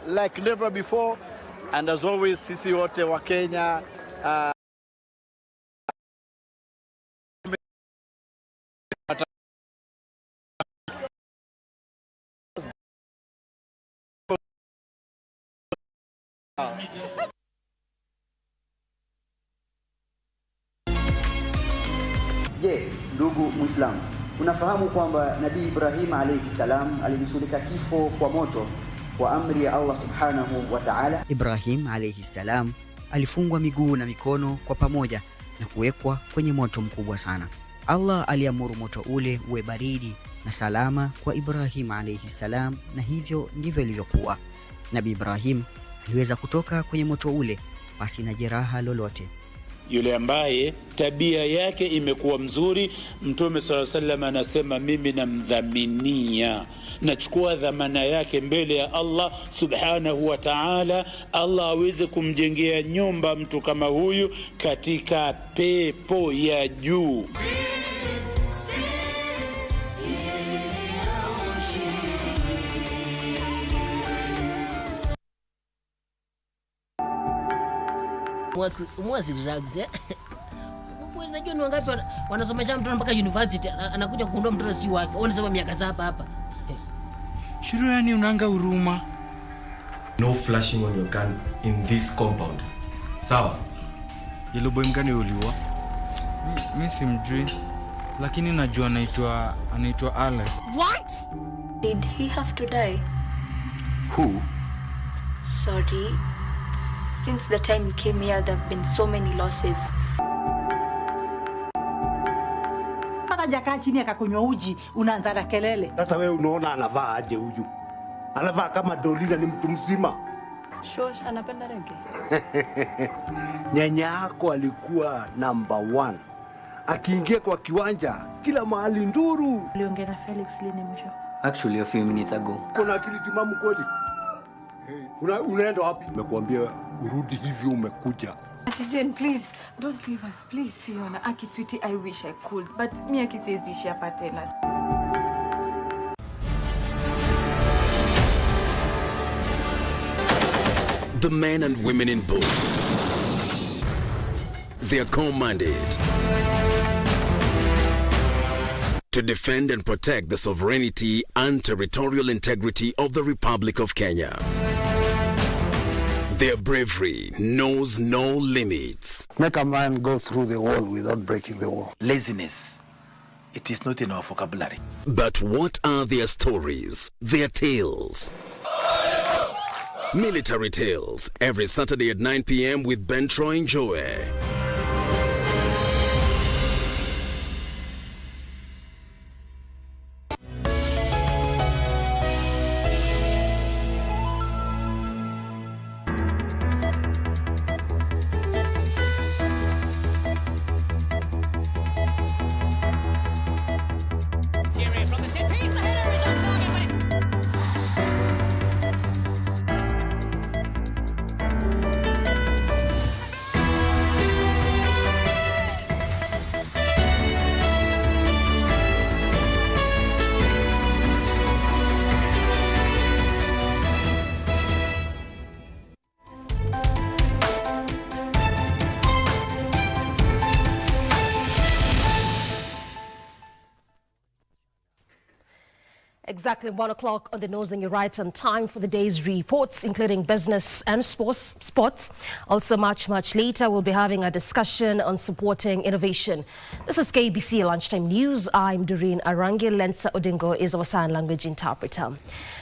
like never before, and as always sisi wote wa Kenya Je, ndugu Muislamu, unafahamu kwamba Nabii Ibrahim alayhi salam alinusurika kifo kwa moto kwa amri ya Allah subhanahu wa ta'ala? Ibrahim alayhi salam alifungwa miguu na mikono kwa pamoja na kuwekwa kwenye moto mkubwa sana. Allah aliamuru moto ule uwe baridi na salama kwa Ibrahim alayhi salam, na hivyo ndivyo ilivyokuwa. Nabii Ibrahim aliweza kutoka kwenye moto ule pasi na jeraha lolote. Yule ambaye tabia yake imekuwa mzuri, Mtume sallallahu alaihi wasallam anasema mimi namdhaminia, nachukua dhamana yake mbele ya Allah subhanahu wa ta'ala, Allah aweze kumjengea nyumba mtu kama huyu katika pepo ya juu. Mwazi drugs unajua ni wangapi wanasomesha mtoto mpaka university anakuja kuondoa mtoto si wake. Wanasema miaka saba hapa. Shuru, yani unanga huruma. No flashing on your gun in this compound. Sawa? Yule boy mgani uliua? Mimi simjui. Lakini najua anaitwa Ale. What? Did he have to die? Who? Sorry. Since the time you came here, there have been so many losses. Jakaa chini akakunywa uji, unaanza na kelele. Sasa wewe unaona anavaa aje huyu? Anavaa kama Doreen, ni mtu mzima. Shosh anapenda reggae. Nyanya yako alikuwa number 1. Akiingia kwa kiwanja, kila mahali nduru. Uliongea na Felix lini mwisho? Actually a few minutes ago. Kuna akili timamu kweli? Unaenda wapi? Nimekuambia urudi hivi umekuja. Auntie Jane, please don't leave us, please. Siona Aki sweetie, I wish I could, but me akisizishi hapa tena. The men and women in boats, they are commanded to defend and protect the sovereignty and territorial integrity of the Republic of Kenya. Their bravery knows no limits. Make a man go through the wall without breaking the wall. Laziness. It is not in our vocabulary. But what are their stories, their tales? Military Tales, every Saturday at 9 p.m. with Ben Troy Joe. Exactly 1 o'clock on the nose, and you're right on time for the day's reports, including business and sports. Also much later, we'll be having a discussion on supporting innovation. This is KBC Lunchtime News. I'm Doreen. Arange Lensa Odingo is our sign language interpreter.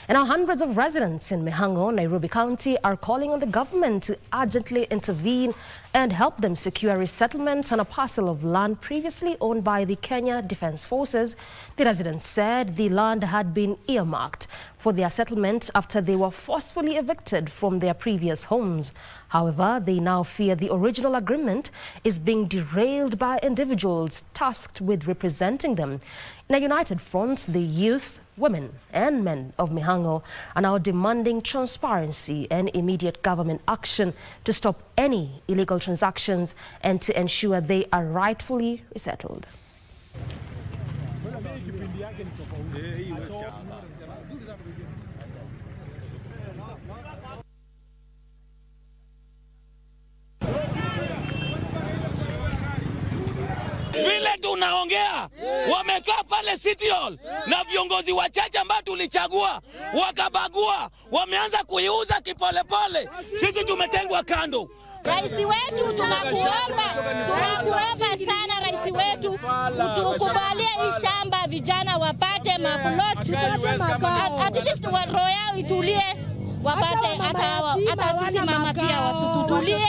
And now hundreds of residents in Mihango, Nairobi County, are calling on the government to urgently intervene and help them secure a resettlement on a parcel of land previously owned by the Kenya Defence Forces. The residents said the land had been earmarked for their settlement after they were forcefully evicted from their previous homes. However, they now fear the original agreement is being derailed by individuals tasked with representing them. In a united front, the youth, women and men of Mihango are now demanding transparency and immediate government action to stop any illegal transactions and to ensure they are rightfully resettled. Vile tunaongea wamekaa pale City Hall na viongozi wachache ambao tulichagua wakabagua, wameanza kuiuza kipolepole. Sisi tumetengwa kando. Rais wetu tunakuomba sana rais wetu, utukubalie hii shamba, vijana wapate maplot, at least roho yao itulie, wapate hata sisi mama pia watutulie.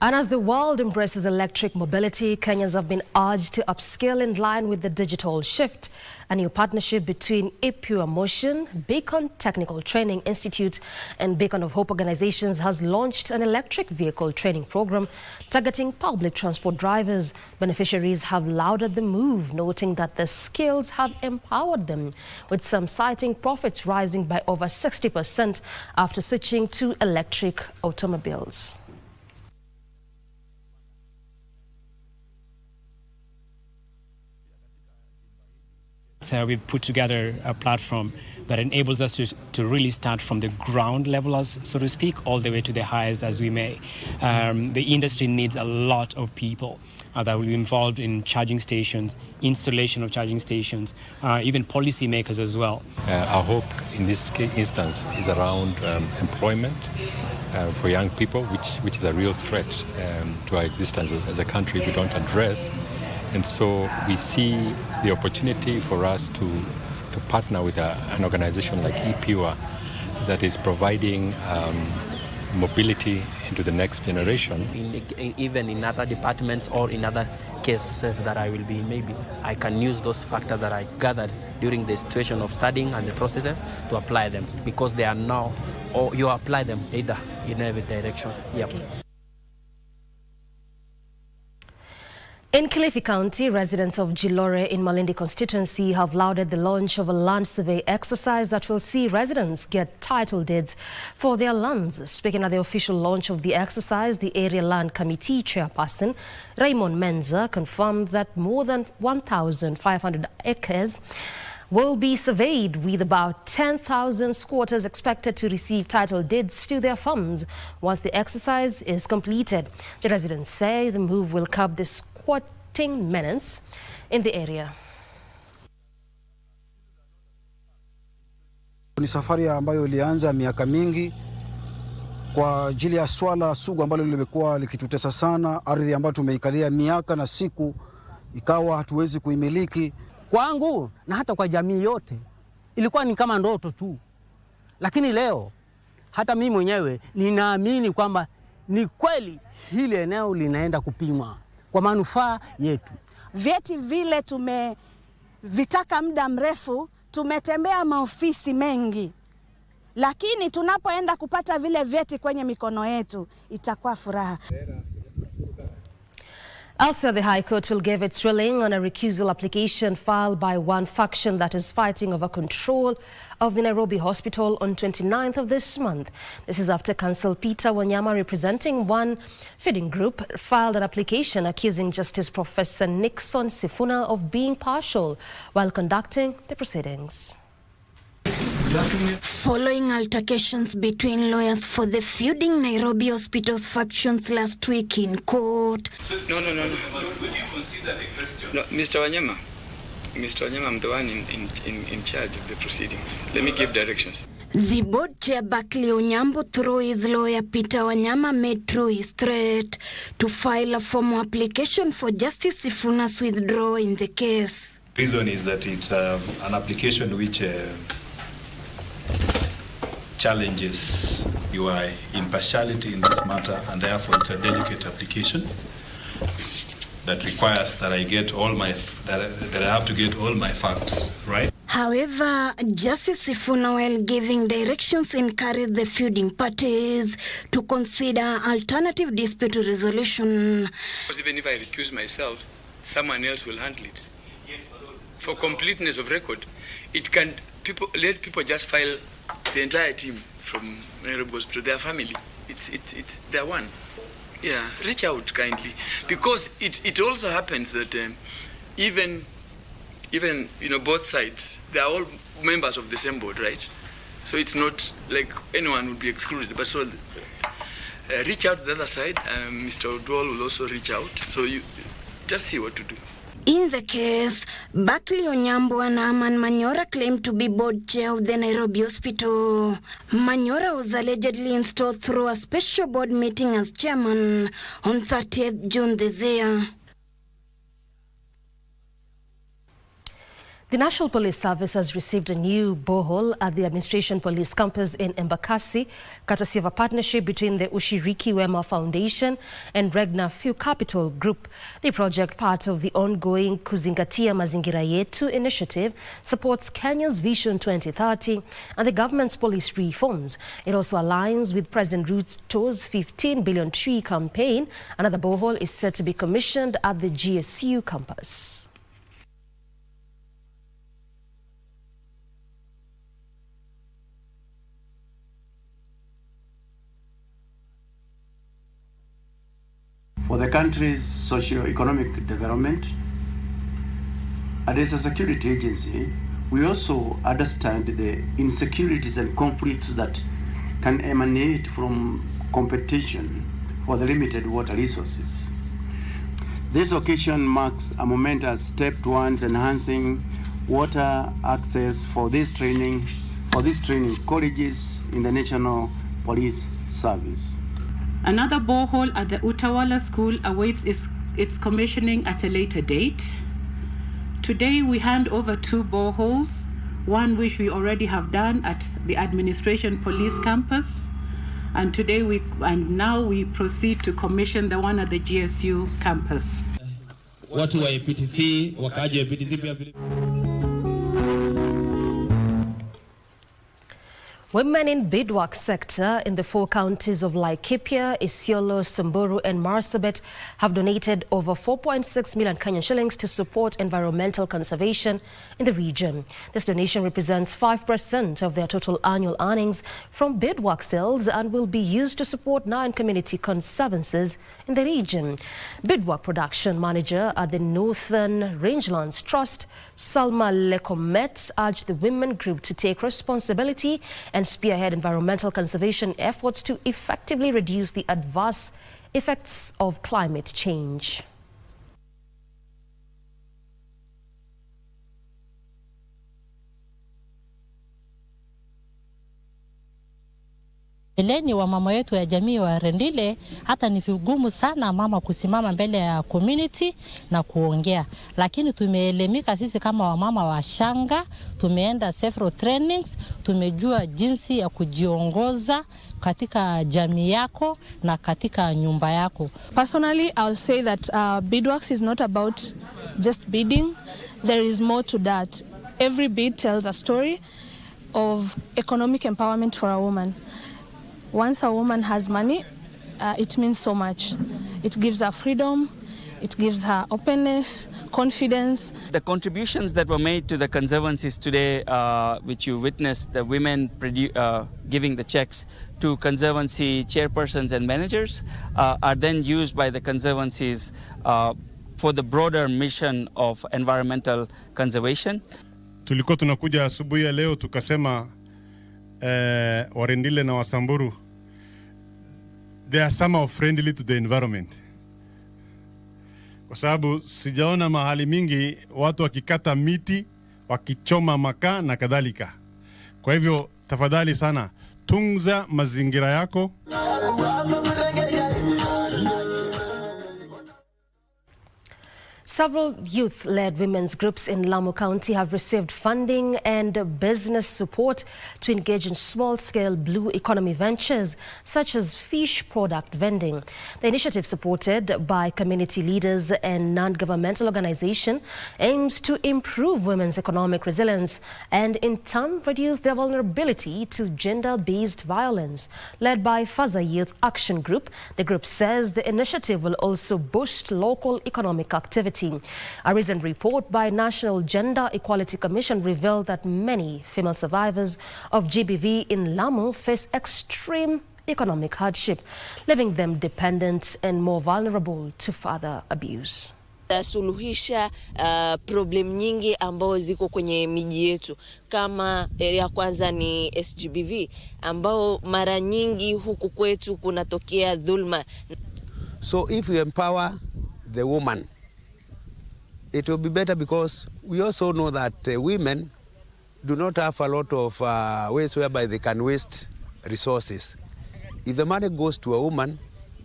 And as the world embraces electric mobility, Kenyans have been urged to upskill in line with the digital shift. A new partnership between Ipua Motion, Beacon Technical Training Institute and Beacon of Hope organizations has launched an electric vehicle training program targeting public transport drivers. Beneficiaries have lauded the move, noting that the skills have empowered them, with some citing profits rising by over 60% after switching to electric automobiles. So we put together a platform that enables us to really start from the ground level, so to speak, all the way to the highest as we may. The industry needs a lot of people that will be involved in charging stations, installation of charging stations, even policymakers as well. Our hope in this instance is around employment for young people, which is a real threat to our existence as a country if we don't address. And so we see the opportunity for us to partner with an organization like Ipua that is providing mobility into the next generation. Even in other departments or in other cases that I will be, maybe I can use those factors that I gathered during the situation of studying and the processes to apply them, because they are now, or you apply them either in every direction. Yep. Okay. In Kilifi County, residents of Jilore in Malindi constituency have lauded the launch of a land survey exercise that will see residents get title deeds for their lands. Speaking at the official launch of the exercise, the Area Land Committee chairperson, Raymond Menza, confirmed that more than 1,500 acres will be surveyed, with about 10,000 squatters expected to receive title deeds to their farms once the exercise is completed. The residents say the move will curb the squatting menace in the area. Ni safari ambayo ilianza miaka mingi kwa ajili ya swala sugu ambalo limekuwa likitutesa sana, ardhi ambayo tumeikalia miaka na siku ikawa hatuwezi kuimiliki. Kwangu na hata kwa jamii yote ilikuwa ni kama ndoto tu, lakini leo hata mimi mwenyewe ninaamini kwamba ni kweli hili eneo linaenda kupimwa kwa manufaa yetu. Vyeti vile tumevitaka muda mrefu, tumetembea maofisi mengi, lakini tunapoenda kupata vile vyeti kwenye mikono yetu itakuwa furaha. Elsewhere, the High Court will give its ruling on a recusal application filed by one faction that is fighting over control of the Nairobi hospital on 29th of this month. This is after Counsel Peter Wanyama, representing one feeding group, filed an application accusing Justice Professor Nixon Sifuna of being partial while conducting the proceedings. Following altercations between lawyers for the feuding Nairobi hospital's factions last week in court. No. Would you consider the question? No, Mr. Wanyama, I'm the one in charge of the proceedings. Let me give directions. The board chair Buckley Onyambo, through his lawyer Peter Wanyama, made through his threat to file a formal application for Justice Sifuna's withdrawal in the case. Reason is that it's an application which challenges your impartiality in this matter, and therefore it's a delicate application that requires that I get all my that I have to get all my facts right. However, Justice Sifuna, while giving directions, encouraged the feuding parties to consider alternative dispute resolution. Because even if I recuse myself, someone else will handle it. For completeness of record, let people just file the entire team from Nairobi to their family. They're one. Yeah, reach out kindly, because it also happens that even even, both sides, they are all members of the same board, right? So it's not like anyone would be excluded. But so reach out to the other side. Mr. Odwal will also reach out. So you just see what to do. In the case, Buckley Onyambo and Aman Manyora claimed to be board chair of the Nairobi hospital. Manyora was allegedly installed through a special board meeting as chairman on 30th June this year. The National Police Service has received a new borehole at the Administration Police Campus in Embakasi, courtesy of a partnership between the Ushiriki Wema Foundation and Regna Few Capital Group. The project, part of the ongoing Kuzingatia Mazingira Yetu initiative, supports Kenya's Vision 2030 and the government's police reforms. It also aligns with President Ruto's 15 billion tree campaign. Another borehole is set to be commissioned at the GSU campus. For the country's socio-economic development, and as a security agency, we also understand the insecurities and conflicts that can emanate from competition for the limited water resources. This occasion marks a momentous step towards enhancing water access for these training colleges in the National Police Service. Another borehole at the Utawala School awaits its commissioning at a later date. Today we hand over 2 boreholes, one which we already have done at the Administration Police Campus, and now we proceed to commission the one at the GSU campus. Watu wa EPTC, wakaji wa EPTC pia vile. Women in beadwork sector in the 4 counties of Laikipia, Isiolo, Samburu and Marsabit have donated over 4.6 million Kenyan shillings to support environmental conservation in the region. This donation represents 5% of their total annual earnings from beadwork sales and will be used to support 9 community conservancies in the region. Beadwork production manager at the Northern Rangelands Trust, Salma Lekomet, urged the women group to take responsibility and spearhead environmental conservation efforts to effectively reduce the adverse effects of climate change. Eleni wa mama yetu ya jamii wa Rendile, hata ni vigumu sana mama kusimama mbele ya community na kuongea, lakini tumeelimika sisi kama wamama wa shanga, tumeenda several trainings, tumejua jinsi ya kujiongoza katika jamii yako na katika nyumba yako. Personally, I'll say that beadworks is not about just beading. There is more to that. Every bead tells a story of economic empowerment for a woman. Once a woman has money, it means so much. It gives her freedom, it gives her openness, confidence. The contributions that were made to the conservancies today, which you witnessed, the women giving the checks to conservancy chairpersons and managers, are then used by the conservancies for the broader mission of environmental conservation. Tulikuwa tunakuja asubuhi ya leo tukasema Warendile na Wasamburu, they are somehow friendly to the environment. Kwa sababu sijaona mahali mingi watu wakikata miti, wakichoma makaa na kadhalika. Kwa hivyo tafadhali sana, tunza mazingira yako. Several youth-led women's groups in Lamu County have received funding and business support to engage in small-scale blue economy ventures, such as fish product vending. The initiative, supported by community leaders and non-governmental organizations, aims to improve women's economic resilience and, in turn, reduce their vulnerability to gender-based violence. Led by Faza Youth Action Group, the group says the initiative will also boost local economic activity. A recent report by National Gender Equality Commission revealed that many female survivors of GBV in Lamu face extreme economic hardship, leaving them dependent and more vulnerable to further abuse. Suluhisha problem nyingi ambao ziko kwenye miji yetu, kama ya kwanza ni SGBV ambao mara nyingi huku kwetu kunatokea dhulma. So if we empower the woman, it will be better, because we also know that women do not have a lot of ways whereby they can waste resources. If the money goes to a woman,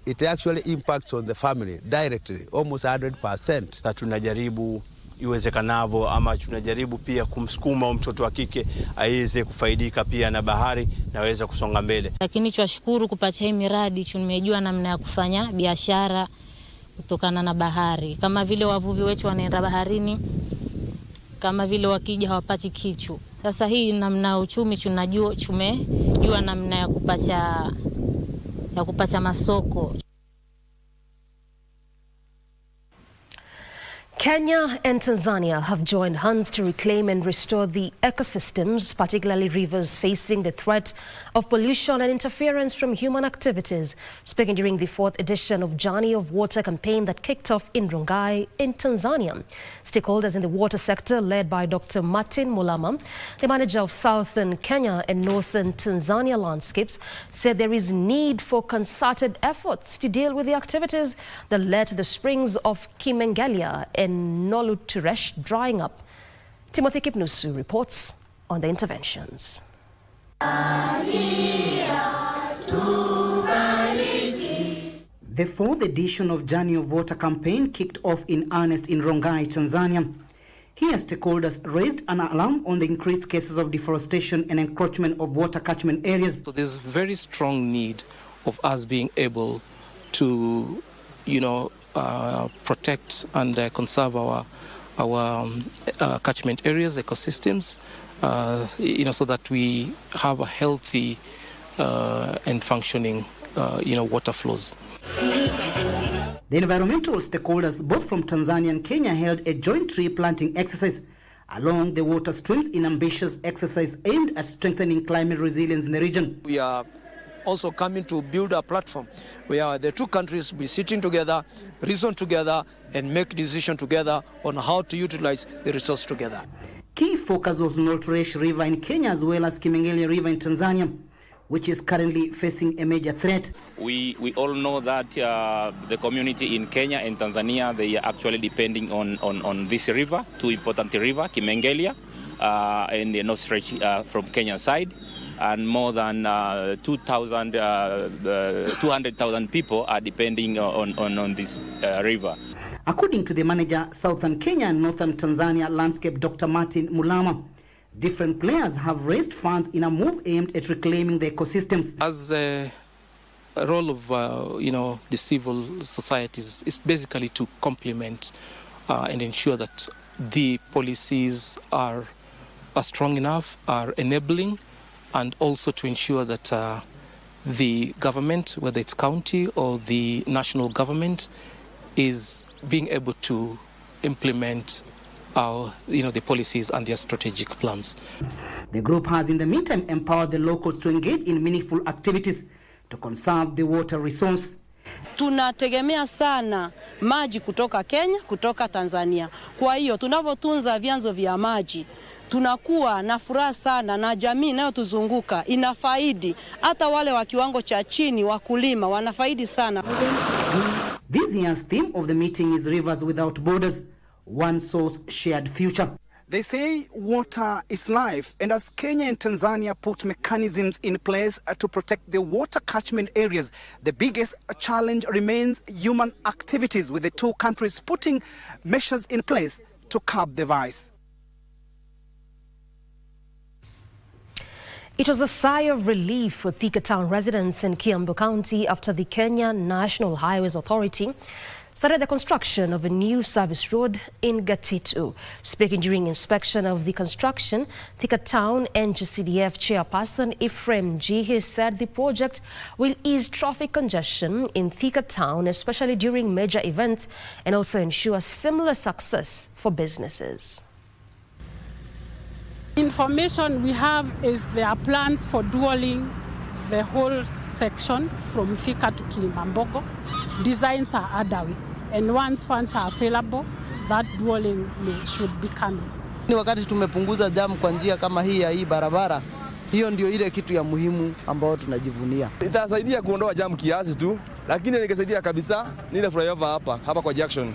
it actually impacts on the family directly, almost 100%. Na tunajaribu iwezekanavyo, ama tunajaribu pia kumsukuma mtoto wa kike aweze kufaidika pia na bahari na aweze kusonga mbele. Lakini tunashukuru kupatia hii miradi, tumejua namna ya kufanya biashara kutokana na bahari. Kama vile wavuvi wetu wanaenda baharini, kama vile wakija hawapati kitu. Sasa hii namna uchumi tunajua, tumejua namna ya kupata masoko. Kenya and Tanzania have joined hands to reclaim and restore the ecosystems, particularly rivers facing the threat of pollution and interference from human activities. Speaking during the 4th edition of Journey of Water campaign that kicked off in Rongai in Tanzania, stakeholders in the water sector led by Dr. Martin Mulama, the manager of Southern Kenya and Northern Tanzania landscapes, said there is need for concerted efforts to deal with the activities that led to the springs of Kimengelia and Noluturesh drying up. Timothy Kipnusu reports on the interventions. The 4th edition of Journey of Water campaign kicked off in earnest in Rongai, Tanzania. Here, stakeholders raised an alarm on the increased cases of deforestation and encroachment of water catchment areas. So there's very strong need of us being able to, protect and conserve our catchment areas, ecosystems, so that we have a healthy and functioning, water flows. The environmental stakeholders, both from Tanzania and Kenya, held a joint tree planting exercise along the water streams in ambitious exercise aimed at strengthening climate resilience in the region. We are also coming to build a platform where the two countries will be sitting together, reason together, and make decision together on how to utilize the resource together. Key focus was Noluturesh River in Kenya as well as Kimengelia River in Tanzania, which is currently facing a major threat. We all know that the community in Kenya and Tanzania, they are actually depending on this river, two important rivers, Kimengelia and the Noluturesh from Kenya side. And more than 200,000 people are depending on this river. According to the manager, Southern Kenya and Northern Tanzania landscape, Dr. Martin Mulama, different players have raised funds in a move aimed at reclaiming the ecosystems. As a role of, the civil societies is basically to complement and ensure that the policies are strong enough, are enabling, and also to ensure that the government, whether it's county or the national government, is being able to implement the policies and their strategic plans. The group has in the meantime empowered the locals to engage in meaningful activities to conserve the water resource. Tunategemea sana maji kutoka Kenya, kutoka Tanzania. Kwa hiyo tunavyotunza vyanzo vya maji, tunakuwa na furaha sana na jamii inayotuzunguka inafaidi. Hata wale wa kiwango cha chini wakulima wanafaidi sana. This year's theme of the meeting is Rivers Without Borders, One Source, Shared Future. They say water is life, and as Kenya and Tanzania put mechanisms in place to protect the water catchment areas, the biggest challenge remains human activities, with the two countries putting measures in place to curb the vice. It was a sigh of relief for Thika Town residents in Kiambu County after the Kenya National Highways Authority started the construction of a new service road in Gatitu. Speaking during inspection of the construction, Thika Town NGCDF chairperson Ephraim Jihe said the project will ease traffic congestion in Thika Town, especially during major events, and also ensure similar success for businesses. Information we have is there are plans for dualing the whole section from Thika to Kilimambogo. Designs are underway, and once funds are available, that dwelling should be coming. Ni wakati tumepunguza jamu kwa njia kama hii ya hii barabara, hiyo ndio ile kitu ya muhimu ambayo tunajivunia. Itasaidia kuondoa jamu kiasi tu, lakini nikisaidia kabisa ni ile flyover hapa kwa junction.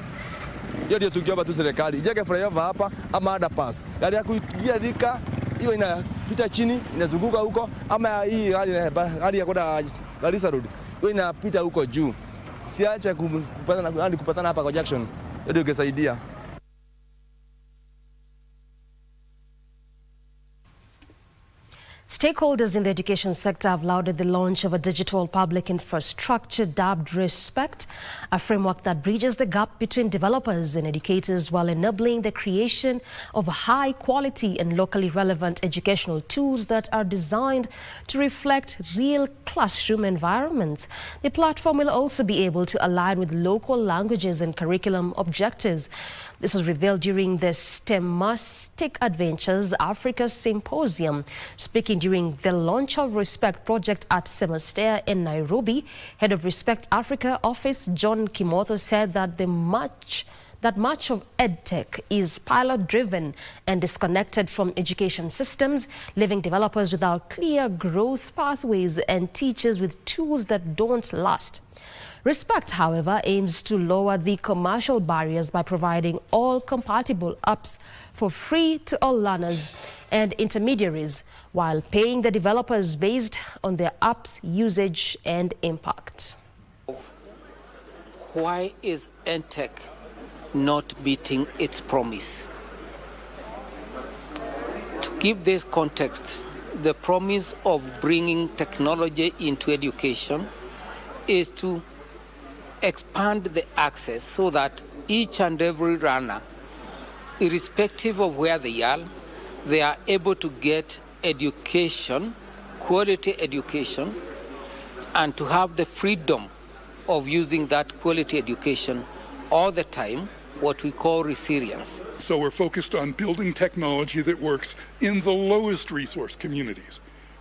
Hiyo ndio tukiomba tu serikali ijenge flyover hapa ama underpass. Gari ya kuingia Thika hiyo inapita chini inazunguka huko, ama hii gari ya kwenda Garissa Road hiyo inapita huko juu. Siache kupatana hapa kwa junction. Ndio ingesaidia. Stakeholders in the education sector have lauded the launch of a digital public infrastructure dubbed Respect, a framework that bridges the gap between developers and educators while enabling the creation of high quality and locally relevant educational tools that are designed to reflect real classroom environments. The platform will also be able to align with local languages and curriculum objectives. This was revealed during the STEMastic Adventures Africa Symposium. Speaking during the launch of Respect project at SEMASTER in Nairobi, head of Respect Africa office John Kimotho said that much of EdTech is pilot-driven and disconnected from education systems, leaving developers without clear growth pathways and teachers with tools that don't last. Respect, however, aims to lower the commercial barriers by providing all compatible apps for free to all learners and intermediaries, while paying the developers based on their apps' usage and impact. Why is EdTech not meeting its promise? To give this context, the promise of bringing technology into education is to expand the access so that each and every learner, irrespective of where they are able to get education, quality education, and to have the freedom of using that quality education all the time, what we call resilience. So we're focused on building technology that works in the lowest resource communities.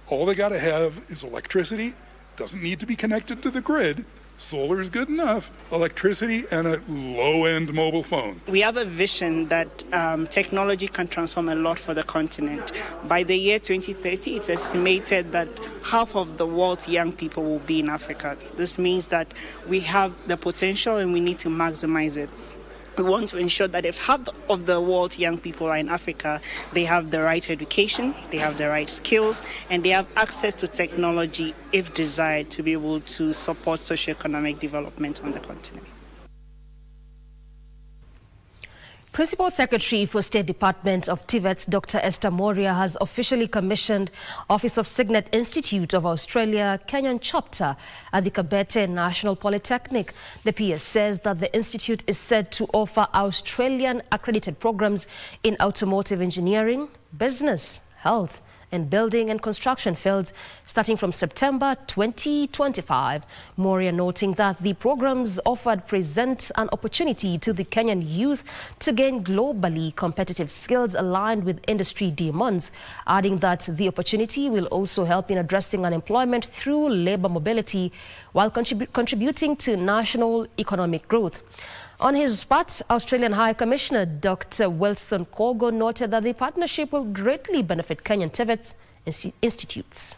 All they got to have is electricity, doesn't need to be connected to the grid. Solar is good enough, electricity, and a low-end mobile phone. We have a vision that technology can transform a lot for the continent. By the year 2030, it's estimated that half of the world's young people will be in Africa. This means that we have the potential and we need to maximize it. We want to ensure that if half of the world's young people are in Africa, they have the right education, they have the right skills, and they have access to technology if desired to be able to support socioeconomic development on the continent. Principal Secretary for State Department of TVETs, Dr. Esther Moria, has officially commissioned Office of Signet Institute of Australia Kenyan chapter at the Kabete National Polytechnic. The PS says that the institute is set to offer Australian accredited programs in automotive engineering, business, health, and building and construction fields starting from September 2025. Moria noting that the programs offered present an opportunity to the Kenyan youth to gain globally competitive skills aligned with industry demands, adding that the opportunity will also help in addressing unemployment through labor mobility while contributing to national economic growth. On his part, Australian High Commissioner Dr. Wilson Kogo noted that the partnership will greatly benefit Kenyan TVETs institutes.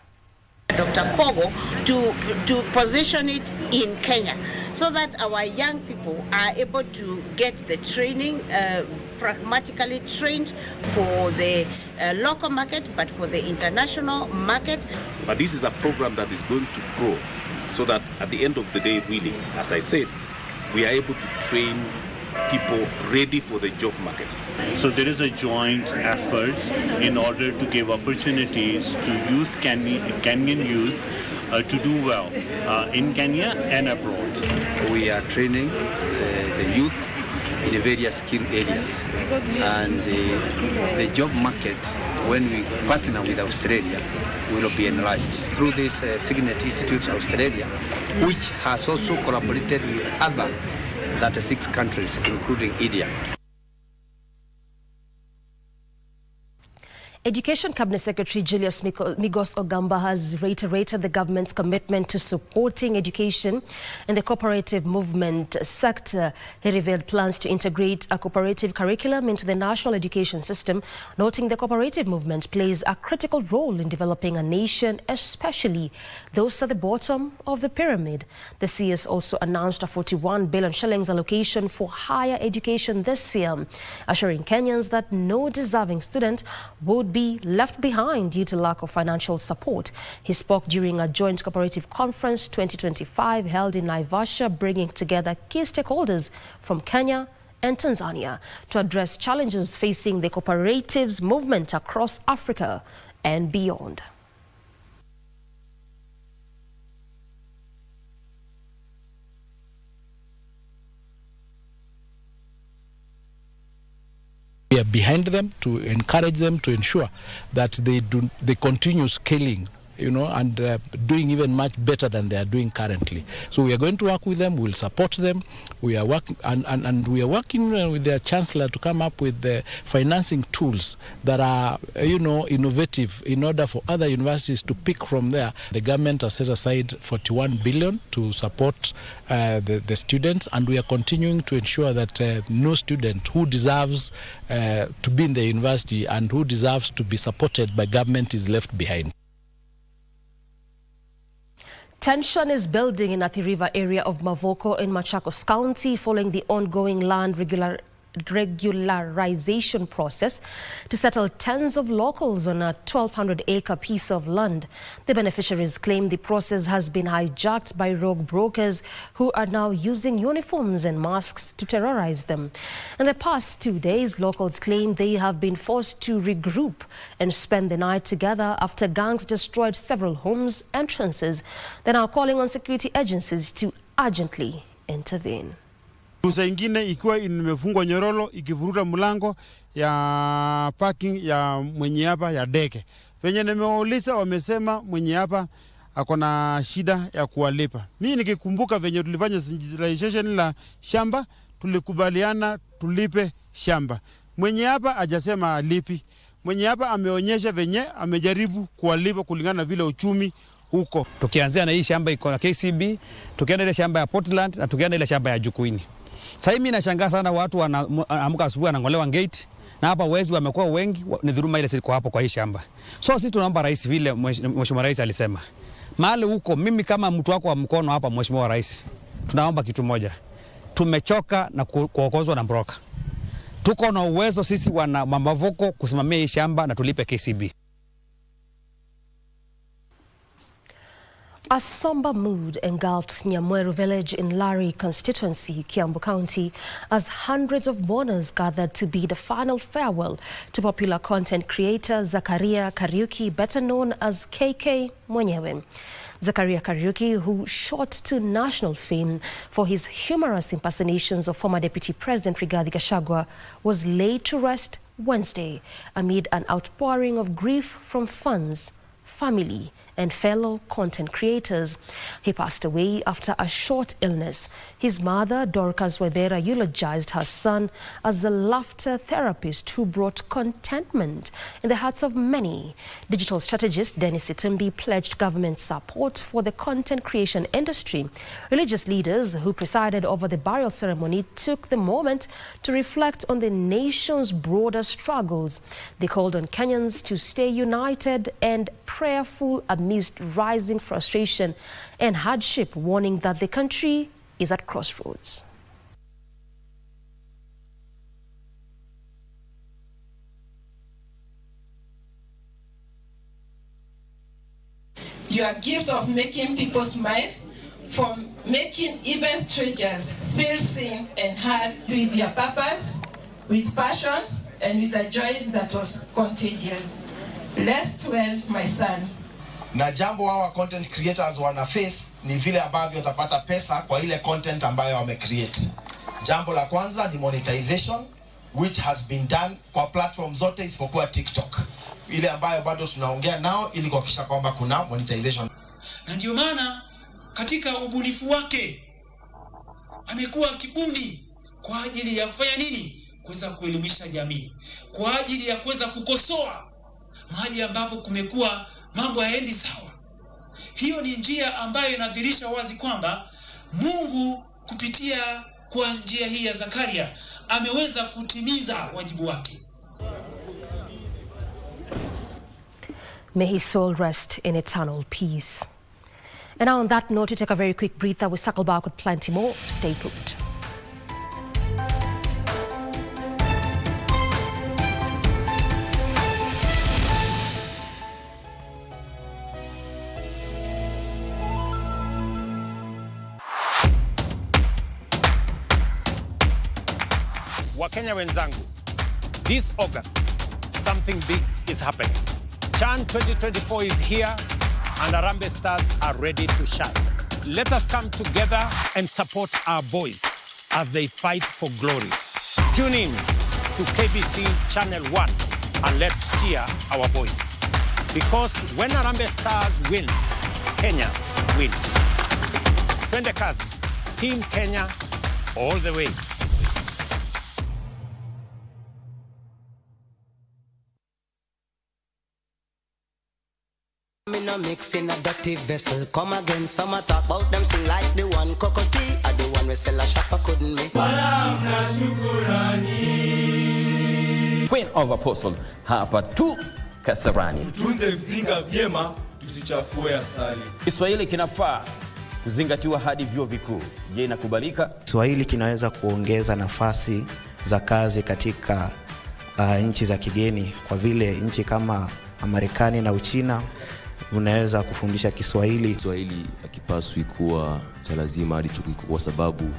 Dr. Kogo to position it in Kenya so that our young people are able to get the training, pragmatically trained for the local market, but for the international market. But this is a program that is going to grow so that at the end of the day, really, as I said, we are able to train people ready for the job market. So there is a joint effort in order to give opportunities to youth, Kenyan youth, to do well in Kenya and abroad. We are training the youth in various skill areas, and the job market, when we partner with Australia, will be enlarged through this Signet Institute Australia, which has also collaborated with other 36 countries, including India. Education Cabinet Secretary Julius Migos Ogamba has reiterated the government's commitment to supporting education in the cooperative movement sector. He revealed plans to integrate a cooperative curriculum into the national education system, noting the cooperative movement plays a critical role in developing a nation, especially those at the bottom of the pyramid. The CS also announced a 41 billion shillings allocation for higher education this year, assuring Kenyans that no deserving student would be left behind due to lack of financial support. He spoke during a joint cooperative conference 2025 held in Naivasha, bringing together key stakeholders from Kenya and Tanzania to address challenges facing the cooperatives movement across Africa and beyond. We are behind them to encourage them, to ensure that they continue scaling, and doing even much better than they are doing currently. So we are going to work with them. We'll support them. We are working and we are working with their chancellor to come up with the financing tools that are, innovative in order for other universities to pick from there. The government has set aside 41 billion to support the students, and we are continuing to ensure that no student who deserves to be in the university and who deserves to be supported by government is left behind. Tension is building in Athi River area of Mavoko in Machakos County following the ongoing land regularization process to settle tens of locals on a 1,200-acre piece of land. The beneficiaries claim the process has been hijacked by rogue brokers who are now using uniforms and masks to terrorize them. In the past 2 days, locals claim they have been forced to regroup and spend the night together after gangs destroyed several homes' entrances. They're now calling on security agencies to urgently intervene. Ruhusa ingine ikiwa imefungwa nyororo ikivuruta mlango ya parking ya mwenye hapa ya deke. Venye nimeuliza wamesema mwenye hapa akona shida ya kuwalipa. Mimi nikikumbuka venye tulifanya sensitization la shamba, tulikubaliana tulipe shamba. Mwenye hapa hajasema alipi. Mwenye hapa ameonyesha venye amejaribu kuwalipa kulingana na vile uchumi huko. Tukianzia na hii shamba iko na KCB, tukienda ile shamba ya Portland na tukienda ile shamba ya Jukuini. Sasa mimi nashangaa sana watu wanaamka asubuhi wanangolewa gate na hapa wezi wamekuwa wengi, ni dhuluma ile siliko hapo kwa hii shamba. So sisi tunaomba rais vile Mheshimiwa Rais alisema. Mahali huko mimi kama mtu wako wa mkono hapa Mheshimiwa Rais, tunaomba kitu moja. Tumechoka na kuongozwa na broker. Tuko na uwezo sisi wana Mavoko kusimamia hii shamba na tulipe KCB. A somber mood engulfed Nyamweru village in Lari constituency, Kiambu County, as hundreds of mourners gathered to bid a final farewell to popular content creator Zakaria Kariuki, better known as KK Mwenyewe. Zakaria Kariuki, who shot to national fame for his humorous impersonations of former Deputy President Rigathi Gachagua, was laid to rest Wednesday amid an outpouring of grief from fans, family, and fellow content creators. He passed away after a short illness. His mother, Dorcas Wedera, eulogized her son as a laughter therapist who brought contentment in the hearts of many. Digital strategist Dennis Itumbi pledged government support for the content creation industry. Religious leaders who presided over the burial ceremony took the moment to reflect on the nation's broader struggles. They called on Kenyans to stay united and prayerful amidst rising frustration and hardship, warning that the country is at crossroads. Your gift of making people smile, for making even strangers feel seen and heard with your purpose, with passion, and with a joy that was contagious. Rest well, my son. Na jambo hawa content creators wana face ni vile ambavyo watapata pesa kwa ile content ambayo wame create. Jambo la kwanza ni monetization, which has been done kwa platform zote isipokuwa TikTok, ile ambayo bado tunaongea nao ili kuhakikisha kwamba kuna monetization. Na ndio maana katika ubunifu wake amekuwa kibuni kwa ajili ya kufanya nini? Kuweza kuelimisha jamii, kwa ajili ya kuweza kukosoa mahali ambapo kumekuwa mambo hayaendi sawa. Hiyo ni njia ambayo inadhihirisha wazi kwamba Mungu kupitia kwa njia hii ya Zakaria ameweza kutimiza wajibu wake. May his soul rest in eternal peace. And now on that note, we take a very quick breather. We circle back with plenty more. Stay put. Wakenya wenzangu, this August, something big is happening. Chan 2024 is here and Harambee Stars are ready to shine. Let us come together and support our boys as they fight for glory. Tune in to KBC Channel 1 and let's cheer our boys. Because when Harambee Stars win, Kenya wins. Twende kazi, Team Kenya all the way. Me no mix in a dirty vessel. Come again, some talk about them sing like the one cocotte. I the one we sell a shopper couldn't make. Queen of Apostle hapa tu Kasarani. Tutunze mzinga vyema, tusichafue asali. Kiswahili kinafaa kuzingatiwa hadi vyuo vikuu. Je, inakubalika? Kiswahili kinaweza kuongeza nafasi za kazi katika nchi za kigeni, kwa vile nchi kama Marekani na Uchina unaweza kufundisha Kiswahili. Kiswahili hakipaswi kuwa cha lazima hadi chuo kikuu, kwa sababu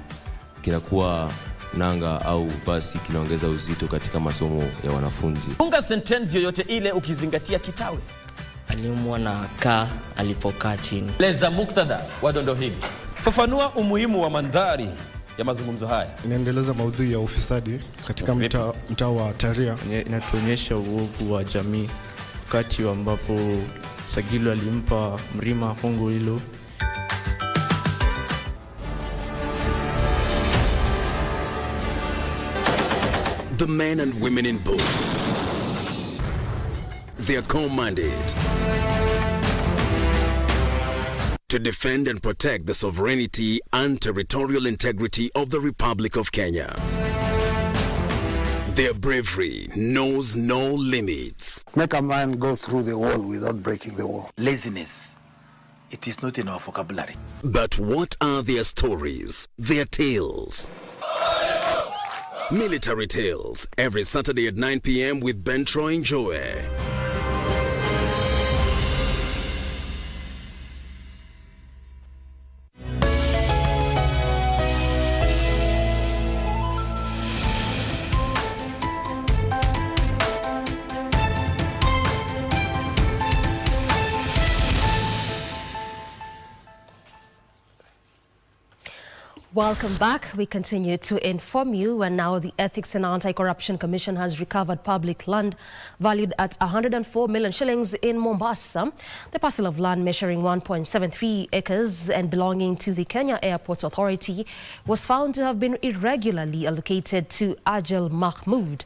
kinakuwa nanga au basi kinaongeza uzito katika masomo ya wanafunzi. Funga sentence yoyote ile ukizingatia kitawe. Aliumwa na kaa alipokaa chini. Leza muktadha wa dondo hili. Fafanua umuhimu wa mandhari ya mazungumzo haya. Inaendeleza maudhui ya ufisadi katika mtaa wa Taria. Inatuonyesha uovu wa jamii wakati ambapo Sagilu alimpa Mrima hongo hilo. The men and women in boats, they are commanded to defend and protect the sovereignty and territorial integrity of the Republic of Kenya. Their bravery knows no limits. Make a man go through the wall without breaking the wall. Laziness, it is not in our vocabulary. But what are their stories, their tales? Military Tales, every Saturday at 9 p.m. with Ben Troy Njoe. Welcome back. We continue to inform you, and now the Ethics and Anti-Corruption Commission has recovered public land valued at 104 million shillings in Mombasa. The parcel of land measuring 1.73 acres and belonging to the Kenya Airports Authority was found to have been irregularly allocated to Ajel Mahmood,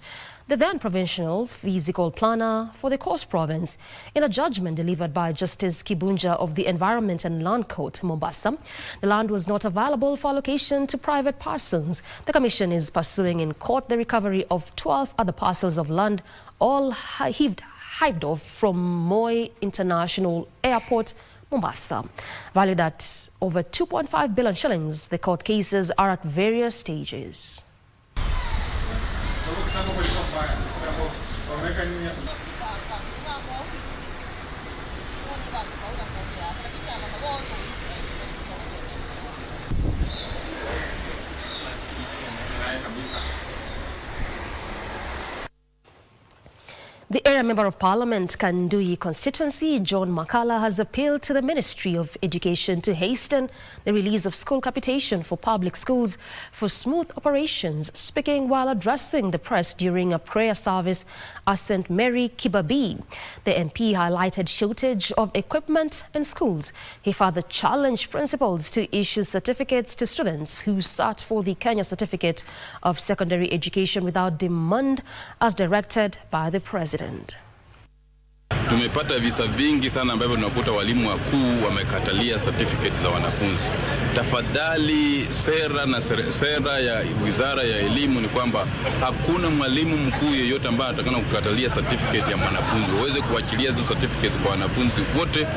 the then provincial physical planner for the Coast Province. In a judgment delivered by Justice Kibunja of the Environment and Land Court, Mombasa, the land was not available for allocation to private persons. The Commission is pursuing in court the recovery of 12 other parcels of land, all hived off from Moi International Airport, Mombasa. Valued at over 2.5 billion shillings, the court cases are at various stages. The area member of Parliament, Kandui constituency, John Makala, has appealed to the Ministry of Education to hasten the release of school capitation for public schools for smooth operations. Speaking while addressing the press during a prayer service at St. Mary Kibabii, the MP highlighted shortage of equipment in schools. He further challenged principals to issue certificates to students who sat for the Kenya Certificate of Secondary Education without demand, as directed by the President. tumepata visa vingi sana ambavyo tunakuta walimu wakuu wamekatalia certificate za wanafunzi. Tafadhali, sera ya Wizara ya Elimu ni kwamba hakuna mwalimu mkuu yeyote ambaye atakana kukatalia certificate ya mwanafunzi. Waweze kuachilia hizo certificates kwa wanafunzi wote.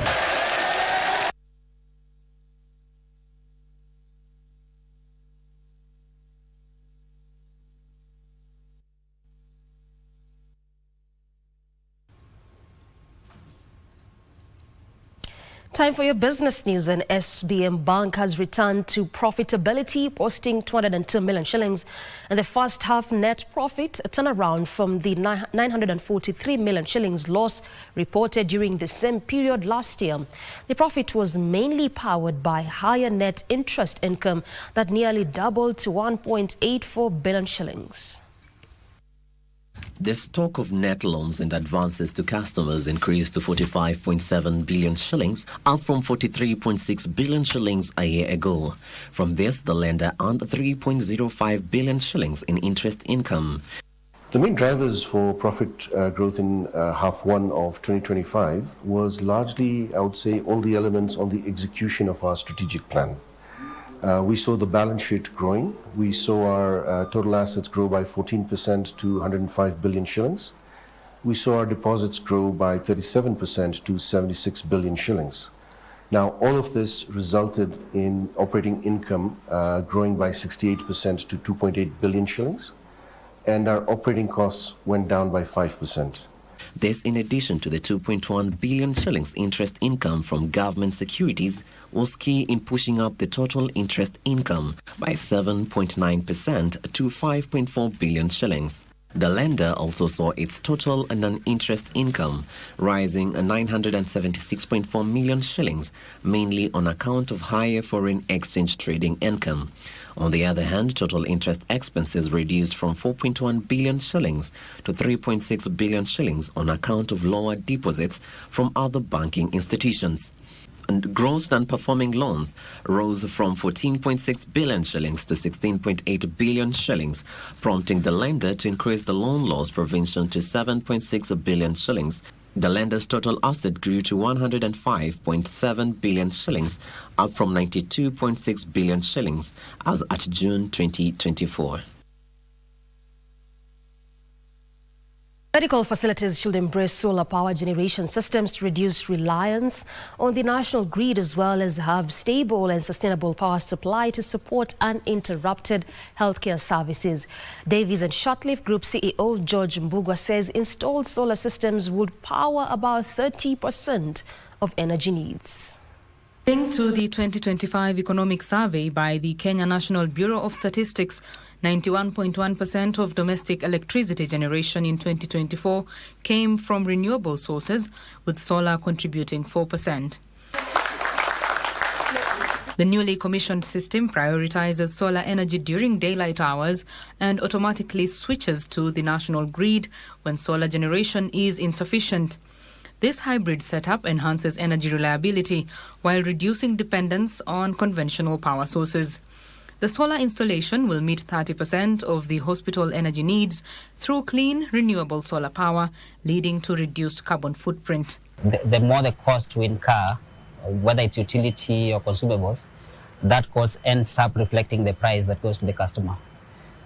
Time for your business news. And SBM Bank has returned to profitability, posting 202 million shillings in the first half net profit, a turnaround from the 943 million shillings loss reported during the same period last year. The profit was mainly powered by higher net interest income that nearly doubled to 1.84 billion shillings. The stock of net loans and advances to customers increased to 45.7 billion shillings, up from 43.6 billion shillings a year ago. From this, the lender earned 3.05 billion shillings in interest income. The main drivers for profit growth in half one of 2025 was largely, I would say, all the elements on the execution of our strategic plan. We saw the balance sheet growing. We saw our total assets grow by 14% to 105 billion shillings. We saw our deposits grow by 37% to 76 billion shillings. Now, all of this resulted in operating income growing by 68% to 2.8 billion shillings, and our operating costs went down by 5%. This, in addition to the 2.1 billion shillings interest income from government securities, was key in pushing up the total interest income by 7.9% to 5.4 billion shillings. The lender also saw its total non-interest income rising 976.4 million shillings, mainly on account of higher foreign exchange trading income. On the other hand, total interest expenses reduced from 4.1 billion shillings to 3.6 billion shillings on account of lower deposits from other banking institutions. And gross non-performing loans rose from 14.6 billion shillings to 16.8 billion shillings, prompting the lender to increase the loan loss provision to 7.6 billion shillings. The lender's total asset grew to 105.7 billion shillings, up from 92.6 billion shillings as at June 2024. Medical facilities should embrace solar power generation systems to reduce reliance on the national grid, as well as have stable and sustainable power supply to support uninterrupted healthcare services. Davies and Shortleaf Group CEO George Mbugwa says installed solar systems would power about 30% of energy needs. According to the 2025 economic survey by the Kenya National Bureau of Statistics, 91.1% of domestic electricity generation in 2024 came from renewable sources, with solar contributing 4%. The newly commissioned system prioritizes solar energy during daylight hours and automatically switches to the national grid when solar generation is insufficient. This hybrid setup enhances energy reliability while reducing dependence on conventional power sources. The solar installation will meet 30% of the hospital energy needs through clean, renewable solar power, leading to reduced carbon footprint. The more the cost we incur, whether it's utility or consumables, that cost ends up reflecting the price that goes to the customer.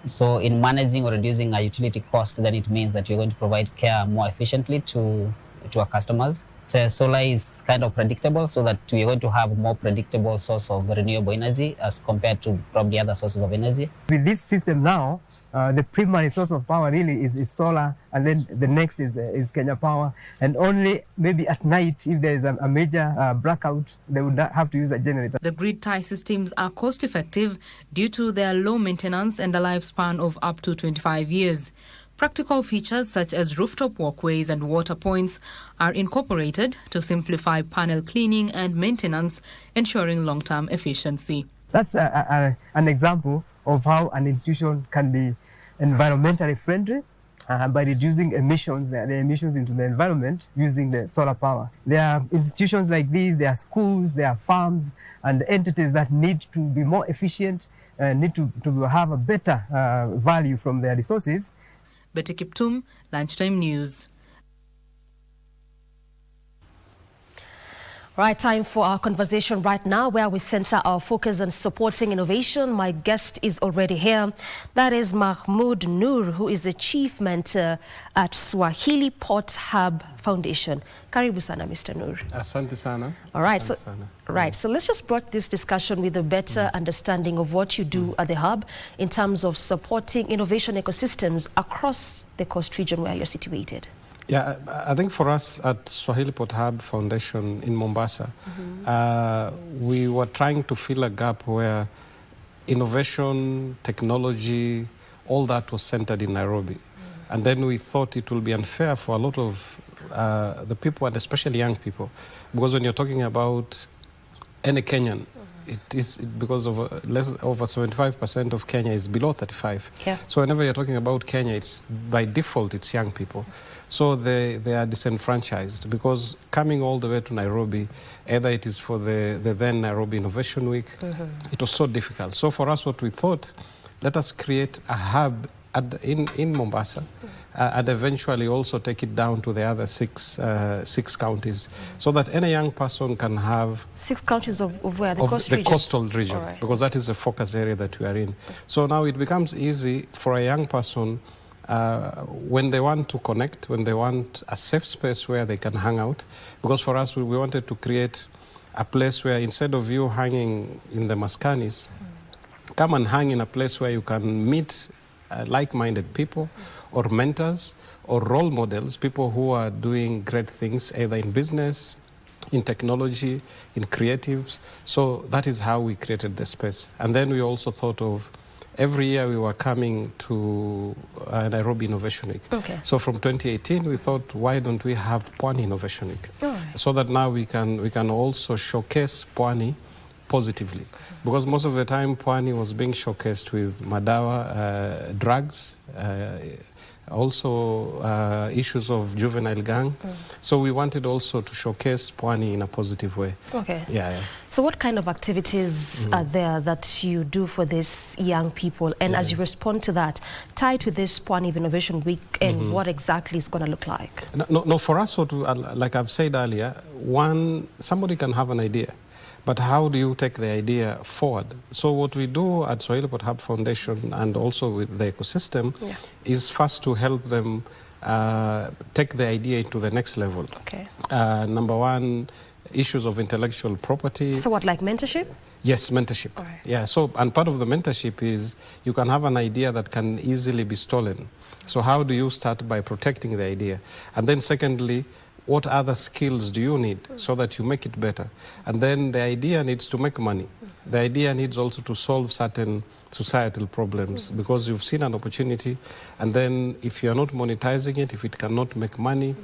So in managing or reducing our utility cost, then it means that you're going to provide care more efficiently to our customers. So solar is kind of predictable, so that we're going to have more predictable source of renewable energy as compared to probably other sources of energy. With this system now, the primary source of power really is solar, and then the next is Kenya Power. And only maybe at night, if there is a major blackout, they would have to use a generator. The grid tie systems are cost effective due to their low maintenance and a lifespan of up to 25 years. Practical features such as rooftop walkways and water points are incorporated to simplify panel cleaning and maintenance, ensuring long-term efficiency. That's an example of how an institution can be environmentally friendly by reducing emissions, the emissions into the environment using the solar power. There are institutions like these, there are schools, there are farms, and entities that need to be more efficient, need to have a better value from their resources. Betty Kiptum, Lunchtime News. Right, time for our conversation right now, where we center our focus on supporting innovation. My guest is already here. That is Mahmoud Noor, who is the chief mentor at Swahilipot Hub Foundation. Karibu sana, Mr. Noor. Asante sana. All right, Asante sana. So let's just broach this discussion with a better understanding of what you do at the hub in terms of supporting innovation ecosystems across the coast region where you're situated. Yeah, I think for us at Swahilipot Hub Foundation in Mombasa, we were trying to fill a gap where innovation, technology, all that was centered in Nairobi. And then we thought it will be unfair for a lot of the people, and especially young people, because when you're talking about any Kenyan, it is because of over 75% of Kenya is below 35. Yeah. So whenever you're talking about Kenya, it's by default it's young people. So they are disenfranchised, because coming all the way to Nairobi, either it is for the then Nairobi Innovation Week, it was so difficult. So for us, what we thought, let us create a hub in Mombasa, and eventually also take it down to the other six counties, so that any young person can have... 6 counties of where? The coastal region, right. Because that is the focus area that we are in. So now it becomes easy for a young person when they want to connect, when they want a safe space where they can hang out. Because for us, we wanted to create a place where instead of you hanging in the Maskanis, come and hang in a place where you can meet like-minded people, or mentors, or role models, people who are doing great things either in business, in technology, in creatives. So that is how we created the space. And then we also thought of, every year we were coming to Nairobi Innovation Week. Okay. So from 2018, we thought, why don't we have Pwani Innovation Week? So that now we can also showcase Pwani positively. Because most of the time, Pwani was being showcased with madawa, drugs, also issues of juvenile gang. So we wanted also to showcase Pwani in a positive way. Okay. Yeah. So what kind of activities are there that you do for these young people? And as you respond to that, tied with this Pwani Innovation Week, and what exactly is going to look like? No, for us, like I've said earlier, somebody can have an idea. But how do you take the idea forward? So what we do at Swahilipot Hub Foundation, and also with the ecosystem, is first to help them take the idea into the next level. Okay. Number one, issues of intellectual property. So what, like mentorship? Yes, mentorship. All right. Yeah, so, and part of the mentorship is you can have an idea that can easily be stolen. So how do you start by protecting the idea? And then secondly, what other skills do you need so that you make it better? And then the idea needs to make money. The idea needs also to solve certain societal problems, because you've seen an opportunity, and then if you're not monetizing it, if it cannot make money,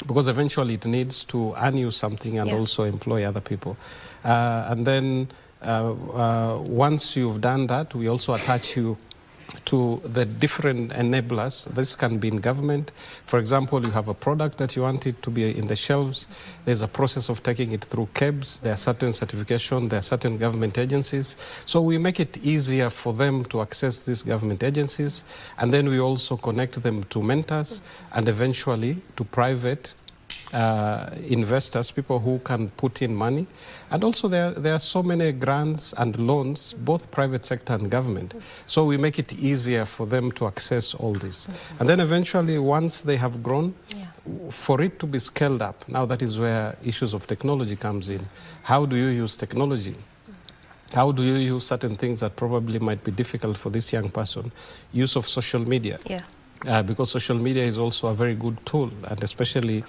because eventually it needs to earn you something and also employ other people. And then once you've done that, we also attach you to the different enablers. This can be in government. For example, you have a product that you want it to be in the shelves. There's a process of taking it through KEBS. There are certain certification. There are certain government agencies. So we make it easier for them to access these government agencies. And then we also connect them to mentors and eventually to private investors, people who can put in money. And also there are so many grants and loans, both private sector and government. So we make it easier for them to access all this. And then eventually, once they have grown, for it to be scaled up, now that is where issues of technology comes in. How do you use technology? How do you use certain things that probably might be difficult for this young person? Use of social media. Because social media is also a very good tool, and especially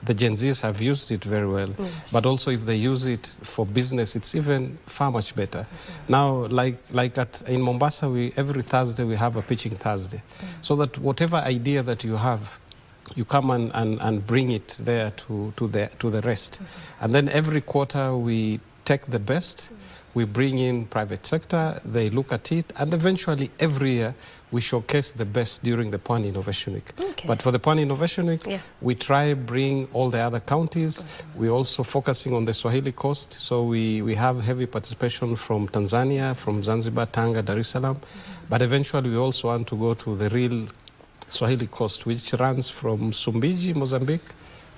the Gen Zs have used it very well. But also if they use it for business, it's even far much better. Now, like in Mombasa, every Thursday we have a pitching Thursday. So that whatever idea that you have, you come and bring it there to the rest. And then every quarter we take the best, we bring in private sector, they look at it, and eventually every year we showcase the best during the Pwani Innovation Week. But for the Pwani Innovation Week, we try bring all the other counties. We're also focusing on the Swahili coast, so we have heavy participation from Tanzania, from Zanzibar, Tanga, Dar es Salaam. But eventually we also want to go to the real Swahili coast, which runs from Msumbiji, Mozambique,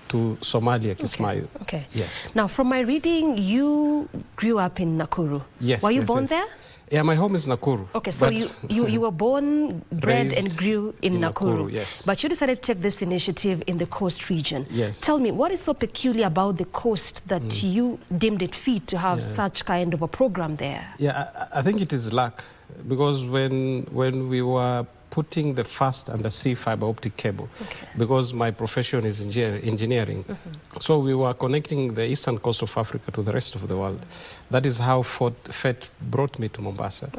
to Somalia, Kismayo. Okay. Yes. Now, from my reading, you grew up in Nakuru. Yes. Were you yes, born yes. there? Yeah, my home is Nakuru. Okay, so you were born, bred, and grew in Nakuru. Yes. But you decided to take this initiative in the coast region. Yes. Tell me, what is so peculiar about the coast that you deemed it fit to have such kind of a program there? Yeah, I think it is luck, because when we were putting the first undersea fiber optic cable, because my profession is engineering, so we were connecting the eastern coast of Africa to the rest of the world. That is how FET brought me to Mombasa.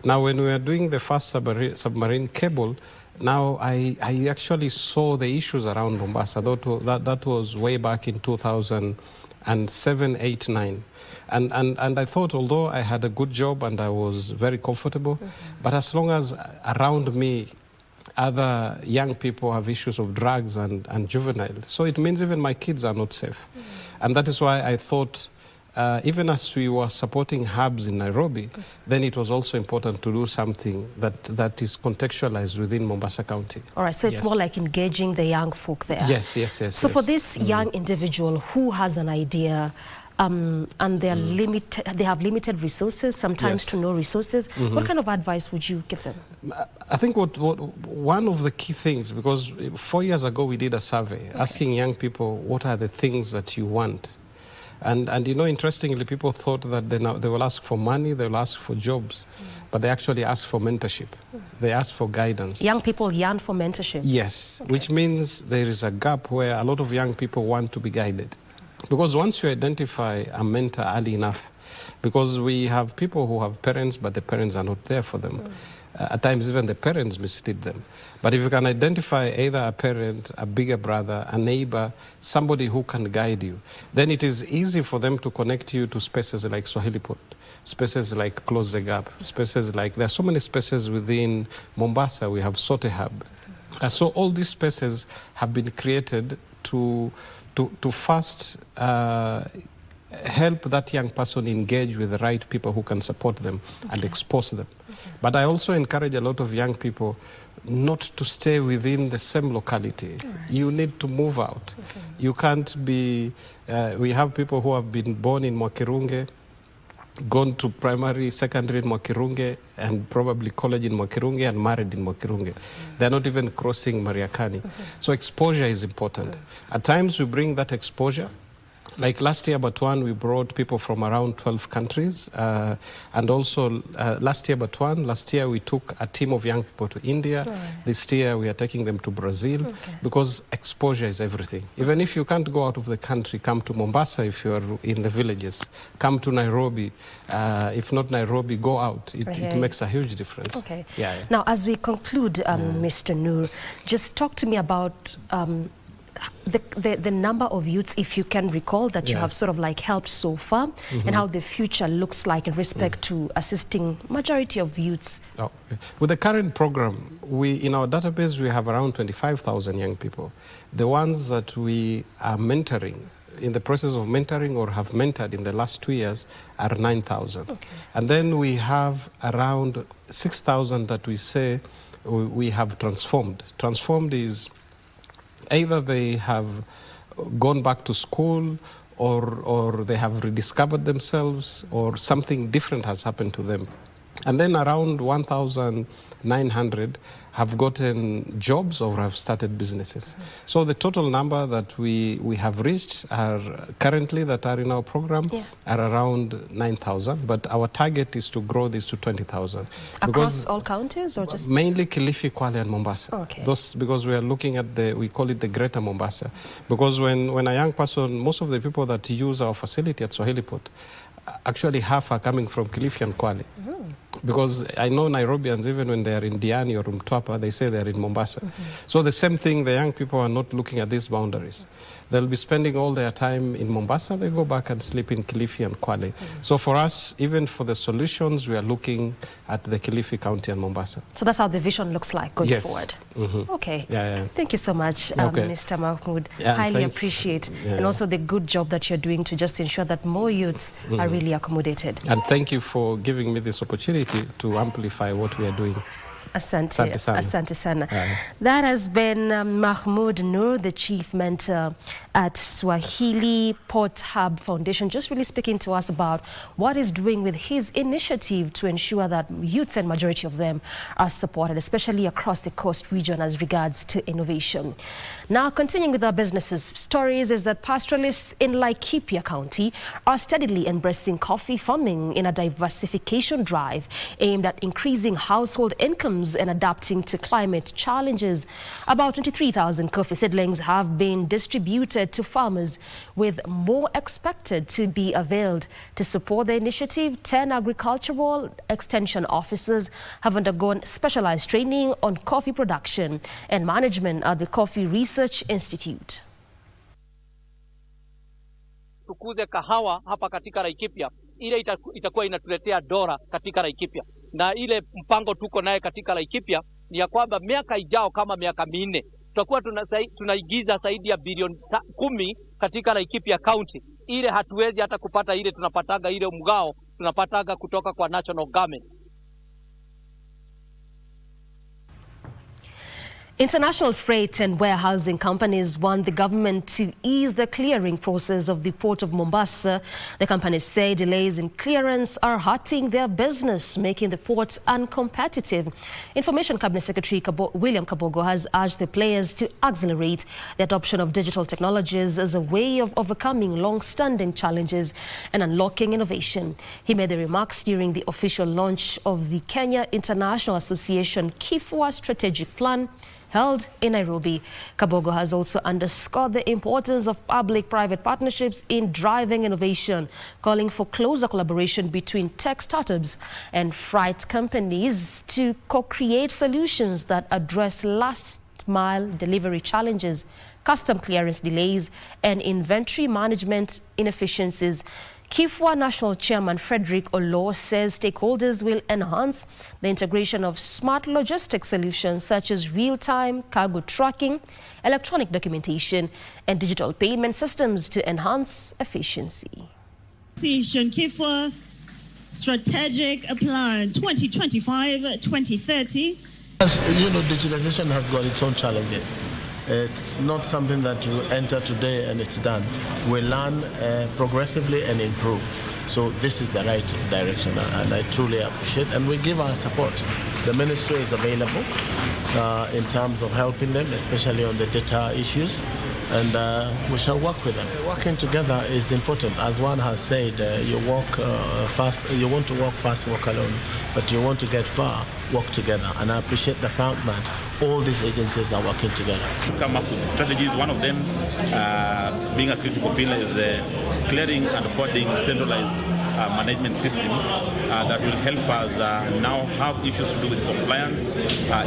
Now, when we were doing the first submarine cable, now I actually saw the issues around Mombasa. That was way back in 2007, 8, 9. And I thought, although I had a good job and I was very comfortable, but as long as around me other young people have issues of drugs and juvenile, so it means even my kids are not safe. And that is why I thought, even as we were supporting hubs in Nairobi, then it was also important to do something that is contextualized within Mombasa County. All right, so it's more like engaging the young folk there. Yes. So for this young individual who has an idea, and they are they have limited resources, sometimes to no resources, what kind of advice would you give them? I think one of the key things, because 4 years ago we did a survey asking young people, what are the things that you want? And you know, interestingly, people thought that they will ask for money, they will ask for jobs, but they actually ask for mentorship. They ask for guidance. Young people yearn for mentorship. Yes, which means there is a gap where a lot of young people want to be guided. Because once you identify a mentor early enough, because we have people who have parents, but the parents are not there for them. At times, even the parents mislead them. But if you can identify either a parent, a bigger brother, a neighbor, somebody who can guide you, then it is easy for them to connect you to spaces like Swahilipot, spaces like Close the Gap, spaces like, there are so many spaces within Mombasa. We have Sote Hub. So all these spaces have been created to first help that young person engage with the right people who can support them and expose them. But I also encourage a lot of young people not to stay within the same locality. You need to move out. You can't be, we have people who have been born in Mwakirunge, gone to primary, secondary in Mwakirunge, and probably college in Mwakirunge, and married in Mwakirunge. They're not even crossing Mariakani. So exposure is important. At times we bring that exposure. Like last year, Batuan, we brought people from around 12 countries. And also last year we took a team of young people to India. This year we are taking them to Brazil, because exposure is everything. Even if you can't go out of the country, come to Mombasa if you are in the villages. Come to Nairobi. If not Nairobi, go out. It makes a huge difference. Okay. Yeah. Now, as we conclude, Mr. Noor, just talk to me about the number of youths, if you can recall, that you have sort of like helped so far, and how the future looks like in respect to assisting majority of youths. With the current program, in our database we have around 25,000 young people. The ones that we are mentoring, in the process of mentoring or have mentored in the last 2 years, are 9,000. And then we have around 6,000 that we say we have transformed. Transformed is either they have gone back to school, or they have rediscovered themselves, or something different has happened to them. And then around 1,900 have gotten jobs or have started businesses. So the total number that we have reached are currently that are in our program are around 9,000, but our target is to grow this to 20,000. Across all counties, or just? Mainly Kilifi, Kwale and Mombasa. Those, because we are looking at we call it the Greater Mombasa. Because when a young person, most of the people that use our facility at Swahilipot, actually half are coming from Kilifi and Kwale. Because I know Nairobians, even when they are in Diani or Mtwapa, they say they are in Mombasa. So the same thing, the young people are not looking at these boundaries. They'll be spending all their time in Mombasa, they go back and sleep in Kilifi and Kwale. So for us, even for the solutions, we are looking at the Kilifi County and Mombasa. So that's how the vision looks like going forward. Okay. Thank you so much, Mr. Mahmood. Highly appreciate. And also the good job that you're doing to just ensure that more youths are really accommodated. And thank you for giving me this opportunity to amplify what we are doing. Asante sana. That has been Mahmoud Nur, the Chief Mentor at Swahilipot Hub Foundation, just really speaking to us about what he's doing with his initiative to ensure that youths, and majority of them, are supported, especially across the coast region as regards to innovation. Now, continuing with our businesses stories, is that pastoralists in Laikipia County are steadily embracing coffee farming in a diversification drive aimed at increasing household incomes and adapting to climate challenges. About 23,000 coffee seedlings have been distributed to farmers, with more expected to be availed. To support the initiative, 10 agricultural extension officers have undergone specialized training on coffee production and management at the Coffee Research Institute. Tukuze kahawa hapa katika Laikipia, ile itakuwa inatuletea dola katika Laikipia. Na ile mpango tuko naye katika Laikipia ni ya kwamba miaka ijao kama miaka 4 tutakuwa tunaigiza zaidi ya bilioni 10 katika Laikipia County. Ile hatuwezi hata kupata ile tunapataga ile mgao tunapataga kutoka kwa national government. International freight and warehousing companies want the government to ease the clearing process of the port of Mombasa. The companies say delays in clearance are hurting their business, making the port uncompetitive. Information Cabinet Secretary William Kabogo has urged the players to accelerate the adoption of digital technologies as a way of overcoming long-standing challenges and unlocking innovation. He made the remarks during the official launch of the Kenya International Association KIFWA strategic plan held in Nairobi. Kabogo has also underscored the importance of public-private partnerships in driving innovation, calling for closer collaboration between tech startups and freight companies to co-create solutions that address last-mile delivery challenges, custom clearance delays, and inventory management inefficiencies. KIFWA National Chairman Frederick Olo says stakeholders will enhance the integration of smart logistics solutions such as real-time cargo tracking, electronic documentation, and digital payment systems to enhance efficiency. KIFWA Strategic Plan 2025-2030. As you know, digitalization has got its own challenges. It's not something that you enter today and it's done. We learn progressively and improve. So this is the right direction, and I truly appreciate, and we give our support. The ministry is available in terms of helping them, especially on the data issues, and we shall work with them. Working together is important. As one has said, you walk fast, you want to walk fast, walk alone, but you want to get far, work together. And I appreciate the fact that all these agencies are working together. Come up with strategies. One of them, being a critical pillar, is the clearing and forwarding centralized management system that will help us now have issues to do with compliance,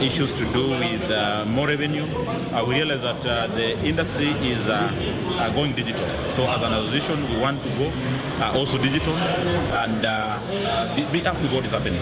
issues to do with more revenue. We realize that the industry is going digital. So as an association, we want to go also digital and be up with what is happening.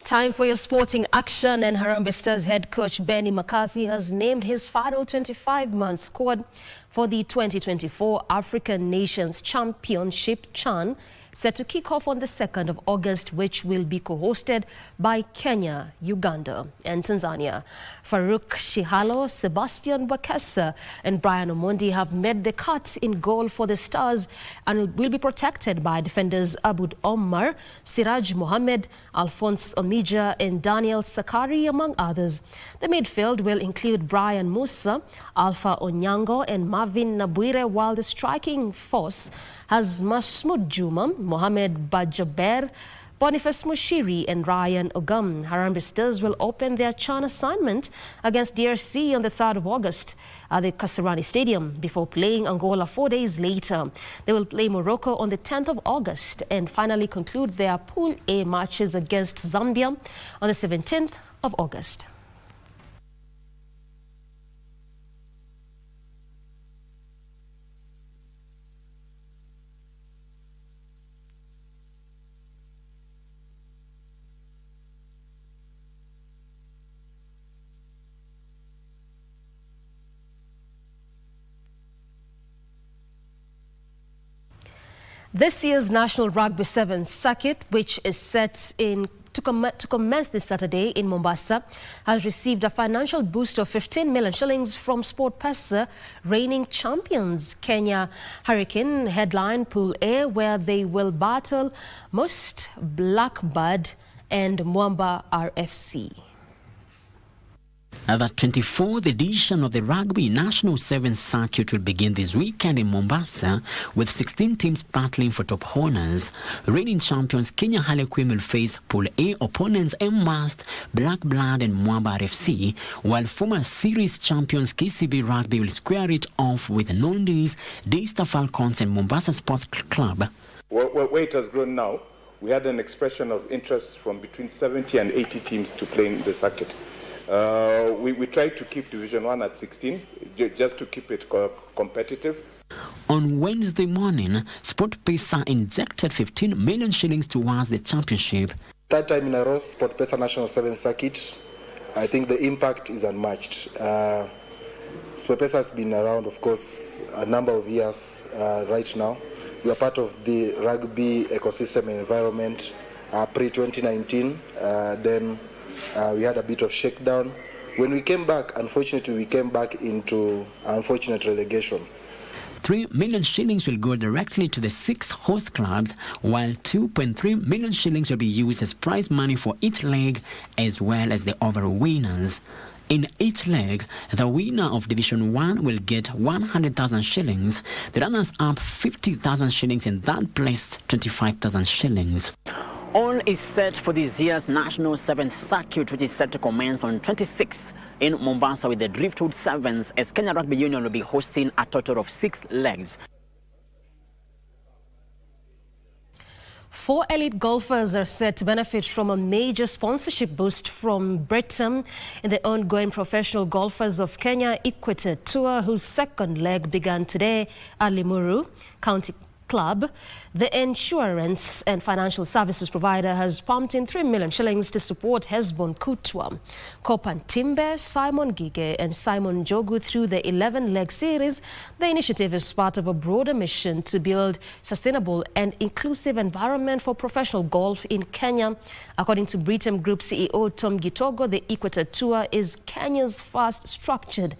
Time for your sporting action, and Harambee Stars head coach Benny McCarthy has named his final 25-man squad for the 2024 African Nations Championship CHAN, set to kick off on the 2nd of August, which will be co-hosted by Kenya, Uganda, and Tanzania. Farouk Shihalo, Sebastian Bakessa, and Brian Omondi have made the cut in goal for the Stars and will be protected by defenders Abud Omar, Siraj Mohammed, Alphonse Omija, and Daniel Sakari, among others. The midfield will include Brian Musa, Alpha Onyango, and Marvin Nabuire, while the striking force has Masmoud Juma, Mohamed Bajaber, Boniface Mushiri and Ryan Ogum. Harambee Stars will open their CHAN assignment against DRC on the 3rd of August at the Kasarani Stadium before playing Angola 4 days later. They will play Morocco on the 10th of August and finally conclude their Pool A matches against Zambia on the 17th of August. This year's National Rugby Sevens circuit, which is set to commence this Saturday in Mombasa, has received a financial boost of 15 million shillings from SportPesa, reigning champions Kenya Hurricane headline Pool A, where they will battle Most, Blackbird and Mwamba RFC. The 24th edition of the Rugby National Sevens Circuit will begin this weekend in Mombasa, with 16 teams battling for top honors. Reigning champions Kenya Harlequin will face Pool A opponents Mast, Blackbird and Mwamba RFC, while former series champions KCB Rugby will square it off with Nondi's, Daystar Falcons and Mombasa Sports Club. Where it has grown now, we had an expression of interest from between 70 and 80 teams to play in the circuit. We tried to keep Division 1 at 16, just to keep it competitive. On Wednesday morning, SportPesa injected 15 million shillings towards the championship. Third time in a row, SportPesa National Sevens Circuit. I think the impact is unmatched. SportPesa has been around, of course, a number of years right now. We are part of the rugby ecosystem and environment pre-2019. Then we had a bit of shakedown. When we came back, unfortunately, we came back into unfortunate relegation. 3 million shillings will go directly to the 6 host clubs, while 2.3 million shillings will be used as prize money for each leg, as well as the overall winners. In each leg, the winner of Division 1 will get 100,000 shillings, the runners-up 50,000 shillings, and third place 25,000 shillings. All is set for this year's National Sevens Circuit, which is set to commence on 26th in Mombasa with the Driftwood Sevens, as Kenya Rugby Union will be hosting a total of 6 legs. 4 elite golfers are set to benefit from a major sponsorship boost from Britain in the ongoing Professional Golfers of Kenya Equator Tour, whose second leg began today at Limuru County Club. The insurance and financial services provider has pumped in 3 million shillings to support Hesbon Kutwa, Kopan Timbe, Simon Gige and Simon Jogu through the 11-leg series. The initiative is part of a broader mission to build sustainable and inclusive environment for professional golf in Kenya. According to Britam Group CEO Tom Gitogo, the Equator Tour is Kenya's first structured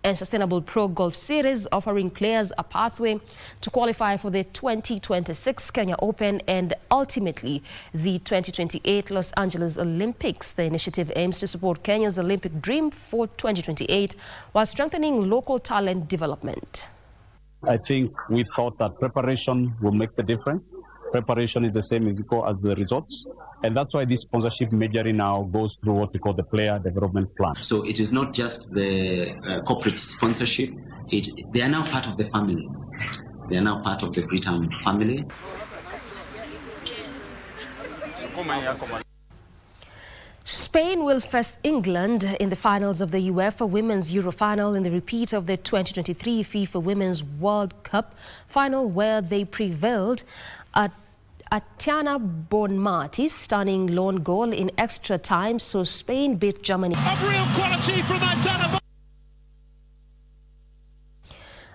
and sustainable pro golf series, offering players a pathway to qualify for the 2026 Kenya Open and ultimately the 2028 Los Angeles Olympics. The initiative aims to support Kenya's Olympic dream for 2028 while strengthening local talent development. I think we thought that preparation will make the difference. Preparation is the same as equal as the results. And that's why this sponsorship majority now goes through what we call the player development plan. So it is not just the corporate sponsorship. They are now part of the family. They are now part of the Britam family. Spain will face England in the finals of the UEFA Women's Euro final in the repeat of the 2023 FIFA Women's World Cup final, where they prevailed at Tiana Bonmati, stunning lone goal in extra time, so Spain beat Germany. Of real quality from Tiana.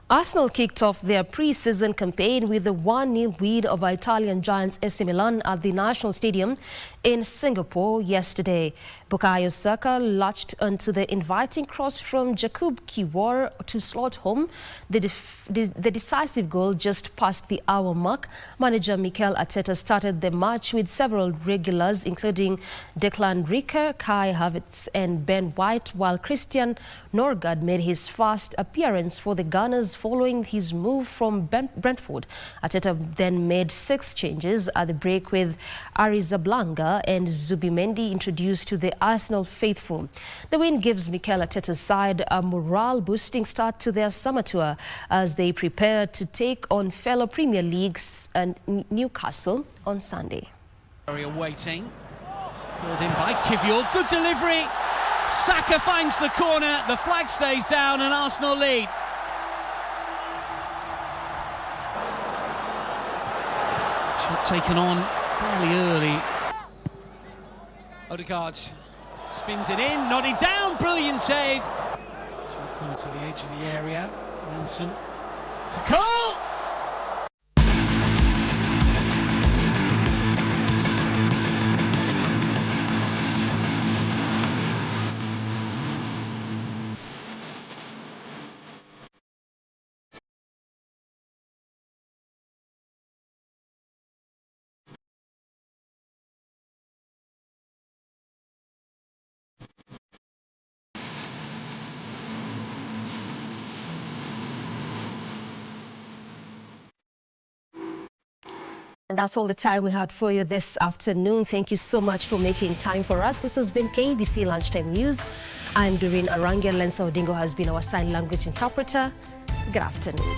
Arsenal kicked off their pre-season campaign with the 1-0 win over Italian giants AC Milan at the National Stadium in Singapore yesterday. Bukayo Saka latched onto the inviting cross from Jakub Kiwior to slot home the decisive goal just past the hour mark. Manager Mikel Arteta started the match with several regulars, including Declan Ricker, Kai Havertz and Ben White, while Christian Norgard made his first appearance for the Gunners following his move from Brentford. Arteta then made 6 changes at the break, with Arrizabalaga and Zubimendi introduced to the Arsenal faithful. The win gives Mikel Arteta's side a morale-boosting start to their summer tour as they prepare to take on fellow Premier Leagues and Newcastle on Sunday. Waiting. Called in by Kivior. Good delivery. Saka finds the corner. The flag stays down and Arsenal lead. Shot taken on fairly early. Odegaard spins it in, nodded down, brilliant save. Shot come to the edge of the area. Ranson to Cole. And that's all the time we had for you this afternoon. Thank you so much for making time for us. This has been KBC Lunchtime News. I'm Doreen. Arange Lensa Odingo has been our sign language interpreter. Good afternoon.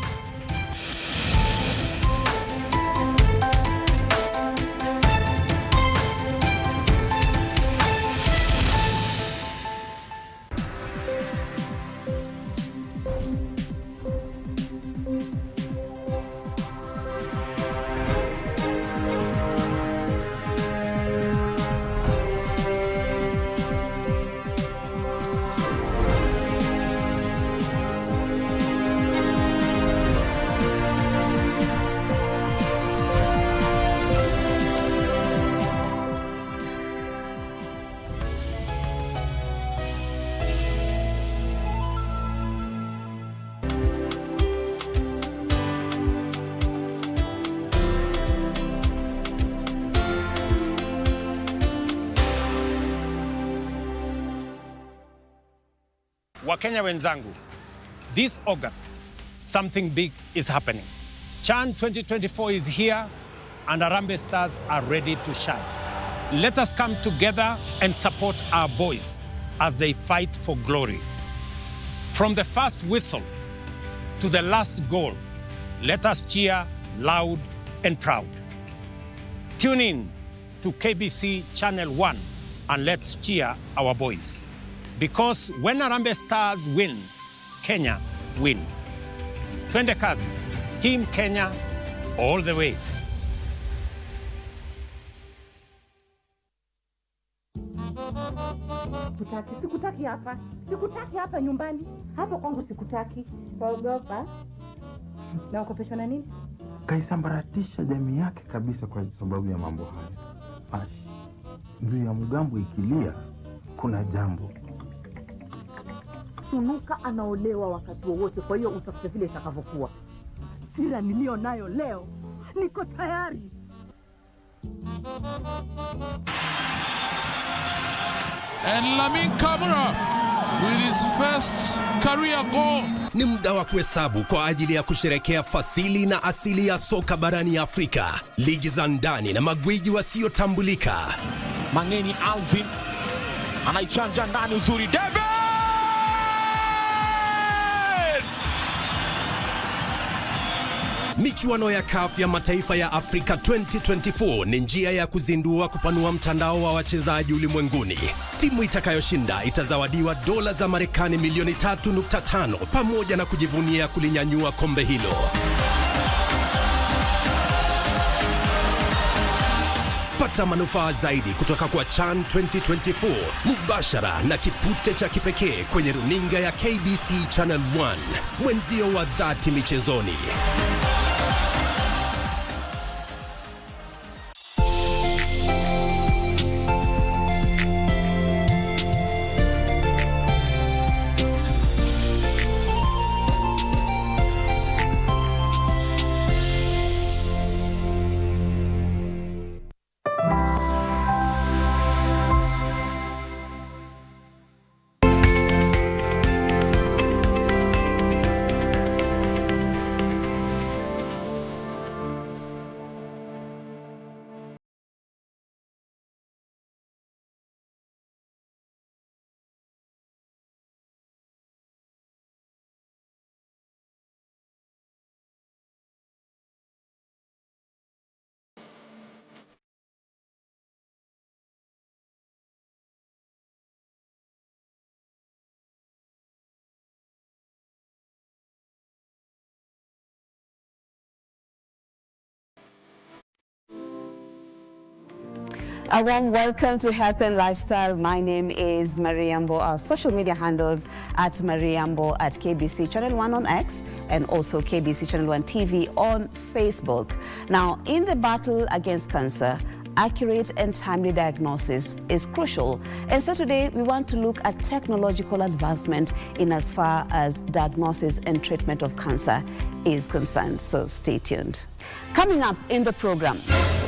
Wakenya wenzangu, this August, something big is happening. CHAN 2024 is here and Harambee Stars are ready to shine. Let us come together and support our boys as they fight for glory. From the first whistle to the last goal, let us cheer loud and proud. Tune in to KBC Channel 1 and let's cheer our boys. Because when Harambee Stars win, Kenya wins. Twende kazi, Team Kenya all the way. Sikutaki hapa nyumbani. Hapa kwangu sikutaki. Taogopa. Na ukopeshwa na nini? Kaisambaratisha jamii yake kabisa kwa sababu ya mambo haya. Ashi. Ndio ya mgambo ikilia kuna jambo. Sunuka anaolewa wakati wowote, kwa hiyo utafute vile itakavyokuwa. Sira nilio nayo leo, niko tayari. And Lamin Camara with his first career goal. Ni muda wa kuhesabu kwa ajili ya kusherekea fasili na asili ya soka barani Afrika, ligi za ndani na magwiji wasiotambulika. Mangeni Alvin anaichanja ndani uzuri, David! Michuano ya CAF ya mataifa ya Afrika 2024 ni njia ya kuzindua kupanua mtandao wa wachezaji ulimwenguni. Timu itakayoshinda itazawadiwa dola za Marekani milioni 3.5 pamoja na kujivunia kulinyanyua kombe hilo. Pata manufaa zaidi kutoka kwa CHAN 2024 mubashara na kipute cha kipekee kwenye runinga ya KBC Channel 1, mwenzio wa dhati michezoni. A warm welcome to Health and Lifestyle. My name is Mariambo. Our social media handles at Mariambo at KBC Channel 1 on X and also KBC Channel 1 TV on Facebook. Now, in the battle against cancer, accurate and timely diagnosis is crucial. And so today we want to look at technological advancement in as far as diagnosis and treatment of cancer is concerned. So stay tuned. Coming up in the program.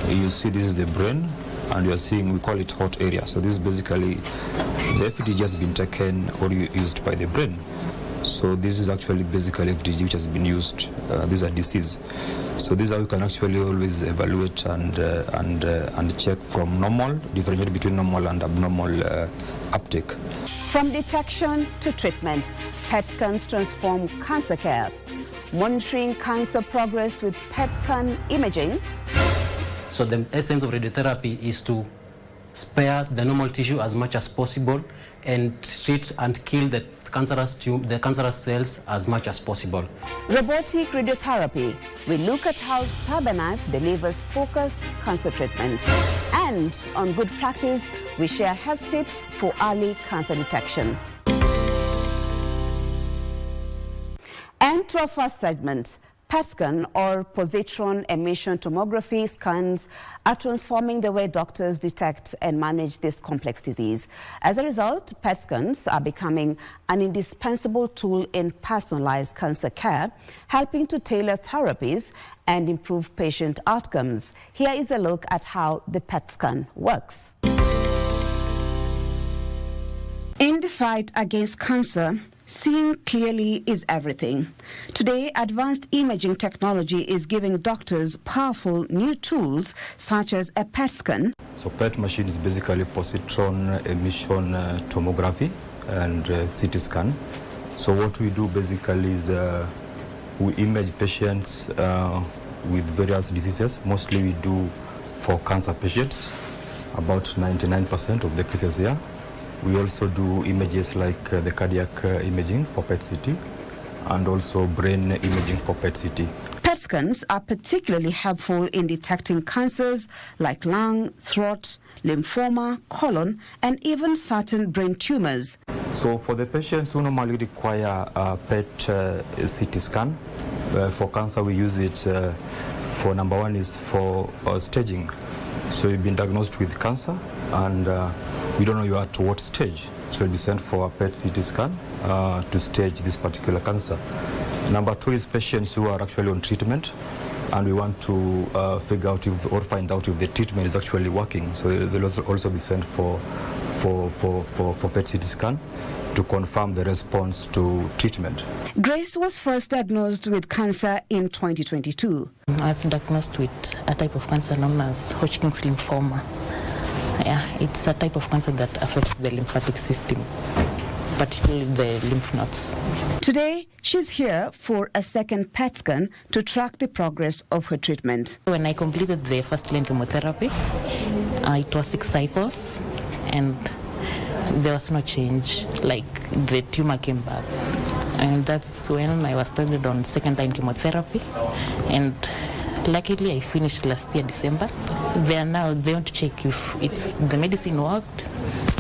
You see, this is the brain, and you are seeing, we call it hot area. So this is basically the FDG just been taken or used by the brain. So this is actually basically FDG which has been used. These are disease. So these are, we can actually always evaluate and check from normal, differentiate between normal and abnormal uptake. From detection to treatment, PET scans transform cancer care. Monitoring cancer progress with PET scan imaging. So the essence of radiotherapy is to spare the normal tissue as much as possible and treat and kill the cancerous cells as much as possible. Robotic radiotherapy. We look at how CyberKnife delivers focused cancer treatment. And on Good Practice, we share health tips for early cancer detection. And to our first segment, PET scan or positron emission tomography scans are transforming the way doctors detect and manage this complex disease. As a result, PET scans are becoming an indispensable tool in personalized cancer care, helping to tailor therapies and improve patient outcomes. Here is a look at how the PET scan works. In the fight against cancer, seeing clearly is everything. Today, advanced imaging technology is giving doctors powerful new tools such as a PET scan. So PET machine is basically positron emission tomography and CT scan. So what we do basically is we image patients with various diseases. Mostly we do for cancer patients, about 99% of the cases here. We also do images like the cardiac imaging for PET-CT and also brain imaging for PET-CT. PET scans are particularly helpful in detecting cancers like lung, throat, lymphoma, colon, and even certain brain tumors. So for the patients who normally require a PET-CT scan, for cancer we use it for number one is for staging. So you've been diagnosed with cancer and we don't know you are at what stage. So you'll be sent for a PET-CT scan to stage this particular cancer. Number two is patients who are actually on treatment and we want to figure out or find out if the treatment is actually working. So they'll also be sent for PET-CT scan to confirm the response to treatment. Grace was first diagnosed with cancer in 2022. I was diagnosed with a type of cancer known as Hodgkin's lymphoma. Yeah, it's a type of cancer that affects the lymphatic system, particularly the lymph nodes. Today, she's here for a second PET scan to track the progress of her treatment. When I completed the first-line chemotherapy, it was 6 cycles, and there was no change, like the tumor came back. And that's when I was started on second-line chemotherapy, and luckily I finished last year, December. They want to check if the medicine worked,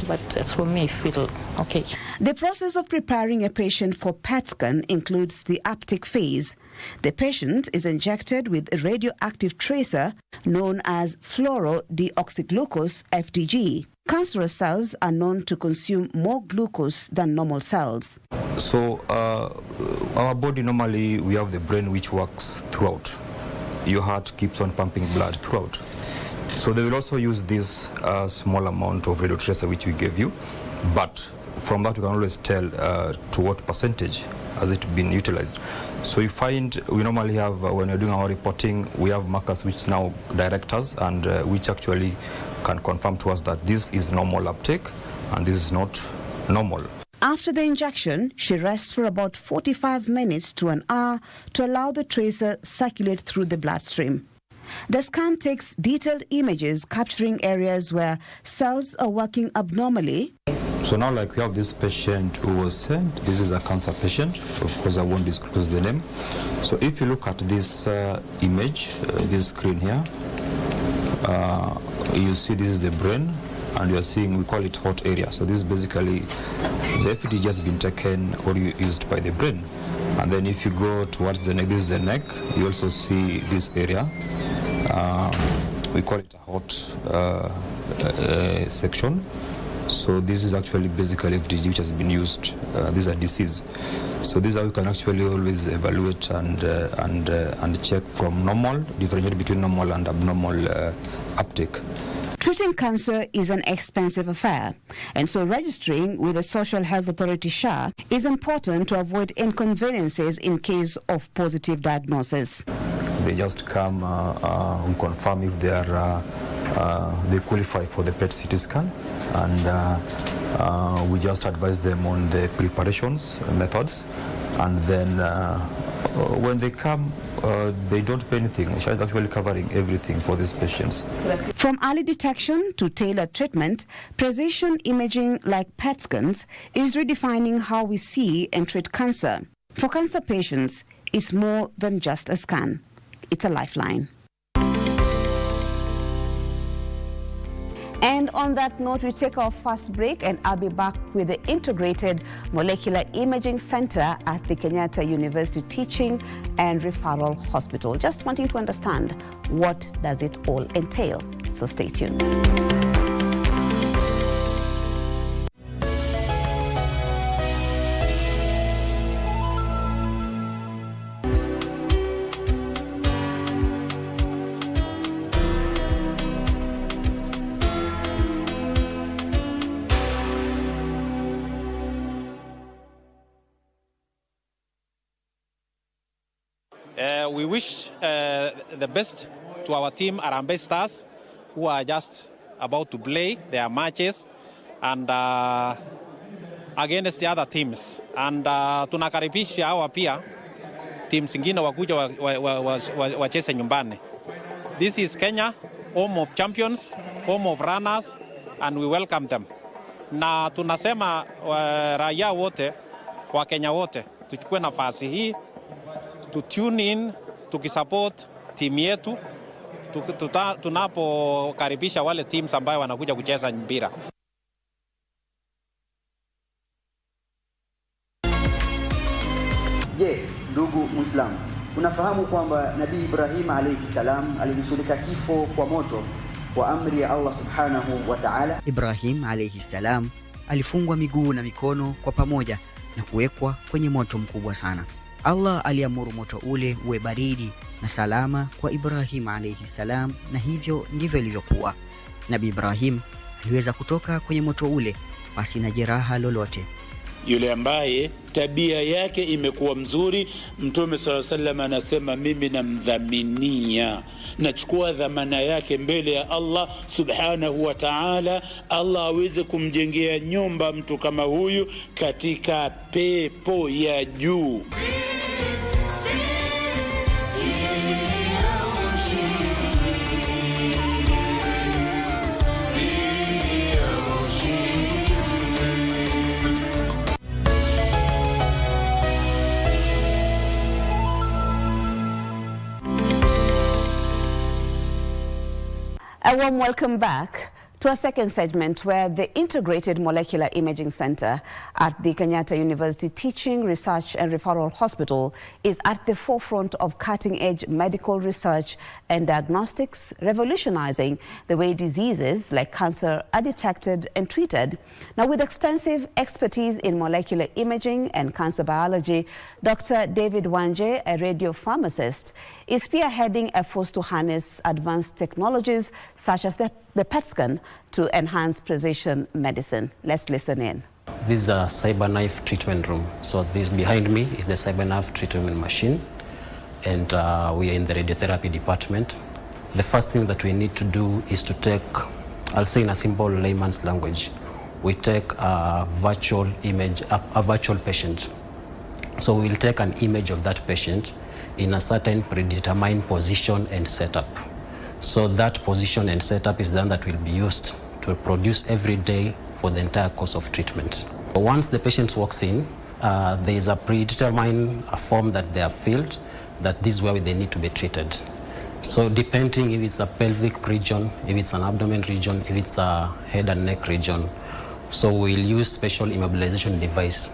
but as for me, I feel okay. The process of preparing a patient for PET scan includes the uptake phase. The patient is injected with a radioactive tracer known as fluorodeoxyglucose FDG. Cancerous cells are known to consume more glucose than normal cells. So our body normally, we have the brain which works throughout. Your heart keeps on pumping blood throughout. So they will also use this small amount of radiotracer which we gave you, but from that we can always tell to what percentage has it been utilized. So you find we normally have, when we're doing our reporting, we have markers which now direct us and which actually can confirm to us that this is normal uptake and this is not normal. After the injection, she rests for about 45 minutes to an hour to allow the tracer circulate through the bloodstream. The scan takes detailed images capturing areas where cells are working abnormally. So now, like, we have this patient who was sent. This is a cancer patient. Of course, I won't disclose the name. So if you look at this image, this screen here, you see this is the brain, and you are seeing, we call it hot area. So this is basically the FT just been taken or used by the brain. And then if you go towards the neck, this is the neck, you also see this area. We call it a hot section. So this is actually basically FDG which has been used. These are disease. So these are we can actually always evaluate and check from normal, differentiate between normal and abnormal uptake. Treating cancer is an expensive affair, and so registering with the Social Health Authority SHA is important to avoid inconveniences in case of positive diagnosis. They just come, we confirm if they are they qualify for the PET CT scan, and we just advise them on the preparations methods, and then when they come, they don't pay anything. SHA is actually covering everything for these patients. From early detection to tailored treatment, precision imaging like PET scans is redefining how we see and treat cancer. For cancer patients, it's more than just a scan. It's a lifeline. And on that note, we take our first break, and I'll be back with the Integrated Molecular Imaging Center at the Kenyatta University Teaching and Referral Hospital. Just wanting to understand, what does it all entail? So stay tuned. We wish the best to our team, Arambe Stars, who are just about to play their matches and against the other teams. And tunakaribisha hawa pia teams zingine wakuja wacheze nyumbani. This is Kenya, home of champions, home of runners, and we welcome them. Na tunasema raia wote wa Kenya wote tuchukue nafasi hii to tune in, tukisupport timu yetu tunapokaribisha wale teams ambayo wanakuja kucheza mpira. Je, ndugu Muislamu, unafahamu kwamba Nabii Ibrahim alayhi salam alinusurika kifo kwa moto kwa amri ya Allah subhanahu wa ta'ala? Ibrahim alayhi salam alifungwa miguu na mikono kwa pamoja na kuwekwa kwenye moto mkubwa sana. Allah aliamuru moto ule uwe baridi na salama kwa Ibrahim alayhi salam, na hivyo ndivyo ilivyokuwa. Nabii Ibrahim aliweza kutoka kwenye moto ule pasi na jeraha lolote. Yule ambaye tabia yake imekuwa mzuri, Mtume sallallahu alaihi wasallam anasema mimi namdhaminia, nachukua dhamana yake mbele ya Allah subhanahu wa ta'ala, Allah aweze kumjengea nyumba mtu kama huyu katika pepo ya juu. A warm welcome back to a second segment where the Integrated Molecular Imaging Center at the Kenyatta University Teaching, Research and Referral Hospital is at the forefront of cutting-edge medical research and diagnostics, revolutionizing the way diseases like cancer are detected and treated. Now, with extensive expertise in molecular imaging and cancer biology, Dr. David Wanje, a radiopharmacist, is spearheading efforts to harness advanced technologies such as the PET scan to enhance precision medicine. Let's listen in. This is a cyberknife treatment room. So this behind me is the cyberknife treatment machine, and we are in the radiotherapy department. The first thing that we need to do is to take, I'll say in a simple layman's language, we take a virtual image, a virtual patient. So we'll take an image of that patient in a certain predetermined position and setup. So that position and setup is the one that will be used to produce every day for the entire course of treatment. Once the patient walks in, there is a predetermined form that they have filled, that this is where they need to be treated. So depending if it's a pelvic region, if it's an abdomen region, if it's a head and neck region, so we'll use special immobilization device.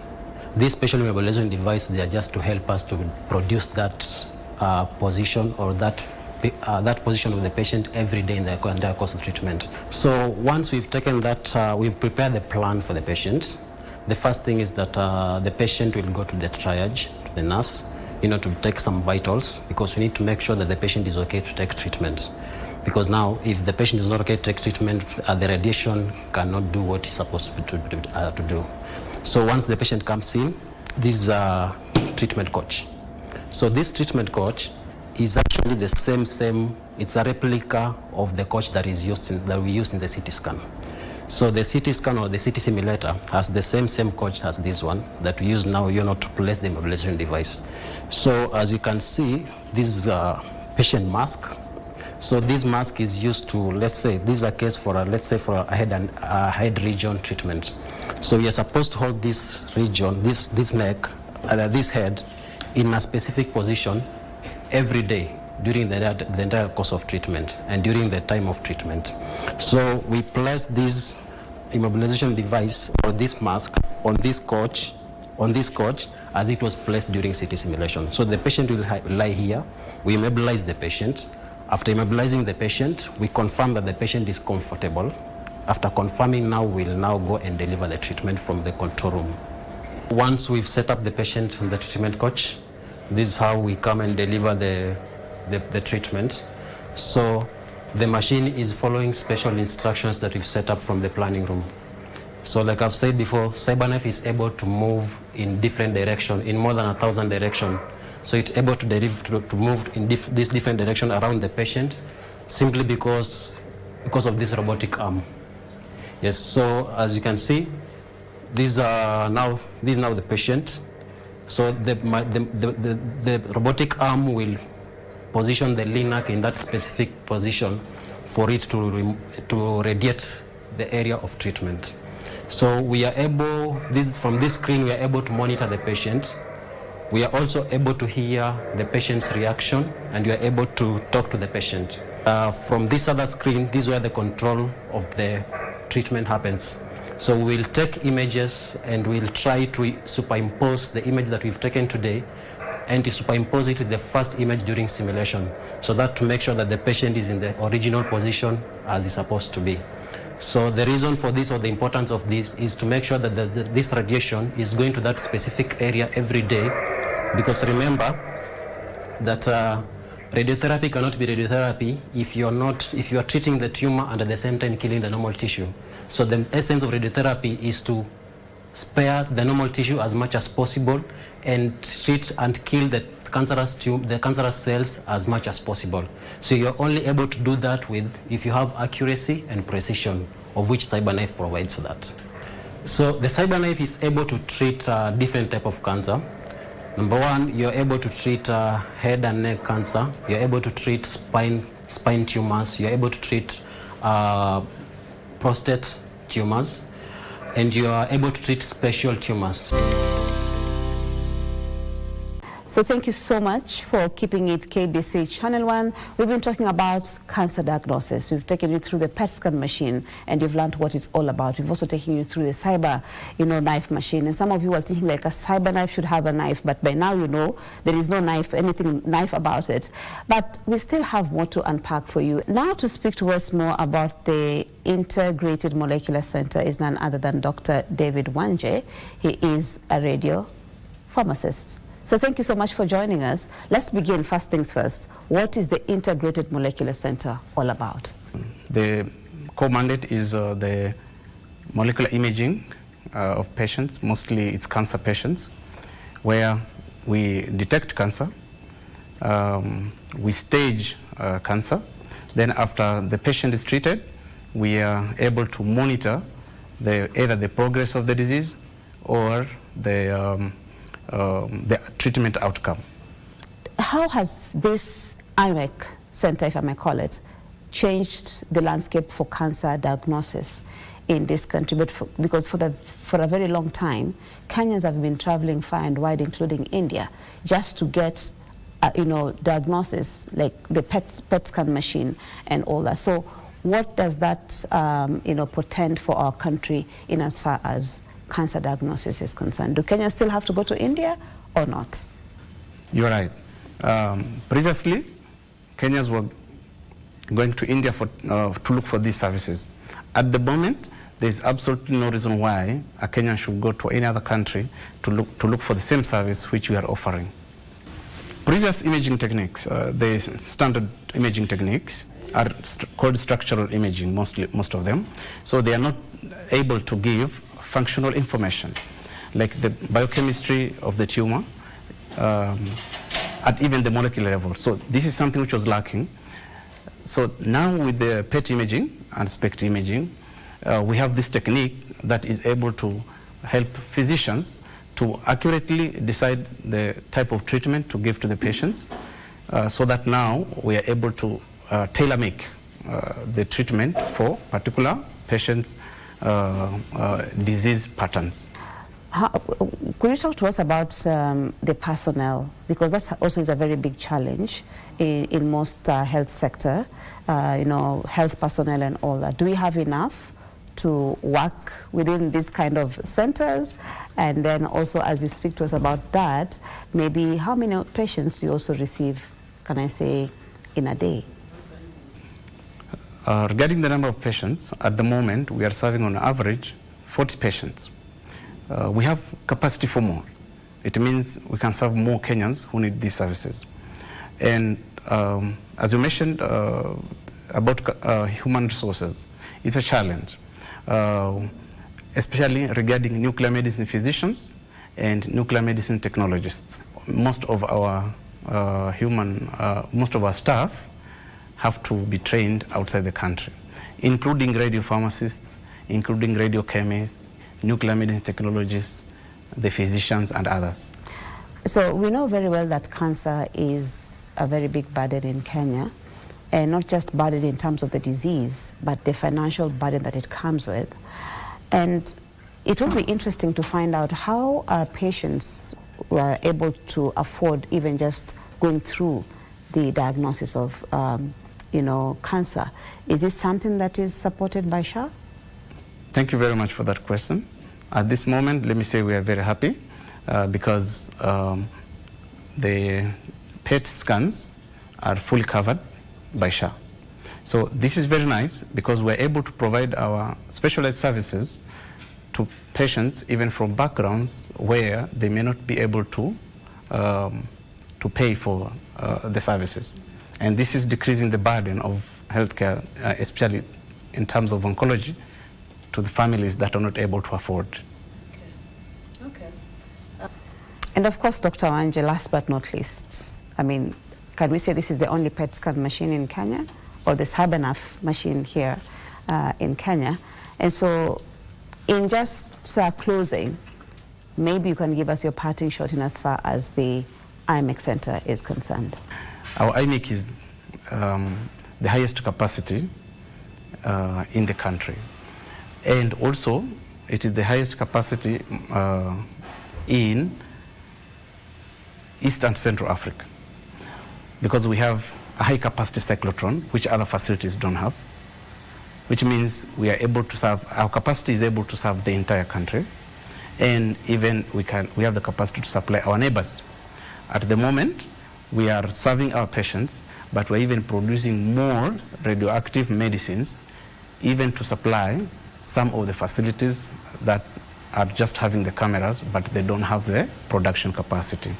This special immobilization device, they are just to help us to produce that position or that position of the patient every day in the entire course of treatment. So once we've taken that, we've prepared the plan for the patient. The first thing is that the patient will go to the triage, to the nurse, to take some vitals, because we need to make sure that the patient is okay to take treatment. Because now, if the patient is not okay to take treatment, the radiation cannot do what it's supposed to do. So once the patient comes in, this is a treatment coach. So this treatment coach is actually the same. It's a replica of the coach that we use in the CT scan. So the CT scan or the CT simulator has the same coach as this one that we use now, to place the immobilization device. So as you can see, this is a patient mask. So this mask is used to, let's say, this is a case for a head region treatment. So you're supposed to hold this region, this neck, this head in a specific position every day during the entire course of treatment and during the time of treatment. So we place this immobilization device or this mask on this coach as it was placed during CT simulation. So the patient will lie here, we immobilize the patient. After immobilizing the patient, we confirm that the patient is comfortable. After confirming, we'll go and deliver the treatment from the control room. Once we've set up the patient on the treatment coach, this is how we come and deliver the treatment. So the machine is following special instructions that we've set up from the planning room. So like I've said before, CyberKnife is able to move in different directions, in more than 1,000 directions. So it's able to move in this different direction around the patient simply because of this robotic arm. Yes, so as you can see, this is now the patient. So the robotic arm will position the linac in that specific position for it to radiate the area of treatment. So we are able, from this screen, we are able to monitor the patient. We are also able to hear the patient's reaction, and we are able to talk to the patient. From this other screen, this is where the control of the treatment happens. So we'll take images and we'll try to superimpose the image that we've taken today and to superimpose it with the first image during simulation, so that to make sure that the patient is in the original position as it's supposed to be. So the reason for this, or the importance of this, is to make sure that this radiation is going to that specific area every day, because remember that radiotherapy cannot be radiotherapy if you are treating the tumor and at the same time killing the normal tissue. So the essence of radiotherapy is to spare the normal tissue as much as possible and treat and kill the cancerous cells as much as possible. So you're only able to do that if you have accuracy and precision, of which CyberKnife provides for that. So the CyberKnife is able to treat different type of cancer. Number one, you're able to treat head and neck cancer. You're able to treat spine tumors. You're able to treat prostate tumors, and you are able to treat special tumors. So thank you so much for keeping it KBC Channel 1. We've been talking about cancer diagnosis. We've taken you through the PET scan machine, and you've learned what it's all about. We've also taken you through the cyber, knife machine. And some of you are thinking like a cyber knife should have a knife, but by now you know there is no knife about it. But we still have more to unpack for you. Now to speak to us more about the Integrated Molecular Center is none other than Dr. David Wanje. He is a radio pharmacist. So thank you so much for joining us. Let's begin first things first. What is the Integrated Molecular Center all about? The core mandate is the molecular imaging of patients, mostly it's cancer patients, where we detect cancer, we stage cancer, then after the patient is treated, we are able to monitor either the progress of the disease or the treatment outcome. How has this IMEC center, if I may call it, changed the landscape for cancer diagnosis in this country? Because for a very long time, Kenyans have been traveling far and wide, including India, just to get diagnosis, like the PET scan machine and all that. So what does that, portend for our country in as far as cancer diagnosis is concerned? Do Kenyans still have to go to India or not? You're right. Previously, Kenyans were going to India to look for these services. At the moment, there's absolutely no reason why a Kenyan should go to any other country to look for the same service which we are offering. Previous imaging techniques, the standard imaging techniques, are called structural imaging, most of them. So they are not able to give functional information, like the biochemistry of the tumor, at even the molecular level. So this is something which was lacking. So now with the PET imaging and SPECT imaging, we have this technique that is able to help physicians to accurately decide the type of treatment to give to the patients, so that now we are able to tailor-make the treatment for particular patients' disease patterns. Could you talk to us about the personnel? Because that also is a very big challenge in most health sector, health personnel and all that. Do we have enough to work within these kind of centers? And then also, as you speak to us about that, maybe how many patients do you also receive, can I say, in a day? Regarding the number of patients, at the moment we are serving on average 40 patients. We have capacity for more. It means we can serve more Kenyans who need these services. And as you mentioned about human resources, it's a challenge, especially regarding nuclear medicine physicians and nuclear medicine technologists. Most of our staff have to be trained outside the country, including radiopharmacists, including radiochemists, nuclear medicine technologists, the physicians, and others. So we know very well that cancer is a very big burden in Kenya, and not just burden in terms of the disease, but the financial burden that it comes with. And it will be interesting to find out how our patients were able to afford even just going through the diagnosis of cancer. Is this something that is supported by SHA? Thank you very much for that question. At this moment, let me say we are very happy because the PET scans are fully covered by SHA. So this is very nice because we're able to provide our specialized services to patients even from backgrounds where they may not be able to pay for the services. And this is decreasing the burden of healthcare, especially in terms of oncology, to the families that are not able to afford. Okay. And of course, Dr. Arange, last but not least, can we say this is the only PET scan machine in Kenya, or this Habenaf machine here in Kenya? And so, in just closing, maybe you can give us your parting shot in as far as the IMEC Center is concerned. Our IMEC is the highest capacity in the country. And also, it is the highest capacity in East and Central Africa, because we have a high capacity cyclotron, which other facilities don't have, which means we are able to serve, our capacity is able to serve the entire country, and even we have the capacity to supply our neighbors. At the moment, we are serving our patients, but we're even producing more radioactive medicines, even to supply some of the facilities that are just having the cameras, but they don't have the production capacity.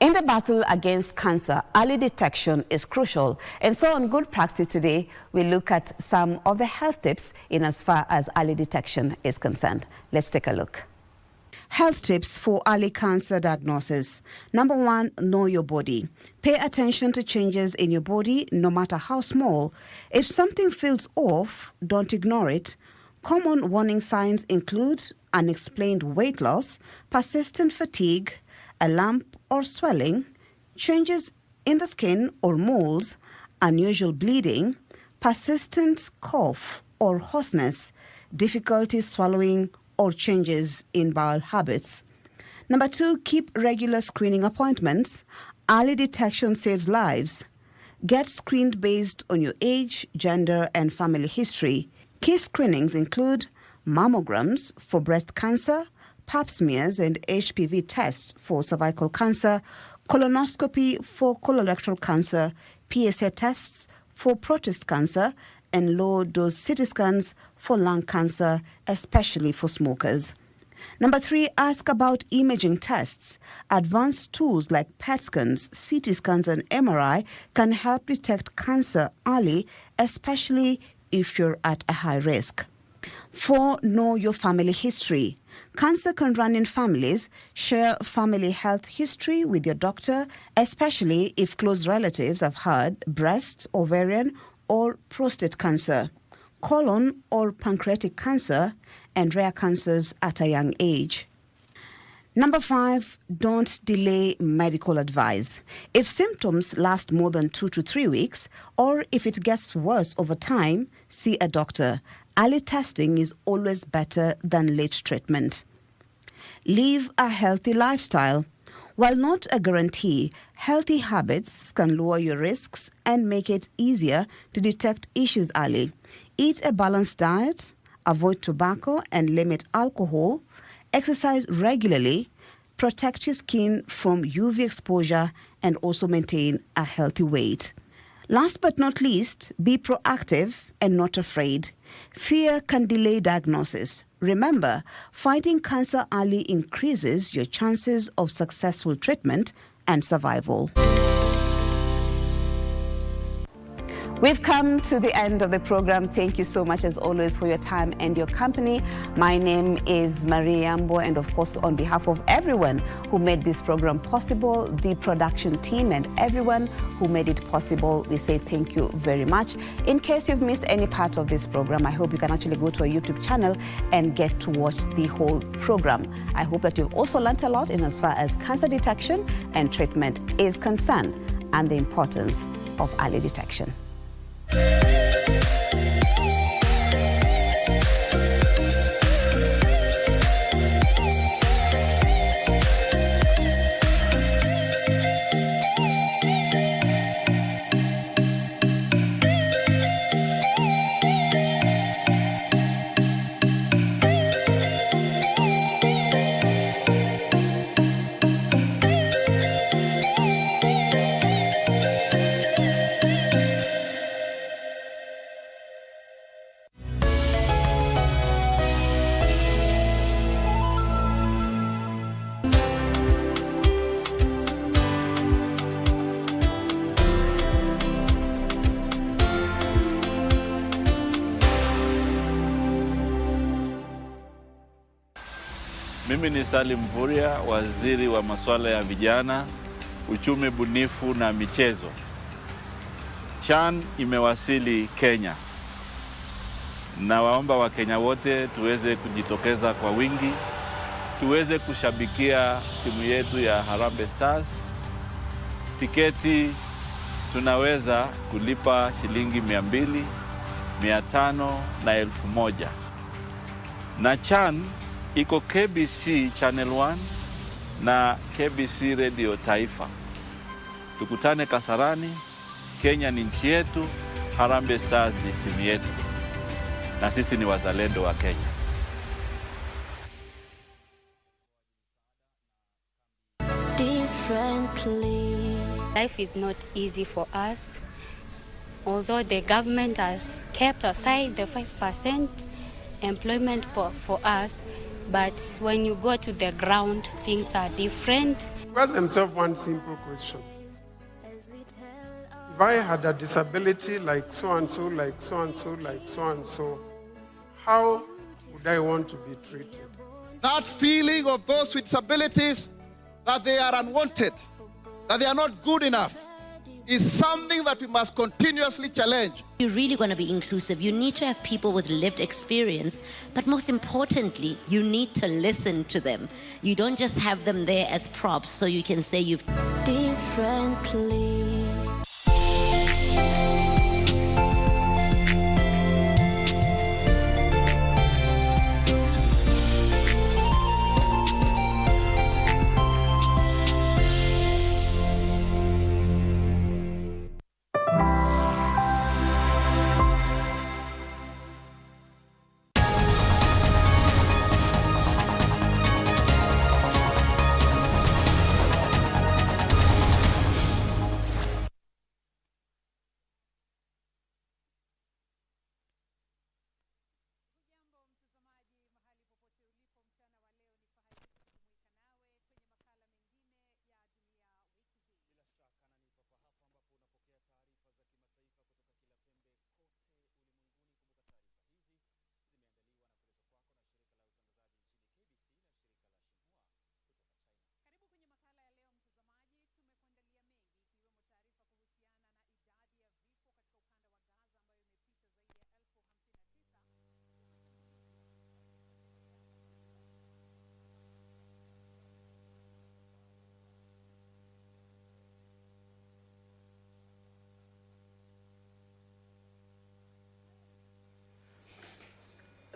In the battle against cancer, early detection is crucial. And so on Good Practice today, we look at some of the health tips in as far as early detection is concerned. Let's take a look. Health tips for early cancer diagnosis. Number 1, know your body. Pay attention to changes in your body, no matter how small. If something feels off, don't ignore it. Common warning signs include unexplained weight loss, persistent fatigue, a lump or swelling, changes in the skin or moles, unusual bleeding, persistent cough or hoarseness, difficulty swallowing, or changes in bowel habits. Number 2, keep regular screening appointments. Early detection saves lives. Get screened based on your age, gender, and family history. Key screenings include mammograms for breast cancer, pap smears and HPV tests for cervical cancer, colonoscopy for colorectal cancer, PSA tests for prostate cancer, and low-dose CT scans for lung cancer, especially for smokers. Number 3, ask about imaging tests. Advanced tools like PET scans, CT scans, and MRI can help detect cancer early, especially if you're at a high risk. 4, know your family history. Cancer can run in families. Share family health history with your doctor, especially if close relatives have had breast, ovarian, or prostate cancer, colon or pancreatic cancer, and rare cancers at a young age. Number 5, don't delay medical advice. If symptoms last more than 2 to 3 weeks, or if it gets worse over time, see a doctor. Early testing is always better than late treatment. Live a healthy lifestyle. While not a guarantee, healthy habits can lower your risks and make it easier to detect issues early. Eat a balanced diet, avoid tobacco and limit alcohol, exercise regularly, protect your skin from UV exposure, and also maintain a healthy weight. Last but not least, be proactive and not afraid. Fear can delay diagnosis. Remember, fighting cancer early increases your chances of successful treatment and survival. We've come to the end of the program. Thank you so much, as always, for your time and your company. My name is Maria Yambo, and of course, on behalf of everyone who made this program possible, the production team and everyone who made it possible, we say thank you very much. In case you've missed any part of this program, I hope you can actually go to our YouTube channel and get to watch the whole program. I hope that you've also learned a lot in as far as cancer detection and treatment is concerned, and the importance of early detection. Mimi ni Salim Mvurya, waziri wa masuala ya vijana, uchumi bunifu na michezo. CHAN imewasili Kenya. Na waomba wa Kenya wote tuweze kujitokeza kwa wingi, tuweze kushabikia timu yetu ya Harambee Stars. Tiketi tunaweza kulipa shilingi 200, 500 na 1000. Na CHAN iko KBC Channel 1 na KBC Radio Taifa. Tukutane Kasarani. Kenya ni nchi yetu, Harambee Stars ni timu yetu, na sisi ni wazalendo wa Kenya. Differently. Life is not easy for us. Although the government has kept aside the 5% employment for us, but when you go to the ground, things are different. Ask themselves one simple question. If I had a disability like so-and-so, like so-and-so, like so-and-so, how would I want to be treated? That feeling of those with disabilities, that they are unwanted, that they are not good enough, is something that we must continuously challenge. You're really going to be inclusive. You need to have people with lived experience, but most importantly, you need to listen to them. You don't just have them there as props so you can say you've differently.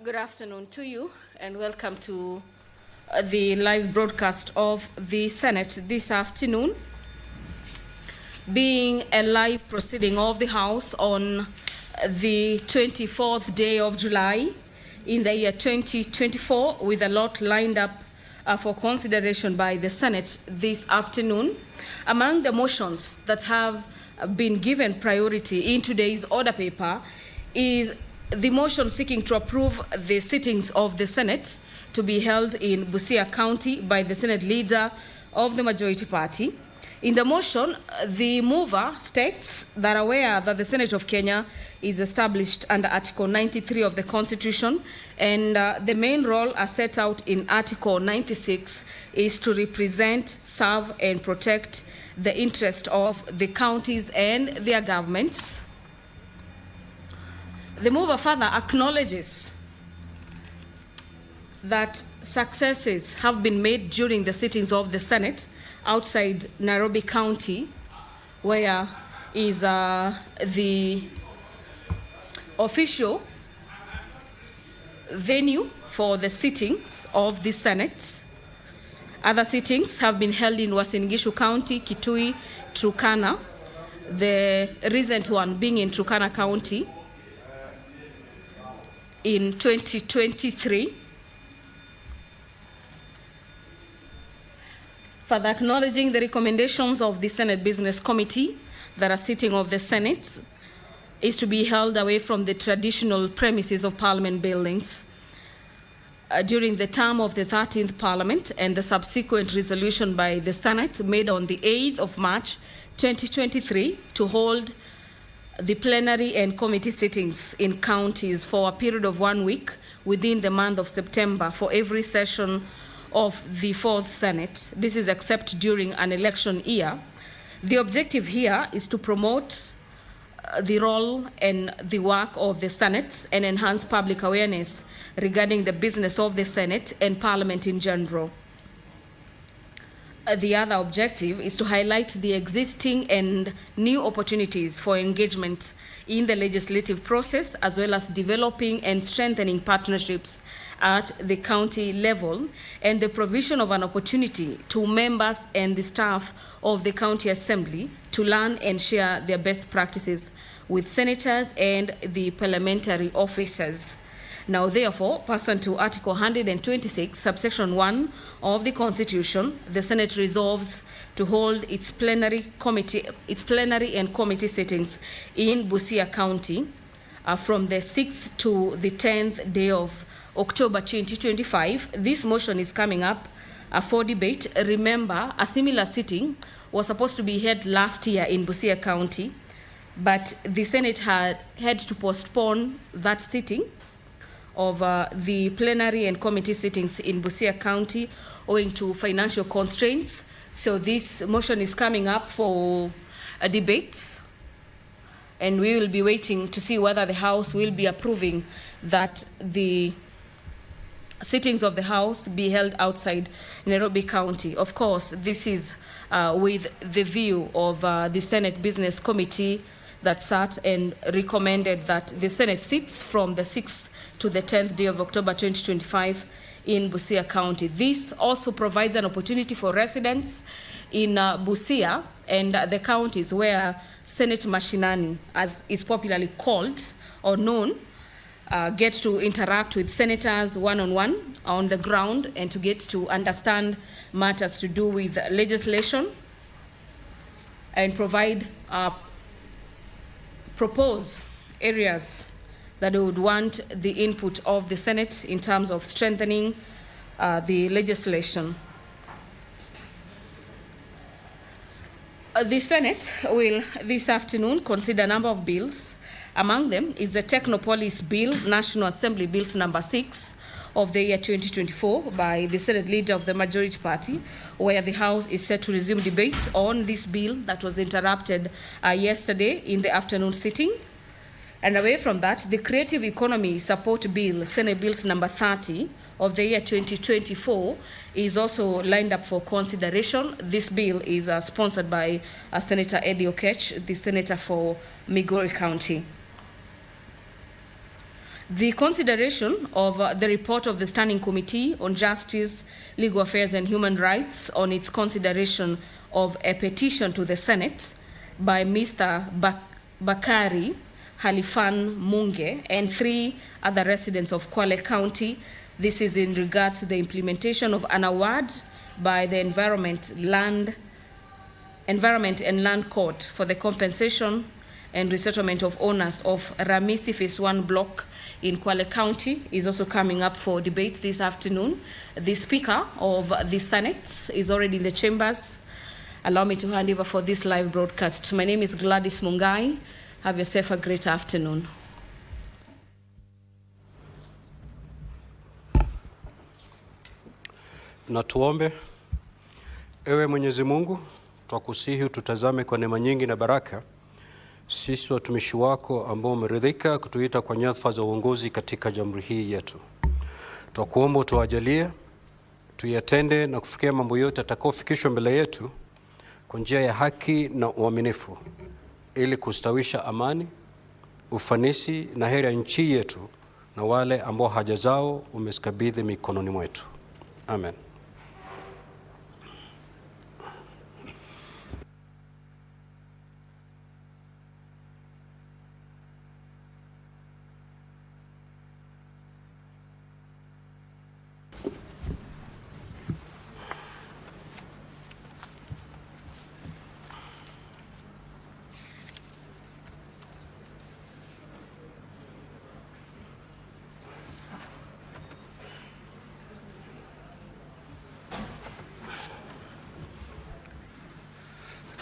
Good afternoon to you, and welcome to the live broadcast of the Senate this afternoon, being a live proceeding of the House on the 24th day of July in the year 2024, with a lot lined up for consideration by the Senate this afternoon. Among the motions that have been given priority in today's order paper is the motion seeking to approve the sittings of the Senate to be held in Busia County by the Senate leader of the majority party. In the motion, the mover states that aware that the Senate of Kenya is established under Article 93 of the Constitution, and the main role as set out in Article 96 is to represent, serve, and protect the interest of the counties and their governments. The mover further acknowledges that successes have been made during the sittings of the Senate outside Nairobi County, where is the official venue for the sittings of the Senate. Other sittings have been held in Uasin Gishu County, Kitui, Turkana, the recent one being in Turkana County in 2023. Further acknowledging the recommendations of the Senate Business Committee that a sitting of the Senate is to be held away from the traditional premises of Parliament buildings during the term of the 13th Parliament, and the subsequent resolution by the Senate made on the 8th of March 2023 to hold the plenary and committee sittings in counties for a period of 1 week within the month of September for every session of the 4th Senate. This is except during an election year. The objective here is to promote the role and the work of the Senate and enhance public awareness regarding the business of the Senate and Parliament in general. The other objective is to highlight the existing and new opportunities for engagement in the legislative process, as well as developing and strengthening partnerships at the county level, and the provision of an opportunity to members and the staff of the county assembly to learn and share their best practices with senators and the parliamentary officers. Now, therefore, pursuant to Article 126, subsection 1 of the Constitution, the Senate resolves to hold its plenary and committee sittings in Busia County from the 6th to the 10th day of October 2025. This motion is coming up for debate. Remember, a similar sitting was supposed to be held last year in Busia County, but the Senate had to postpone that sitting of the plenary and committee sittings in Busia County owing to financial constraints. So this motion is coming up for a debate, and we will be waiting to see whether the House will be approving that the sittings of the House be held outside Nairobi County. Of course, this is with the view of the Senate Business Committee that sat and recommended that the Senate sits from the 6th to the 10th day of October 2025 in Busia County. This also provides an opportunity for residents in Busia and the counties where Senate Mashinani, as is popularly called or known, get to interact with senators one-on-one on the ground and to get to understand matters to do with legislation and propose areas that they would want the input of the Senate in terms of strengthening the legislation. The Senate will this afternoon consider a number of bills. Among them is the Technopolis Bill, National Assembly Bills number 6 of the year 2024 by the Senate leader of the majority party, where the House is set to resume debates on this bill that was interrupted yesterday in the afternoon sitting. And away from that, the Creative Economy Support Bill, Senate Bills number 30 of the year 2024, is also lined up for consideration. This bill is sponsored by Senator Eddie Okech, the senator for Migori County. The consideration of the report of the Standing Committee on Justice, Legal Affairs and Human Rights on its consideration of a petition to the Senate by Mr. Bakari Halifan Munge and 3 other residents of Kwale County. This is in regards to the implementation of an award by the Environment and Land Court for the compensation and resettlement of owners of Ramisi Phase 1 block in Kwale County is also coming up for debate this afternoon. The Speaker of the Senate is already in the chambers. Allow me to hand over for this live broadcast. My name is Gladys Mungai. Have yourself a great afternoon. Na tuombe. Ewe Mwenyezi Mungu, twakusihi tutazame kwa neema nyingi na baraka sisi watumishi wako ambao umeridhika kutuita kwa nyadhifa za uongozi katika jamhuri hii yetu. Twakuomba tuwajalie tuyatende na kufikia mambo yote yatakayofikishwa mbele yetu kwa njia ya haki na uaminifu, ili kustawisha amani, ufanisi na heri ya nchi yetu na wale ambao haja zao umeskabidhi mikononi mwetu. Amen.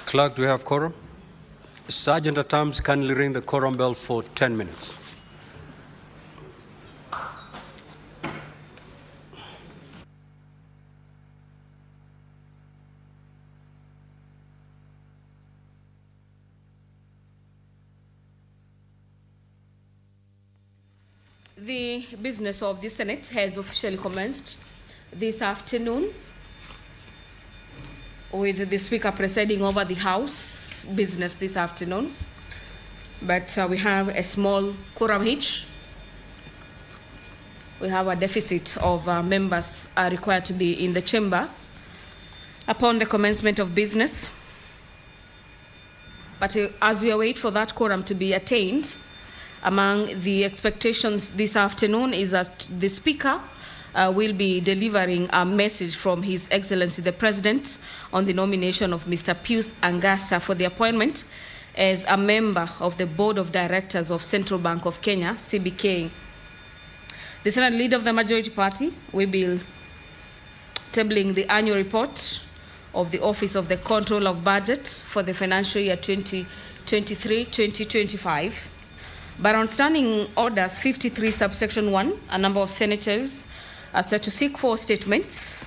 Clerk, do we have quorum? Sergeant at Arms, kindly ring the quorum bell for 10 minutes. The business of the Senate has officially commenced this afternoon, with the Speaker presiding over the House business this afternoon. But we have a small quorum hitch. We have a deficit of members are required to be in the chamber upon the commencement of business. But as we await for that quorum to be attained, among the expectations this afternoon is that the Speaker will be delivering a message from His Excellency the President on the nomination of Mr. Pius Angasa for the appointment as a member of the Board of Directors of Central Bank of Kenya, CBK. The Senate Leader of the Majority Party will be tabling the annual report of the Office of the Control of Budget for the financial year 2023-2025. But on standing orders 53 subsection 1, a number of senators are set to seek 4 statements.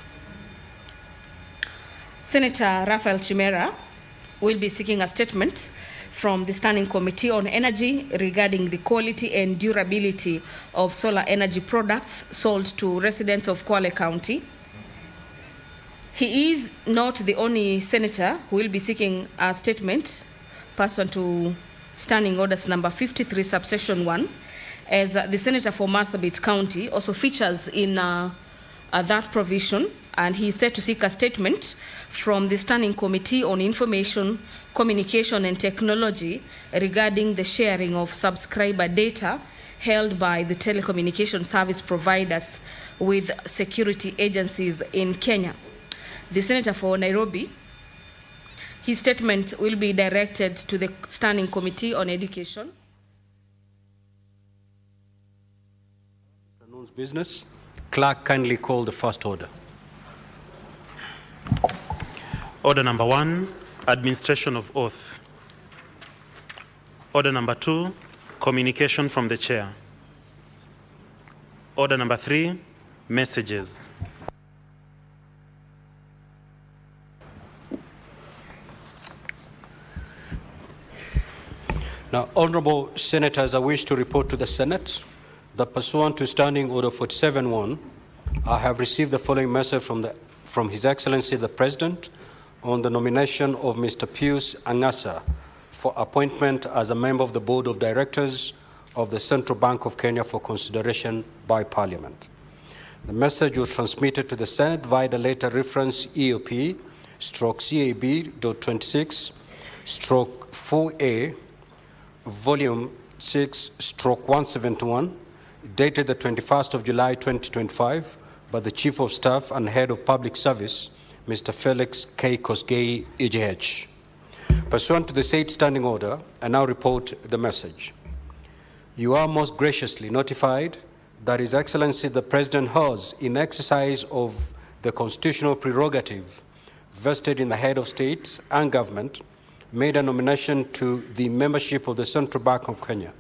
Senator Raphael Chimera will be seeking a statement from the Standing Committee on Energy regarding the quality and durability of solar energy products sold to residents of Kwale County. He is not the only senator who will be seeking a statement pursuant to Standing Orders number 53 subsection 1, as the senator for Marsabit County also features in that provision, and he is set to seek a statement from the Standing Committee on Information, Communication and Technology regarding the sharing of subscriber data held by the telecommunication service providers with security agencies in Kenya. The senator for Nairobi, his statement will be directed to the Standing Committee on Education. Afternoon's business. Clerk, kindly call the first order. Order number 1, administration of oath. Order number 2, communication from the chair. Order number 3, messages. Now, honorable senators, I wish to report to the Senate that pursuant to Standing Order 47.1, I have received the following message from His Excellency the President on the nomination of Mr. Pius Angasa for appointment as a member of the Board of Directors of the Central Bank of Kenya for consideration by Parliament. The message was transmitted to the Senate via the letter reference EOP/CAB.26/4A, Volume 6/171, dated the 21st of July 2025, by the Chief of Staff and Head of Public Service, Mr. Felix K. Kosgei, EJH. Pursuant to the said standing order, I now report the message. You are most graciously notified that His Excellency the President has, in exercise of the constitutional prerogative vested in the head of state and government, made a nomination to the membership of the Central Bank of Kenya.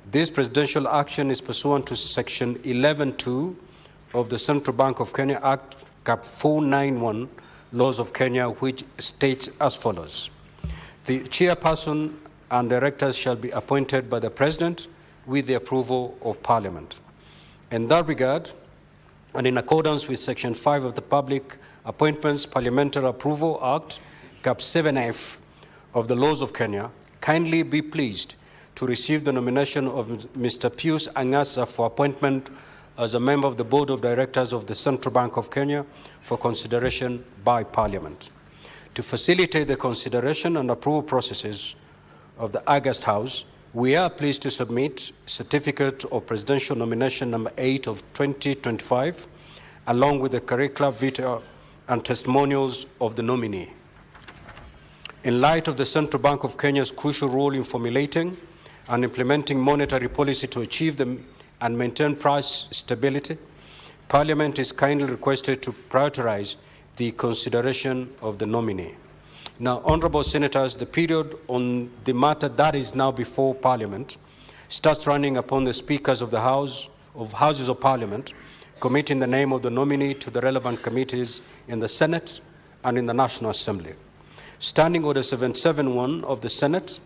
This presidential action is pursuant to Section 11(2) of the Central Bank of Kenya Act, Cap 491, Laws of Kenya, which states as follows. The chairperson and directors shall be appointed by the President with the approval of Parliament. In that regard, and in accordance with Section 5 of the Public Appointments Parliamentary Approval Act, Cap 7F of the Laws of Kenya, kindly be pleased to receive the nomination of Mr. Pius Angasa for appointment as a member of the Board of Directors of the Central Bank of Kenya for consideration by Parliament. To facilitate the consideration and approval processes of the August House, we are pleased to submit Certificate of Presidential Nomination number 8 of 2025, along with the curricula vitae and testimonials of the nominee. In light of the Central Bank of Kenya's crucial role in formulating and implementing monetary policy to achieve them and maintain price stability, Parliament is kindly requested to prioritize the consideration of the nominee. Now, Honourable Senators, the period on the matter that is now before Parliament starts running upon the Speakers of the Houses of Parliament, committing the name of the nominee to the relevant committees in the Senate and in the National Assembly. Standing Order 771 of the Senate,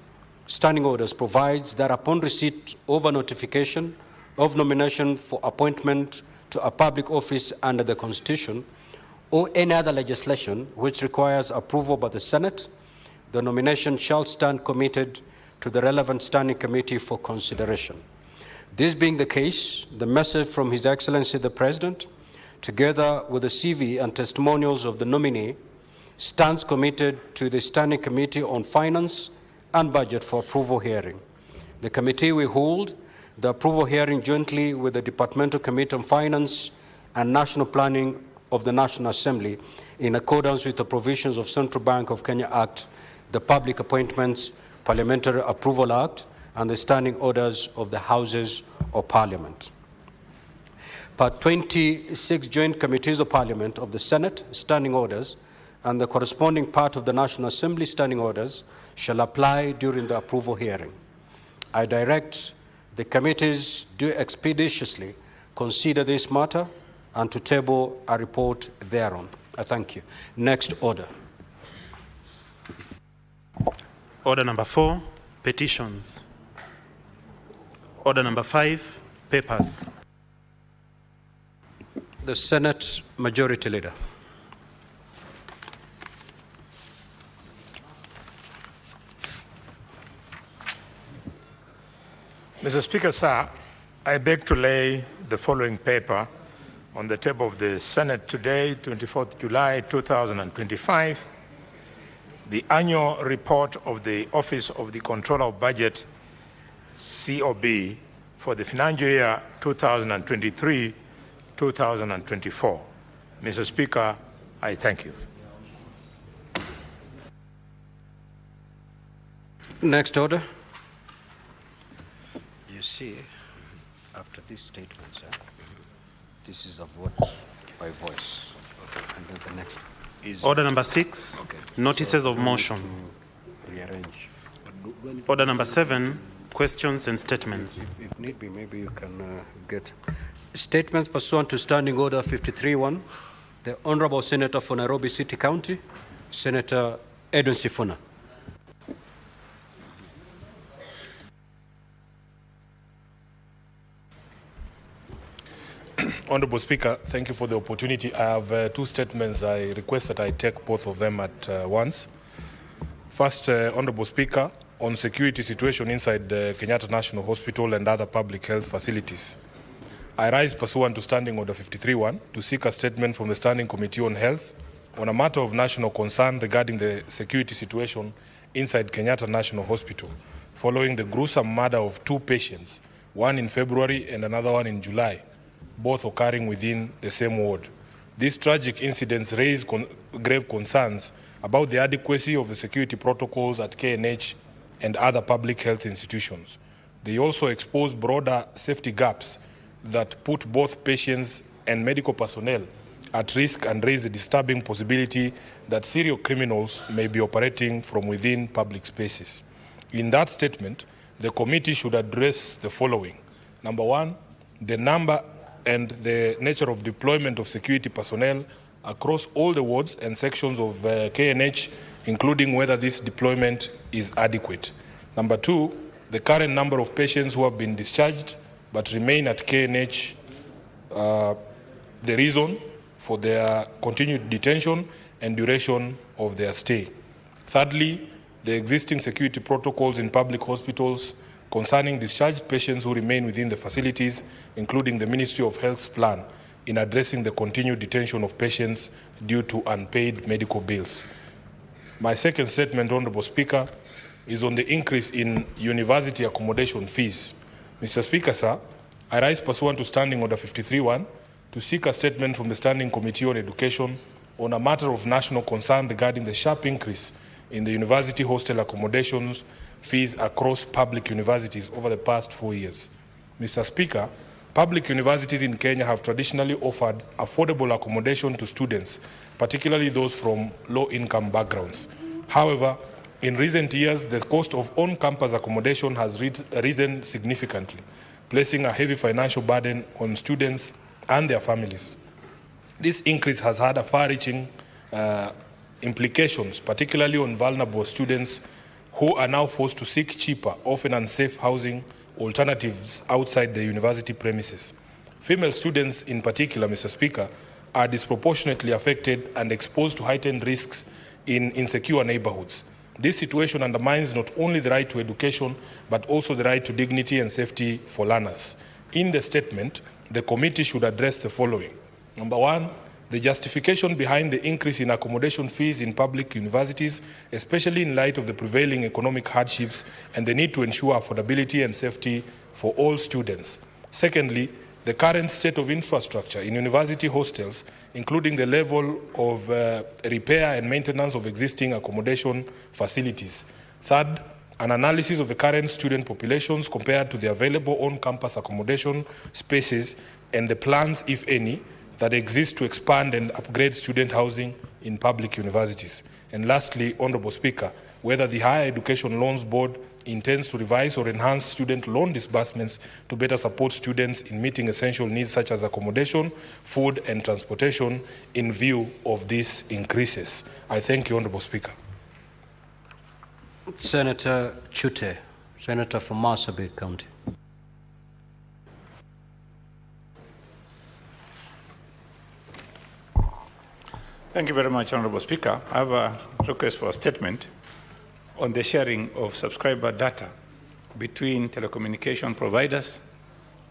Standing Orders provides that upon receipt of a notification of nomination for appointment to a public office under the Constitution or any other legislation which requires approval by the Senate, the nomination shall stand committed to the relevant standing committee for consideration. This being the case, the message from His Excellency the President, together with the CV and testimonials of the nominee, stands committed to the Standing Committee on Finance and Budget for approval hearing. The committee will hold the approval hearing jointly with the Departmental Committee on Finance and National Planning of the National Assembly in accordance with the provisions of Central Bank of Kenya Act, the Public Appointments Parliamentary Approval Act, and the Standing Orders of the Houses of Parliament. Part 26 Joint Committees of Parliament of the Senate Standing Orders and the corresponding part of the National Assembly Standing Orders shall apply during the approval hearing. I direct the committees do expeditiously consider this matter and to table a report thereon. I thank you. Next order. Order number 4, petitions. Order number 5, papers. The Senate Majority Leader. Mr. Speaker, sir, I beg to lay the following paper on the table of the Senate today, 24th July 2025, the annual report of the Office of the Controller of Budget, COB, for the financial year 2023-2024. Mr. Speaker, I thank you. Next order. You see, after this statement, sir, this is a vote by voice. And then the next is Order number 6, okay. Notices of motion. Rearrange. Order number 7, questions and statements. If need be, maybe you can get statements pursuant to Standing Order 53-1. The Honourable Senator for Nairobi City County, Senator Edwin Sifuna. Honourable Speaker, thank you for the opportunity. I have two statements. I request that I take both of them at once. First, Honourable Speaker, on security situation inside the Kenyatta National Hospital and other public health facilities. I rise pursuant to Standing Order 53-1 to seek a statement from the Standing Committee on Health on a matter of national concern regarding the security situation inside Kenyatta National Hospital, following the gruesome murder of 2 patients, one in February and another one in July, both occurring within the same ward. These tragic incidents raise grave concerns about the adequacy of the security protocols at KNH and other public health institutions. They also expose broader safety gaps that put both patients and medical personnel at risk and raise a disturbing possibility that serial criminals may be operating from within public spaces. In that statement, the committee should address the following. Number 1, the number and the nature of deployment of security personnel across all the wards and sections of KNH, including whether this deployment is adequate. Number 2, the current number of patients who have been discharged but remain at KNH, the reason for their continued detention and duration of their stay. Thirdly, the existing security protocols in public hospitals concerning discharged patients who remain within the facilities, including the Ministry of Health's plan in addressing the continued detention of patients due to unpaid medical bills. My second statement, Honorable Speaker, is on the increase in university accommodation fees. Mr. Speaker, sir, I rise pursuant to Standing Order 53-1 to seek a statement from the Standing Committee on Education on a matter of national concern regarding the sharp increase in the university hostel accommodations fees across public universities over the past 4 years. Mr. Speaker, public universities in Kenya have traditionally offered affordable accommodation to students, particularly those from low-income backgrounds. However, in recent years, the cost of on-campus accommodation has risen significantly, placing a heavy financial burden on students and their families. This increase has had a far-reaching implications, particularly on vulnerable students who are now forced to seek cheaper, often unsafe housing alternatives outside the university premises. Female students in particular, Mr. Speaker, are disproportionately affected and exposed to heightened risks in insecure neighborhoods. This situation undermines not only the right to education, but also the right to dignity and safety for learners. In the statement, the committee should address the following. Number 1, the justification behind the increase in accommodation fees in public universities, especially in light of the prevailing economic hardships and the need to ensure affordability and safety for all students. Secondly, the current state of infrastructure in university hostels, including the level of repair and maintenance of existing accommodation facilities. Third, an analysis of the current student populations compared to the available on-campus accommodation spaces and the plans, if any, that exist to expand and upgrade student housing in public universities. And lastly, Honorable Speaker, whether the Higher Education Loans Board intends to revise or enhance student loan disbursements to better support students in meeting essential needs such as accommodation, food, and transportation in view of these increases. I thank you, Honorable Speaker. Senator Chute, Senator from Marsabit County. Thank you very much, Honorable Speaker. I have a request for a statement on the sharing of subscriber data between telecommunication providers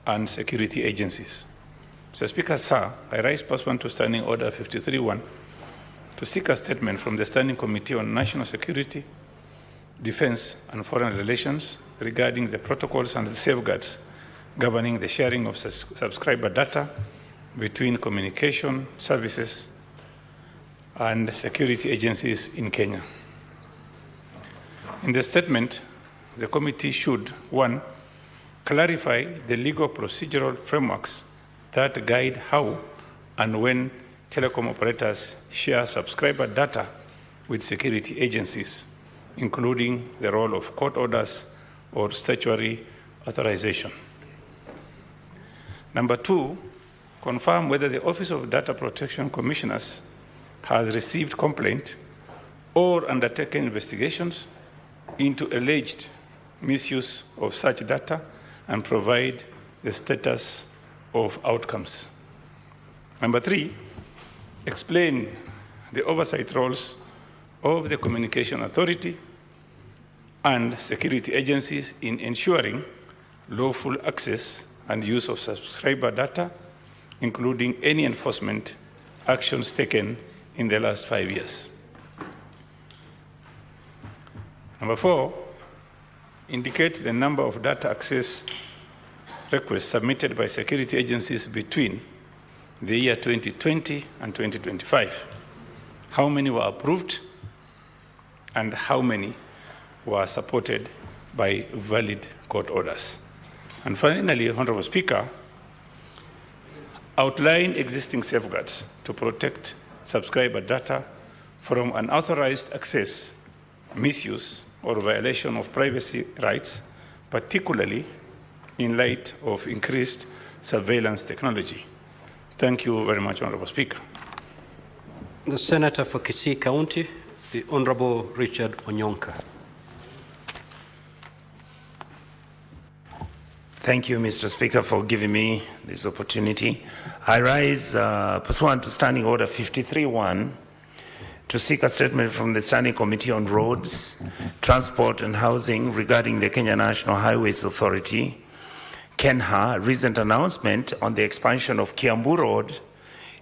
and security agencies. So, Speaker, sir, I rise pursuant to Standing Order 53-1 to seek a statement from the Standing Committee on National Security, Defense and Foreign Relations regarding the protocols and the safeguards governing the sharing of subscriber data between communication services and security agencies in Kenya. In the statement, the committee should, 1, clarify the legal procedural frameworks that guide how and when telecom operators share subscriber data with security agencies, including the role of court orders or statutory authorization. Number 2, confirm whether the Office of Data Protection Commissioners has received complaint or undertaken investigations into alleged misuse of such data and provide the status of outcomes. Number 3, explain the oversight roles of the Communication Authority and security agencies in ensuring lawful access and use of subscriber data, including any enforcement actions taken in the last 5 years. Number 4, indicate the number of data access requests submitted by security agencies between the year 2020 and 2025. How many were approved and how many were supported by valid court orders? And finally, Honorable Speaker, outline existing safeguards to protect subscriber data from unauthorized access, misuse, or violation of privacy rights, particularly in light of increased surveillance technology. Thank you very much, Honorable Speaker. The Senator for Kisii County, the Honorable Richard Onyonka. Thank you, Mr. Speaker, for giving me this opportunity. I rise pursuant to Standing Order 53-1 to seek a statement from the Standing Committee on Roads, Transport and Housing regarding the Kenya National Highways Authority, KENHA, recent announcement on the expansion of Kiambu Road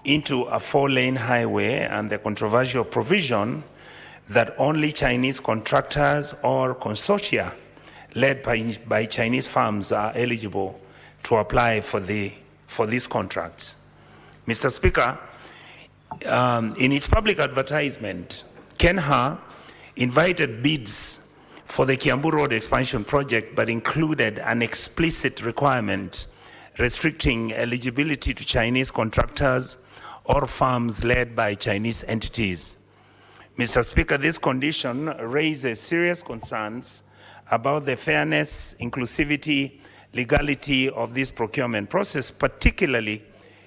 into a 4-lane highway and the controversial provision that only Chinese contractors or consortia led by Chinese firms are eligible to apply for these contracts. Mr. Speaker, in its public advertisement, KENHA invited bids for the Kiambu Road expansion project, but included an explicit requirement restricting eligibility to Chinese contractors or firms led by Chinese entities. Mr. Speaker, this condition raises serious concerns about the fairness, inclusivity, legality of this procurement process, particularly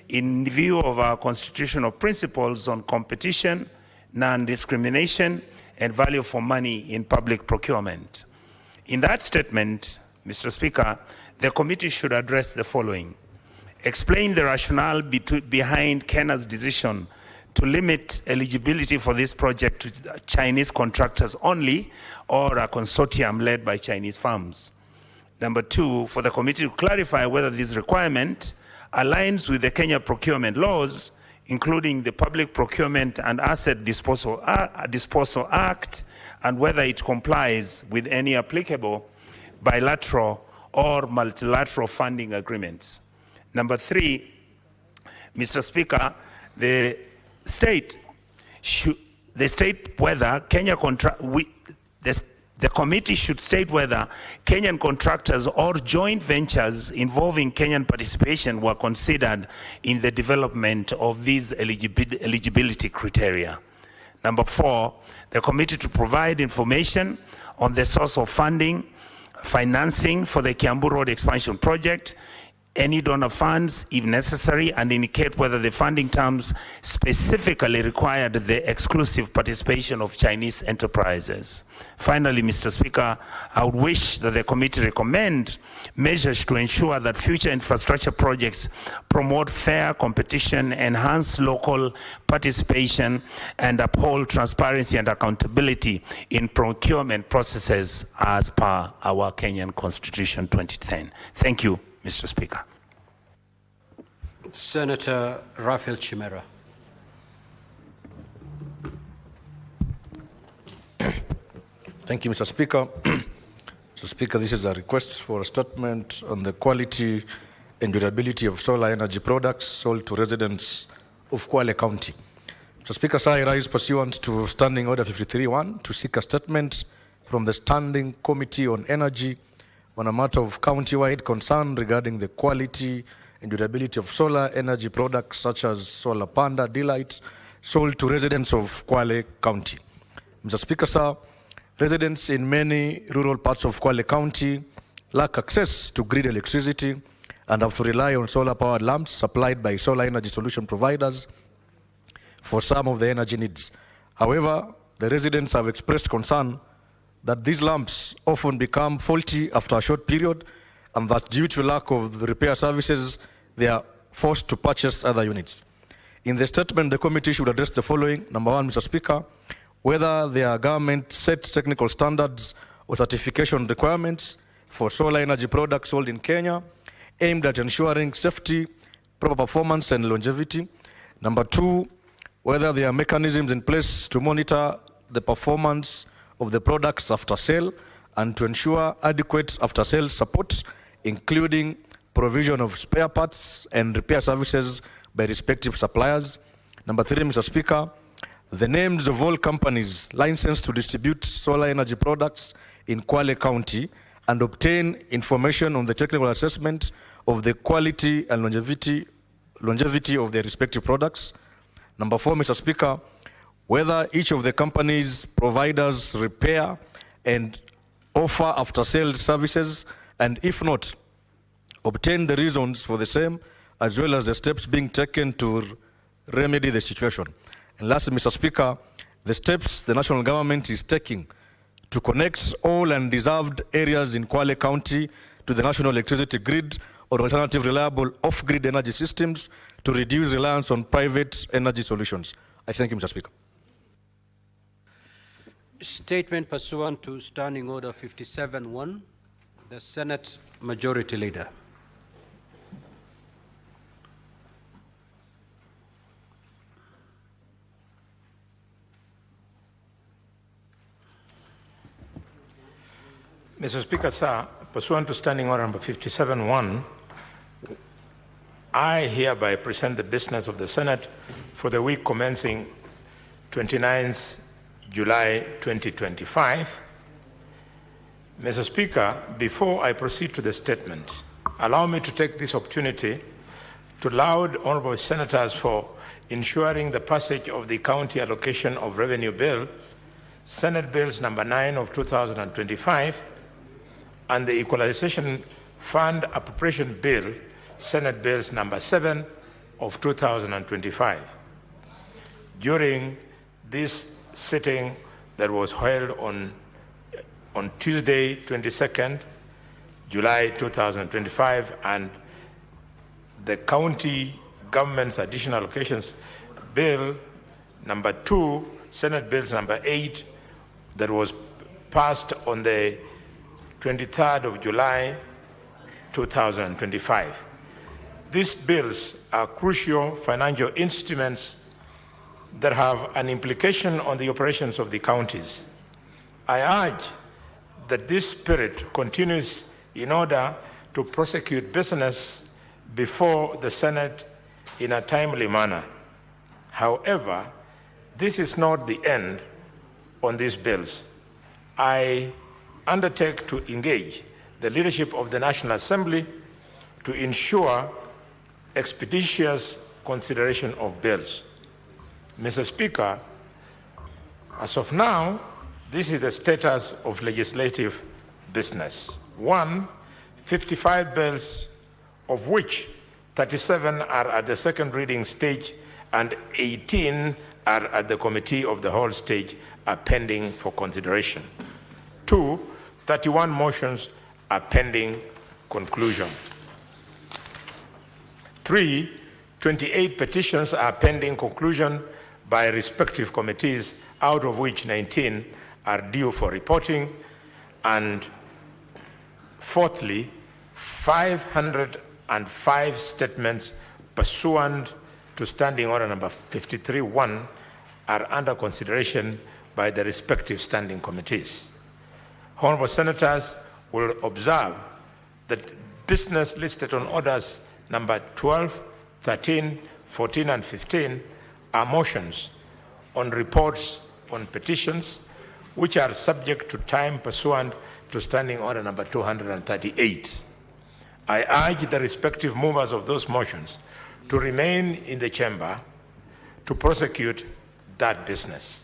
in view of our constitutional principles on competition, non-discrimination, and value for money in public procurement. In that statement, Mr. Speaker, the committee should address the following. Explain the rationale behind KENHA's decision to limit eligibility for this project to Chinese contractors only, or a consortium led by Chinese firms. Number 2, for the committee to clarify whether this requirement aligns with the Kenya procurement laws, including the Public Procurement and Asset Disposal Act, and whether it complies with any applicable bilateral or multilateral funding agreements. Number 3, Mr. Speaker, the committee should state whether Kenyan contractors or joint ventures involving Kenyan participation were considered in the development of these eligibility criteria. Number 4, the committee to provide information on the source of financing for the Kiambu Road expansion project, any donor funds if necessary, and indicate whether the funding terms specifically required the exclusive participation of Chinese enterprises. Finally, Mr. Speaker, I would wish that the committee recommend measures to ensure that future infrastructure projects promote fair competition, enhance local participation, and uphold transparency and accountability in procurement processes as per our Kenyan Constitution 2010. Thank you, Mr. Speaker. Senator Raphael Chimera. Thank you, Mr. Speaker. Mr. Speaker, this is a request for a statement on the quality and durability of solar energy products sold to residents of Kwale County. Mr. Speaker, sir, I rise pursuant to Standing Order 53-1 to seek a statement from the Standing Committee on Energy on a matter of county-wide concern regarding the quality and durability of solar energy products such as Solar Panda Delight sold to residents of Kwale County. Mr. Speaker, sir, residents in many rural parts of Kwale County lack access to grid electricity and have to rely on solar-powered lamps supplied by solar energy solution providers for some of the energy needs. However, the residents have expressed concern that these lamps often become faulty after a short period, and that due to lack of repair services, they are forced to purchase other units. In the statement, the committee should address the following. Number 1, Mr. Speaker, whether their government sets technical standards or certification requirements for solar energy products sold in Kenya, aimed at ensuring safety, proper performance, and longevity. Number 2, whether there are mechanisms in place to monitor the performance of the products after sale and to ensure adequate after-sale support, including provision of spare parts and repair services by respective suppliers. Number 3, Mr. Speaker, the names of all companies licensed to distribute solar energy products in Kwale County and obtain information on the technical assessment of the quality and longevity of their respective products. Number 4, Mr. Speaker, whether each of the companies' providers repair and offer after-sales services, and if not, obtain the reasons for the same, as well as the steps being taken to remedy the situation. And lastly, Mr. Speaker, the steps the national government is taking to connect all undeserved areas in Kwale County to the national electricity grid or alternative reliable off-grid energy systems to reduce reliance on private energy solutions. I thank you, Mr. Speaker. Statement pursuant to Standing Order 57-1, the Senate Majority Leader. Mr. Speaker, sir, pursuant to Standing Order number 57-1, I hereby present the business of the Senate for the week commencing 29th July 2025. Mr. Speaker, before I proceed to the statement, allow me to take this opportunity to laud honorable senators for ensuring the passage of the County Allocation of Revenue Bill, Senate Bills number 9 of 2025, and the Equalization Fund Appropriation Bill, Senate Bills number 7 of 2025. During this sitting that was held on Tuesday, 22nd July 2025, and the County Government's Additional Allocations Bill number 2, Senate Bills number 8, that was passed on the 23rd of July 2025. These bills are crucial financial instruments that have an implication on the operations of the counties. I urge that this spirit continues in order to prosecute business before the Senate in a timely manner. However, this is not the end on these bills. I undertake to engage the leadership of the National Assembly to ensure expeditious consideration of bills. Mr. Speaker, as of now, this is the status of legislative business. 1, 55 bills, of which 37 are at the second reading stage and 18 are at the committee of the whole stage, are pending for consideration. 2, 31 motions are pending conclusion. 3, 28 petitions are pending conclusion by respective committees, out of which 19 are due for reporting. And fourthly, 505 statements pursuant to Standing Order number 53-1 are under consideration by the respective standing committees. Honorable Senators will observe that business listed on orders number 12, 13, 14, and 15 are motions on reports on petitions, which are subject to time pursuant to Standing Order number 238. I urge the respective movers of those motions to remain in the chamber to prosecute that business.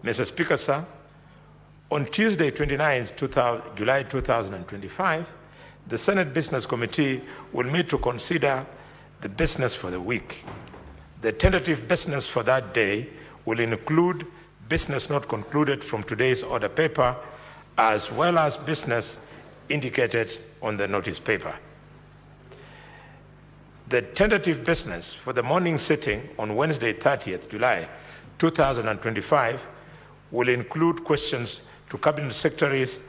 Mr. Speaker, sir, on Tuesday, 29th July 2025, the Senate Business Committee will meet to consider the business for the week. The tentative business for that day will include business not concluded from today's order paper, as well as business indicated on the notice paper. The tentative business for the morning sitting on Wednesday, 30th July 2025 will include questions to Cabinet Secretaries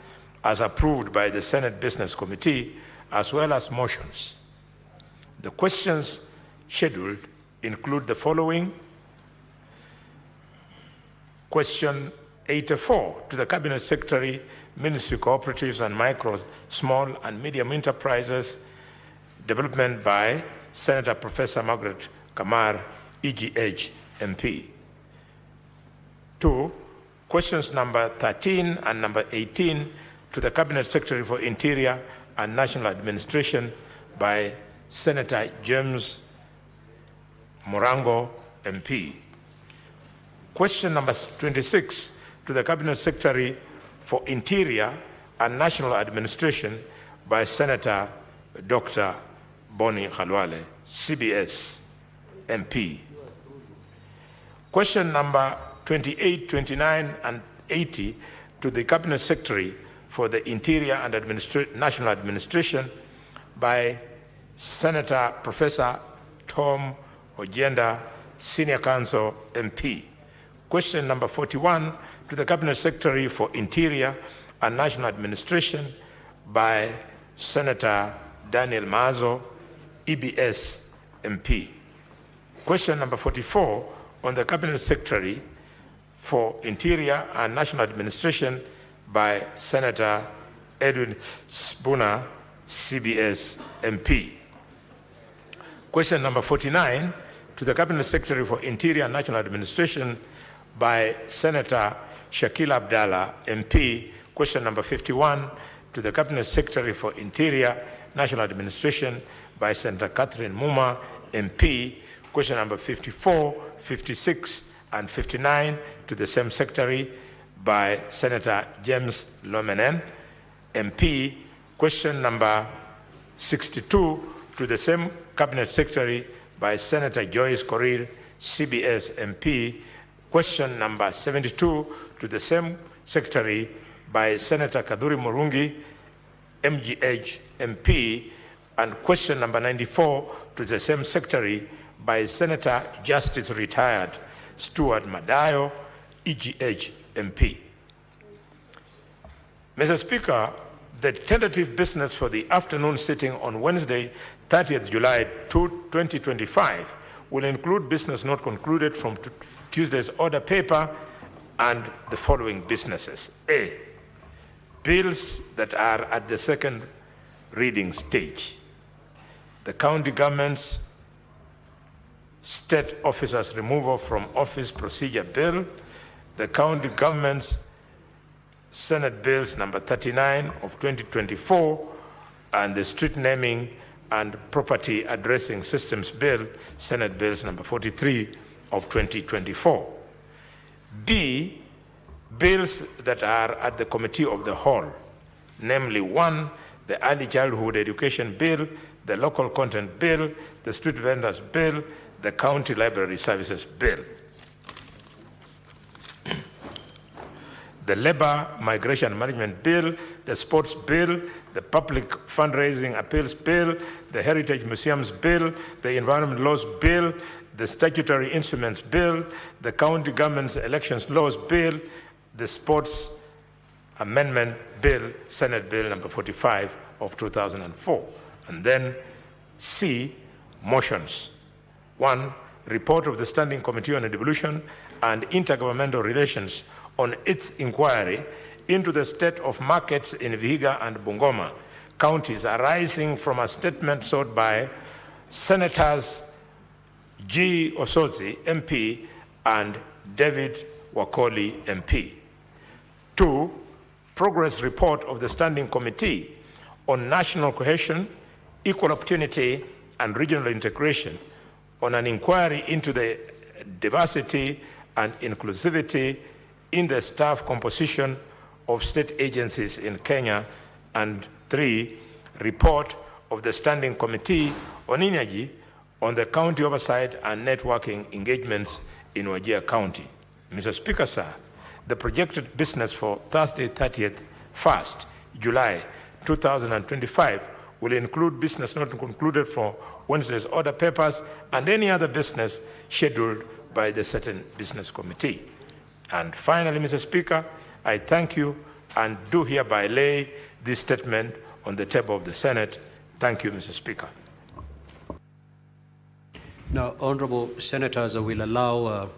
as approved by the Senate Business Committee, as well as motions. The questions scheduled include the following. Question 84 to the Cabinet Secretary, Ministry of Cooperatives and Micro, Small and Medium Enterprises, Development by Senator Professor Margaret Kamar, EGH MP. 2. Questions number 13 and number 18 to the Cabinet Secretary for Interior and National Administration by Senator James Morango, MP. Question number 26 to the Cabinet Secretary for Interior and National Administration by Senator Dr. Boni Khalwale, CBS, MP. Question number 28, 29, and 80 to the Cabinet Secretary for the Interior and National Administration by Senator Professor Tom Ojenda, Senior Counsel, MP. Question number 41 to the Cabinet Secretary for Interior and National Administration by Senator Daniel Mazo, EBS, MP. Question number 44 on the Cabinet Secretary for Interior and National Administration by Senator Edwin Spooner, CBS, MP. Question number 49 to the Cabinet Secretary for Interior and National Administration by Senator Shakil Abdallah, MP. Question number 51 to the Cabinet Secretary for Interior, National Administration by Senator Catherine Muma, MP. Question number 54, 56, and 59 to the same Secretary by Senator James Lomenen, MP. Question number 62 to the same Cabinet Secretary by Senator Joyce Korir, CBS, MP. Question number 72 to the same Secretary by Senator Kaduri Murungi, MGH, MP. And question number 94 to the same Secretary by Senator Justice Retired Stuart Madayo, EGH, MP. Mr. Speaker, the tentative business for the afternoon sitting on Wednesday, 30th July 2025 will include business not concluded from Tuesday's order paper and the following businesses. A, bills that are at the second reading stage. The county government's state officers' removal from office procedure bill, the county government's Senate bills number 39 of 2024, and the street naming and property addressing systems bill, Senate bills number 43 of 2024. B, bills that are at the committee of the whole, namely 1, the early childhood education bill, the local content bill, the street vendors bill, the county library services bill. The labor migration management bill, the sports bill, the public fundraising appeals bill, the heritage museums bill, the environment laws bill, the statutory instruments bill, the county government's elections laws bill, the sports amendment bill, Senate bill number 45 of 2004. And then C, motions. 1, report of the Standing Committee on Devolution and Intergovernmental Relations on its inquiry into the state of markets in Vihiga and Bungoma counties arising from a statement sought by Senators G. Osozi, MP, and David Wakoli, MP. 2, progress report of the Standing Committee on National Cohesion, Equal Opportunity, and Regional Integration on an inquiry into the diversity and inclusivity in the staff composition of state agencies in Kenya. And 3, report of the Standing Committee on Energy on the county oversight and networking engagements in Wajir County. Mr. Speaker, sir, the projected business for Thursday, 1st July 2025 will include business not concluded for Wednesday's order papers and any other business scheduled by the certain business committee. And finally, Mr. Speaker, I thank you and do hereby lay this statement on the table of the Senate. Thank you, Mr. Speaker. Now, honorable senators, I will allow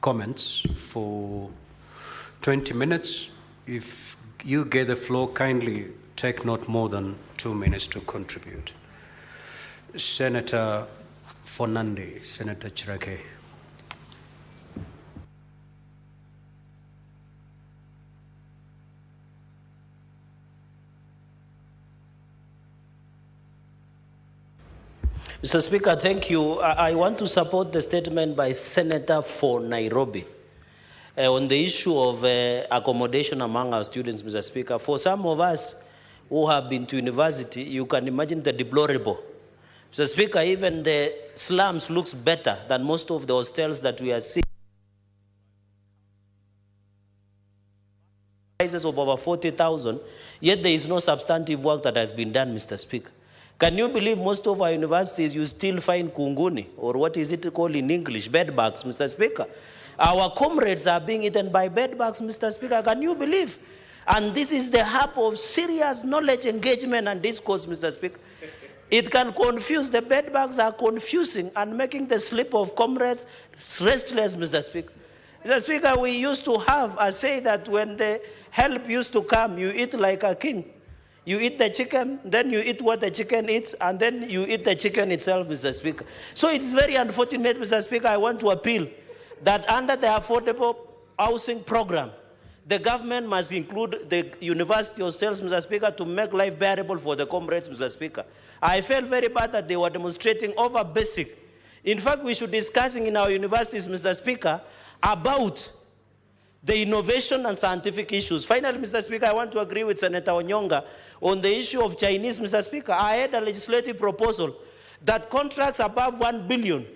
comments for 20 minutes. If you get the floor, kindly take not more than 2 minutes to contribute. Senator Fonandi, Senator Chirake. Mr. Speaker, thank you. I want to support the statement by Senator for Nairobi on the issue of accommodation among our students, Mr. Speaker. For some of us who have been to university, you can imagine the deplorable. Mr. Speaker, even the slums looks better than most of the hostels that we are seeing. Prices of over 40,000, yet there is no substantive work that has been done, Mr. Speaker. Can you believe most of our universities, you still find kunguni, or what is it called in English, bedbugs, Mr. Speaker? Our comrades are being eaten by bedbugs, Mr. Speaker. Can you believe? And this is the hub of serious knowledge engagement and discourse, Mr. Speaker. It can confuse, the bedbugs are confusing and making the sleep of comrades restless, Mr. Speaker. Mr. Speaker, we used to have a say that when the help used to come, you eat like a king. You eat the chicken, then you eat what the chicken eats, and then you eat the chicken itself, Mr. Speaker. So it's very unfortunate, Mr. Speaker. I want to appeal that under the affordable housing program, the government must include the university hostels, Mr. Speaker, to make life bearable for the comrades, Mr. Speaker. I felt very bad that they were demonstrating over basic. In fact, we should be discussing in our universities, Mr. Speaker, about the innovation and scientific issues. Finally, Mr. Speaker, I want to agree with Senator Onyonga on the issue of Chinese, Mr. Speaker. I had a legislative proposal that contracts above 1 billion,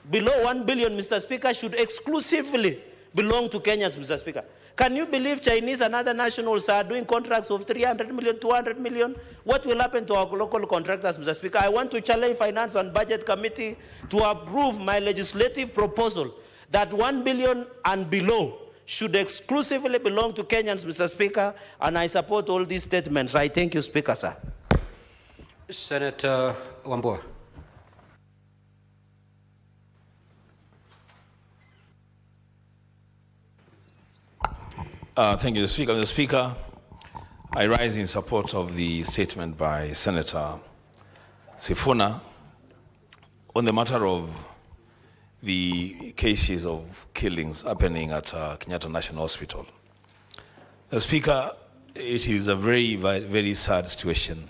below 1 billion, Mr. Speaker, should exclusively belong to Kenyans, Mr. Speaker. Can you believe Chinese and other nationals are doing contracts of 300 million, 200 million? What will happen to our local contractors, Mr. Speaker? I want to challenge Finance and Budget Committee to approve my legislative proposal that 1 billion and below should exclusively belong to Kenyans, Mr. Speaker, and I support all these statements. I thank you, Speaker, sir. Senator Wambua. Thank you, Speaker. Mr. Speaker, I rise in support of the statement by Senator Sifuna on the matter of the cases of killings happening at Kenyatta National Hospital. Mr. Speaker, it is a very, very sad situation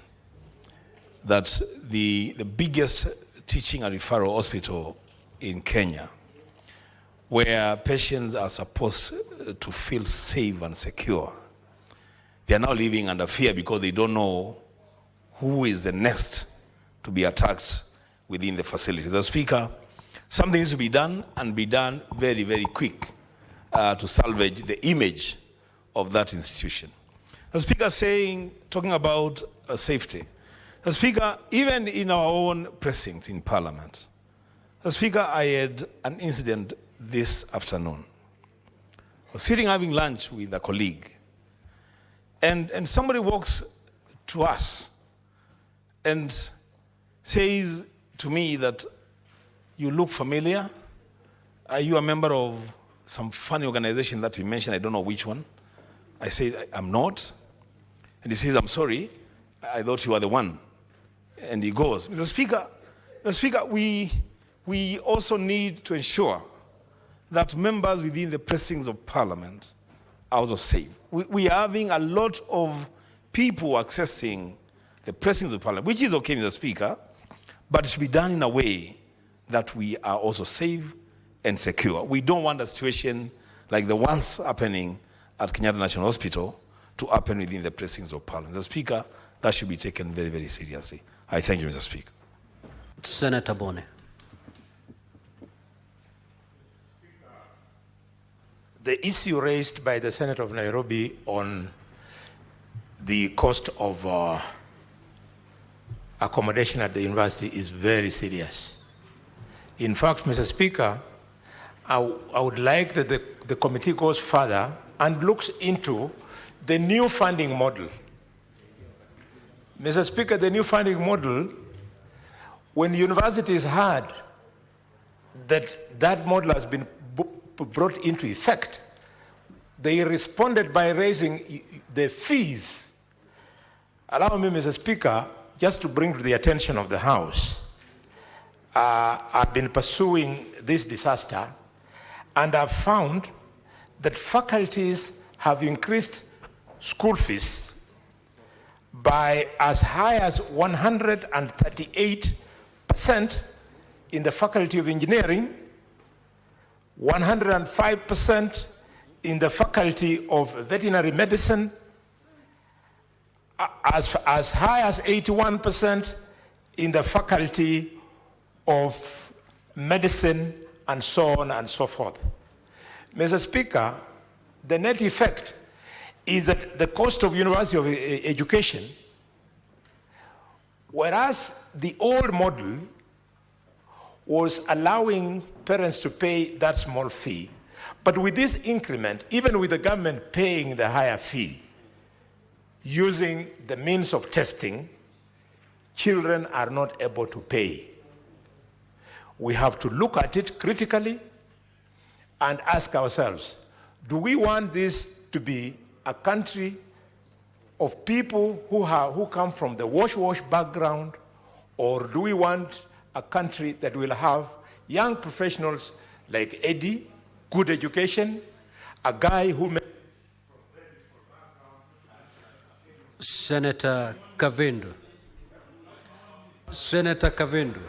that the biggest teaching and referral hospital in Kenya, where patients are supposed to feel safe and secure, they are now living under fear because they don't know who is the next to be attacked within the facility. The Speaker, something needs to be done and be done very, very quick to salvage the image of that institution. The Speaker talking about safety. The Speaker, even in our own precincts in Parliament, the Speaker, I had an incident this afternoon. I was sitting having lunch with a colleague, and somebody walks to us and says to me that, "You look familiar. Are you a member of some funny organization that he mentioned? I don't know which one." I said, "I'm not." And he says, "I'm sorry. I thought you were the one." And he goes. Mr. Speaker, we also need to ensure that members within the precincts of Parliament are also safe. We are having a lot of people accessing the precincts of Parliament, which is okay, Mr. Speaker, but it should be done in a way that we are also safe and secure. We don't want a situation like the ones happening at Kenyatta National Hospital to happen within the precincts of Parliament. Mr. Speaker, that should be taken very, very seriously. I thank you, Mr. Speaker. Senator Bone. The issue raised by the Senator of Nairobi on the cost of accommodation at the university is very serious. In fact, Mr. Speaker, I would like that the committee goes further and looks into the new funding model. Mr. Speaker, the new funding model, when universities heard that that model has been brought into effect, they responded by raising the fees. Allow me, Mr. Speaker, just to bring to the attention of the House. I've been pursuing this disaster, and I've found that faculties have increased school fees by as high as 138% in the Faculty of Engineering, 105% in the Faculty of Veterinary Medicine, as high as 81% in the Faculty of Medicine, and so on and so forth. Mr. Speaker, the net effect is that the cost of university of education, whereas the old model was allowing parents to pay that small fee, but with this increment, even with the government paying the higher fee, using the means of testing, children are not able to pay. We have to look at it critically and ask ourselves, do we want this to be a country of people who come from the wash background, or do we want a country that will have young professionals like Eddie, good education, a guy who may... Senator Kavindu. Senator Kavindu.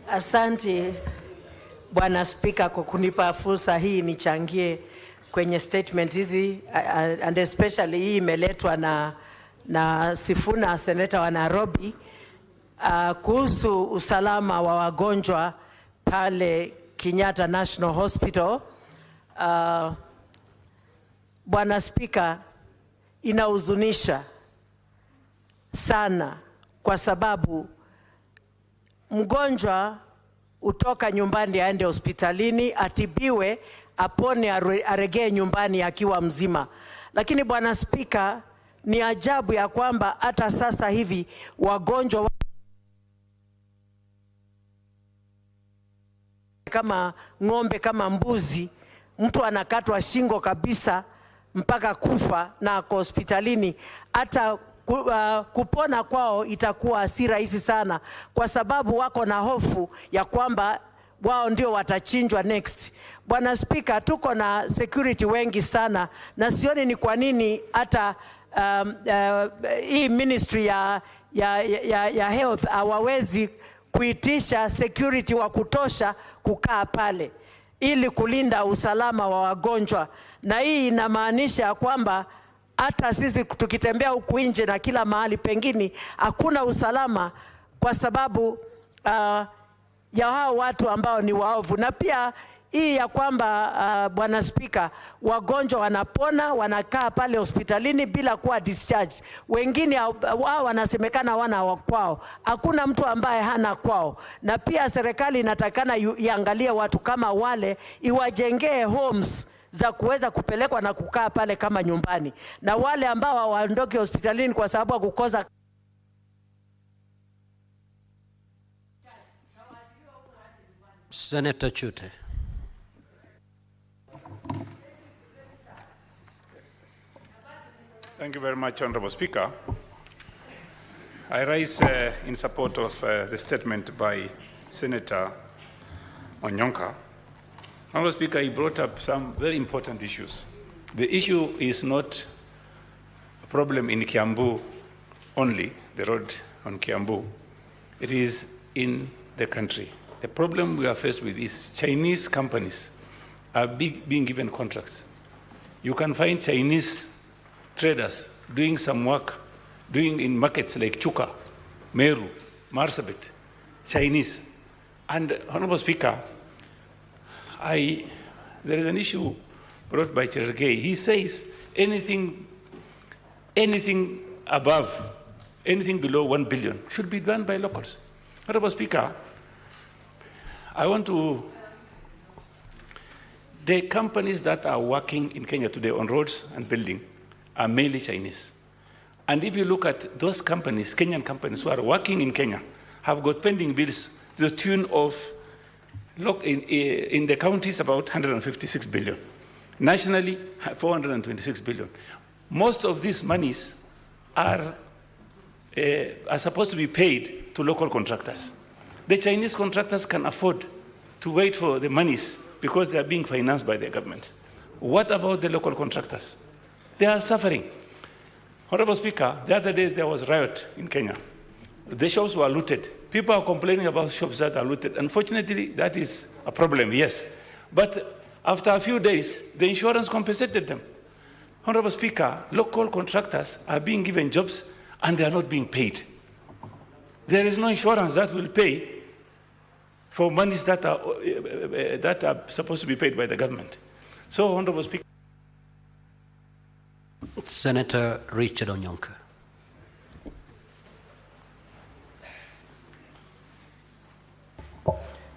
Asante Bwana Spika kwa kunipa fursa hii nichangie kwenye statement hizi, and especially hii imeletwa na Sifuna, seneta wa Nairobi, kuhusu usalama wa wagonjwa pale Kenyatta National Hospital. Bwana Spika, inahuzunisha sana kwa sababu mgonjwa utoka nyumbani aende hospitalini, atibiwe, apone, aregee nyumbani akiwa mzima. Lakini Bwana Spika, ni ajabu ya kwamba hata sasa hivi wagonjwa kama ng'ombe, kama mbuzi, mtu anakatwa shingo kabisa mpaka kufa na kwa hospitalini, hata kupona kwao itakuwa si rahisi sana, kwa sababu wako na hofu ya kwamba wao ndio watachinjwa next. Bwana Spika, tuko na security wengi sana, na sioni ni kwa nini hata hii ministry ya health hawawezi kuitisha security wa kutosha kukaa pale ili kulinda usalama wa wagonjwa. Na hii inamaanisha kwamba hata sisi tukitembea huku nje na kila mahali pengine hakuna usalama, kwa sababu ya hao watu ambao ni waovu. Na pia hii ya kwamba Bwana Spika, wagonjwa wanapona, wanakaa pale hospitalini bila kuwa discharge. Wengine wao wanasemekana wana kwao. Hakuna mtu ambaye hana kwao. Na pia serikali inatakana iangalie watu kama wale, iwajengee homes za kuweza kupelekwa na kukaa pale kama nyumbani. Na wale ambao hawaondoki hospitalini kwa sababu ya kukosa Senator Chute. Thank you very much, Honorable Speaker. I rise in support of the statement by Senator Onyonka. Honorable Speaker, he brought up some very important issues. The issue is not a problem in Kiambu only, the road on Kiambu. It is in the country. The problem we are faced with is Chinese companies are being given contracts. You can find Chinese traders doing some work, doing in markets like Chuka, Meru, Marsabit, Chinese. And Honorable Speaker, there is an issue brought by Chergey. He says anything above, anything below 1 billion should be done by locals. Honorable Speaker, I want to The companies that are working in Kenya today on roads and building are mainly Chinese. And if you look at those companies, Kenyan companies who are working in Kenya, have got pending bills to the tune of, in the counties, about 156 billion. Nationally, 426 billion. Most of these monies are supposed to be paid to local contractors. The Chinese contractors can afford to wait for the monies because they are being financed by the government. What about the local contractors? They are suffering. Honorable Speaker, the other days there was a riot in Kenya. The shops were looted. People are complaining about shops that are looted. Unfortunately, that is a problem, yes. But after a few days, the insurance compensated them. Honorable Speaker, local contractors are being given jobs and they are not being paid. There is no insurance that will pay for monies that are supposed to be paid by the government. So, Honorable Speaker. Senator Richard Onyonka.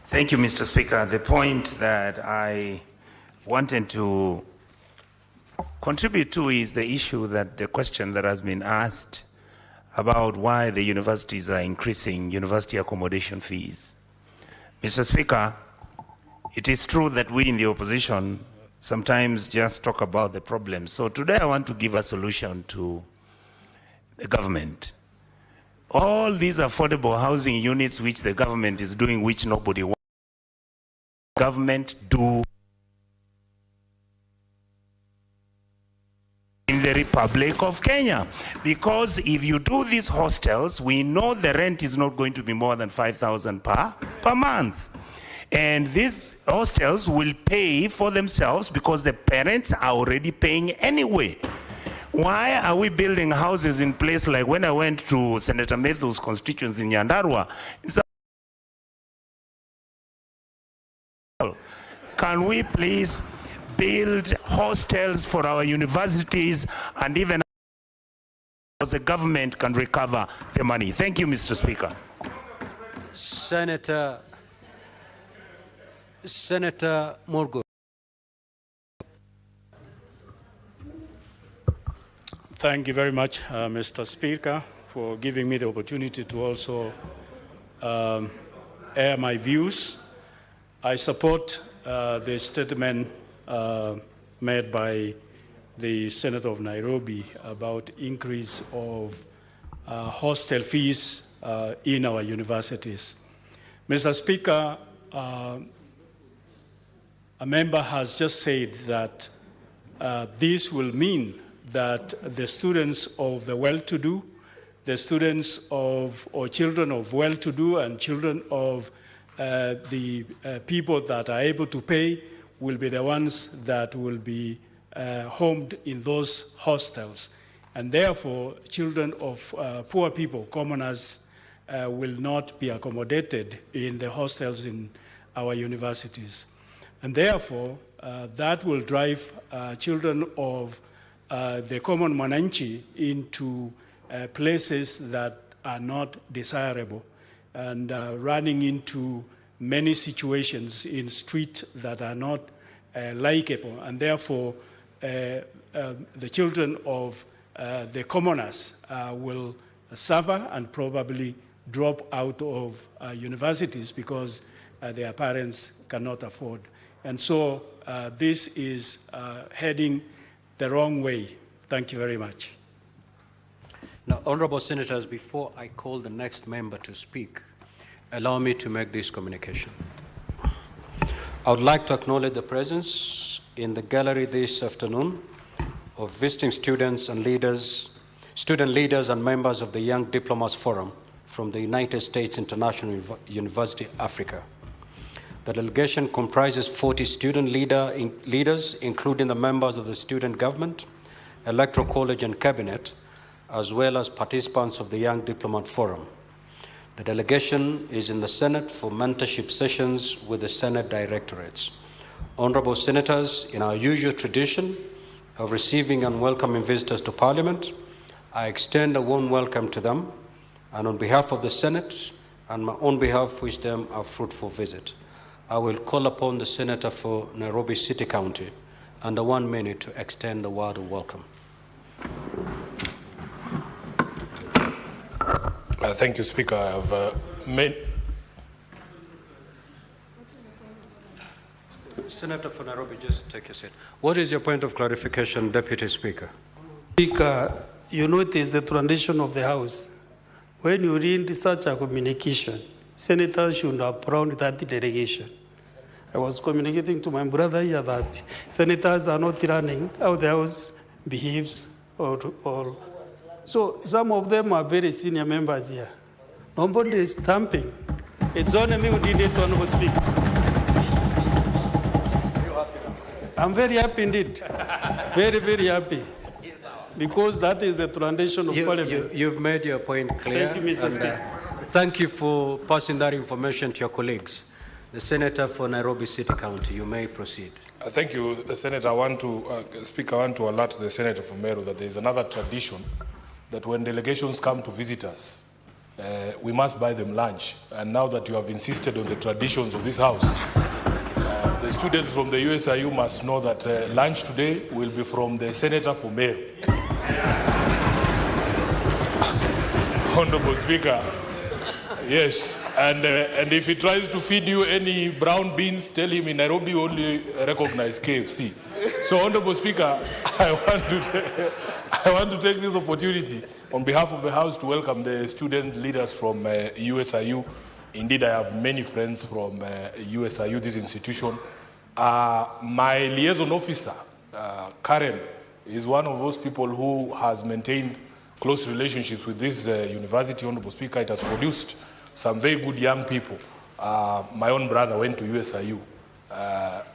Thank you, Mr. Speaker. The point that I wanted to contribute to is the issue that the question that has been asked about why the universities are increasing university accommodation fees. Mr. Speaker, it is true that we in the opposition sometimes just talk about the problems. So today I want to give a solution to the government. All these affordable housing units which the government is doing, which nobody wants, government do in the Republic of Kenya. Because if you do these hostels, we know the rent is not going to be more than 5,000 per month. And these hostels will pay for themselves because the parents are already paying anyway. Why are we building houses in places like when I went to Senator Methu's constituency in Nyandarua? Can we please build hostels for our universities and even the government can recover the money? Thank you, Mr. Speaker. Senator Morgo. Thank you very much, Mr. Speaker, for giving me the opportunity to also air my views. I support the statement made by the Senator of Nairobi about increase of hostel fees in our universities. Mr. Speaker, a member has just said that this will mean that the students of the well-to-do, the students of or children of well-to-do and children of the people that are able to pay will be the ones that will be homed in those hostels. And therefore, children of poor people, commoners, will not be accommodated in the hostels in our universities. And therefore, that will drive children of the common mwananchi into places that are not desirable and running into many situations in streets that are not likable. And therefore, the children of the commoners will suffer and probably drop out of universities because their parents cannot afford. And so this is heading the wrong way. Thank you very much. Now, honorable senators, before I call the next member to speak, allow me to make this communication. I would like to acknowledge the presence in the gallery this afternoon of visiting students and leaders, student leaders and members of the Young Diplomats Forum from the United States International University, Africa. The delegation comprises 40 student leaders, including the members of the student government, electoral college and cabinet, as well as participants of the Young Diplomat Forum. The delegation is in the Senate for mentorship sessions with the Senate directorates. Honorable senators, in our usual tradition of receiving and welcoming visitors to Parliament, I extend a warm welcome to them, and on behalf of the Senate and my own behalf, wish them a fruitful visit. I will call upon the Senator for Nairobi City County under 1 minute to extend the word of welcome. Thank you, Speaker. I have Senator for Nairobi, just take a seat. What is your point of clarification, Deputy Speaker? Speaker, you notice the tradition of the House. When you read such a communication, senators should applaud that delegation. I was communicating to my brother here that senators are not running how the House behaves or so some of them are very senior members here. Nobody is stamping. It's only me who did it, Honorable Speaker. I'm very happy indeed. Very, very happy. Because that is the tradition of Parliament. You've made your point clear. Thank you, Mr. Speaker. Thank you for passing that information to your colleagues. The Senator for Nairobi City County, you may proceed. Thank you, Senator. Speaker, I want to alert the Senator from Meru that there is another tradition that when delegations come to visit us, we must buy them lunch. And now that you have insisted on the traditions of this House, the students from the USIU must know that lunch today will be from the Senator for Meru. Honorable Speaker, yes. And if he tries to feed you any brown beans, tell him in Nairobi only recognize KFC. So, Honorable Speaker, I want to take this opportunity on behalf of the House to welcome the student leaders from USIU. Indeed, I have many friends from USIU, this institution. My liaison officer, Karen, is one of those people who has maintained close relationships with this university. Honorable Speaker, it has produced some very good young people. My own brother went to USIU.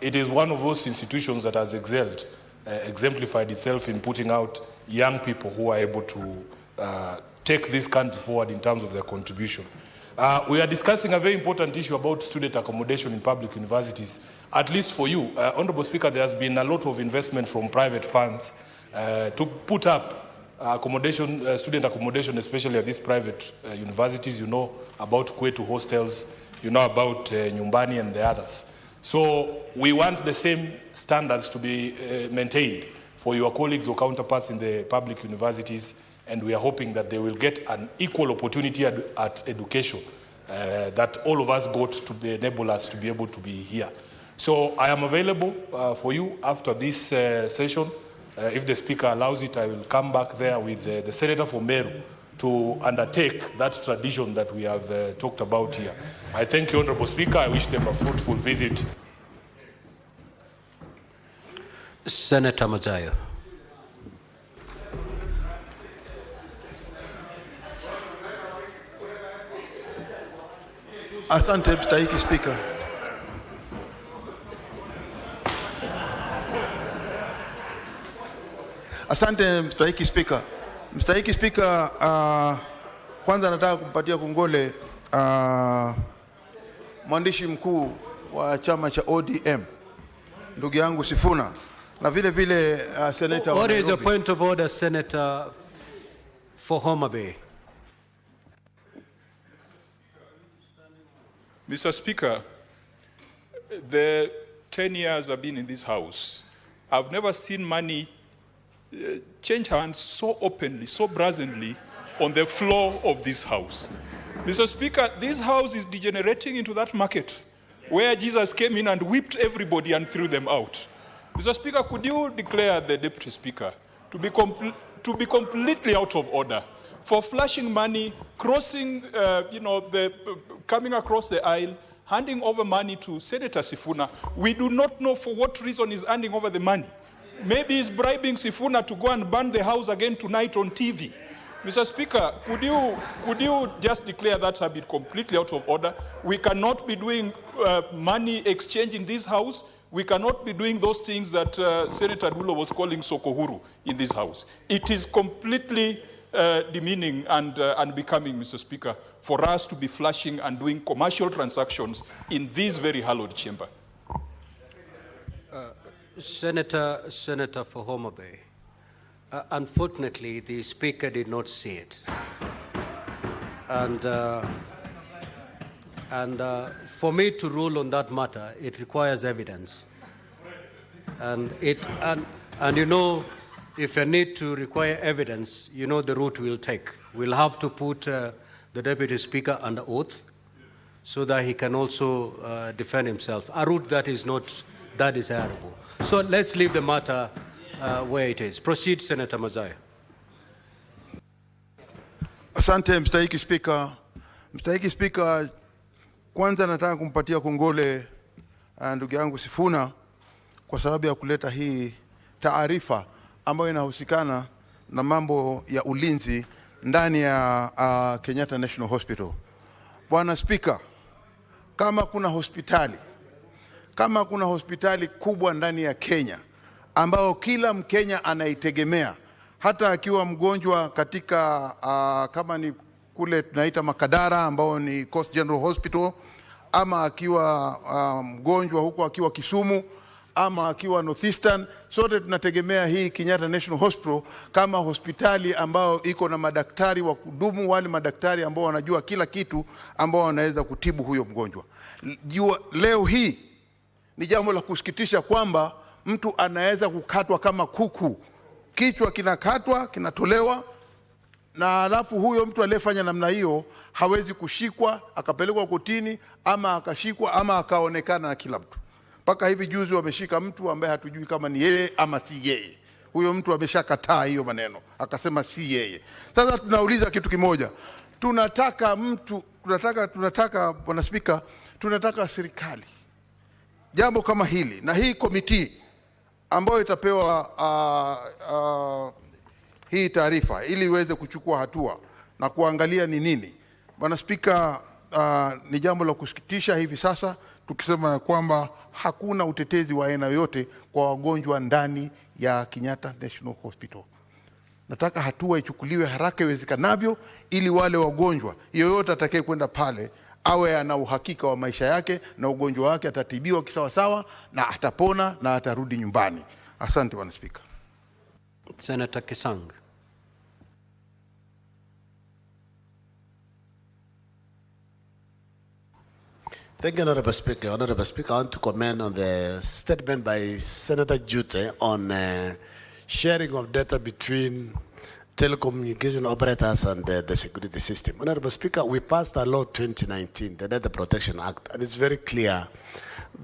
It is one of those institutions that has excelled, exemplified itself in putting out young people who are able to take this country forward in terms of their contribution. We are discussing a very important issue about student accommodation in public universities. At least for you, Honorable Speaker, there has been a lot of investment from private funds to put up accommodation, student accommodation, especially at these private universities. You know about Kwetu hostels, you know about Nyumbani and the others. So we want the same standards to be maintained for your colleagues or counterparts in the public universities, and we are hoping that they will get an equal opportunity at education that all of us got to enable us to be able to be here. So I am available for you after this session. If the Speaker allows it, I will come back there with the Senator for Meru to undertake that tradition that we have talked about here. I thank you, Honorable Speaker. I wish them a fruitful visit. Senator Mazayo. Asante mstahiki Speaker. Asante mstahiki Speaker. Mstahiki Speaker, kwanza nataka kumpatia kongole mwandishi mkuu wa chama cha ODM ndugu yangu Sifuna na vile vile Senator. What is your point of order, Senator for Homa Bay? Mr. Speaker, the 10 years I've been in this House, I've never seen money change hands so openly, so brazenly on the floor of this House. Mr. Speaker, this House is degenerating into that market where Jesus came in and whipped everybody and threw them out. Mr. Speaker, could you declare the Deputy Speaker to be completely out of order for flashing money, crossing, coming across the aisle, handing over money to Senator Sifuna? We do not know for what reason he's handing over the money. Maybe he's bribing Sifuna to go and burn the House again tonight on TV. Mr. Speaker, could you just declare that habit completely out of order? We cannot be doing money exchange in this House. We cannot be doing those things that Senator Dulo was calling Sokohuru in this House. It is completely demeaning and unbecoming, Mr. Speaker, for us to be flashing and doing commercial transactions in this very hallowed chamber. Senator for Homa Bay. Unfortunately, the Speaker did not see it. And And for me to rule on that matter, it requires evidence. And you know, if you need to require evidence, you know the route we'll take. We'll have to put the Deputy Speaker under oath so that he can also defend himself, a route that is not that desirable. So let's leave the matter where it is. Proceed, Senator Mazaya. Asante mstahiki Spika. Mstahiki Spika, kwanza nataka kumpatia kongole ndugu yangu Sifuna kwa sababu ya kuleta hii taarifa ambayo inahusikana na mambo ya ulinzi ndani ya Kenyatta National Hospital. Bwana Spika, kama kuna hospitali kubwa ndani ya Kenya ambao kila Mkenya anaitegemea, hata akiwa mgonjwa katika kama ni kule tunaita Makadara ambao ni Coast General Hospital, ama akiwa mgonjwa huko akiwa Kisumu, ama akiwa Northeastern, sote tunategemea hii Kenyatta National Hospital kama hospitali ambao iko na madaktari wa kudumu, wale madaktari ambao wanajua kila kitu, ambao wanaweza kutibu huyo mgonjwa. Leo hii ni jambo la kusikitisha kwamba mtu anaweza kukatwa kama kuku, kichwa kinakatwa, kinatolewa, na alafu huyo mtu aliyefanya namna hiyo hawezi kushikwa akapelekwa kotini, ama akashikwa ama akaonekana na kila mtu. Paka hivi juzi wameshika mtu ambaye hatujui kama ni yeye ama si yeye. Huyo mtu ameshakataa hiyo maneno, akasema si yeye. Sasa tunauliza kitu kimoja. Tunataka Bwana Spika, tunataka serikali jambo kama hili na hii komiti ambayo itapewa hii taarifa ili iweze kuchukua hatua na kuangalia ni nini. Bwana Spika, ni jambo la kusikitisha hivi sasa tukisema kwamba hakuna utetezi wa aina yoyote kwa wagonjwa ndani ya Kenyatta National Hospital. Nataka hatua ichukuliwe haraka iwezekanavyo ili wale wagonjwa yoyote atakaye kwenda pale awe ana uhakika wa maisha yake na ugonjwa wake atatibiwa kisawasawa na atapona na atarudi nyumbani. Asante Bwana Spika. Senator Kisang. Thank you, Honorable Speaker. Honorable Speaker, I want to comment on the statement by Senator Jute on sharing of data between telecommunication operators and the security system. Honorable Speaker, we passed a law 2019, the Data Protection Act, and it's very clear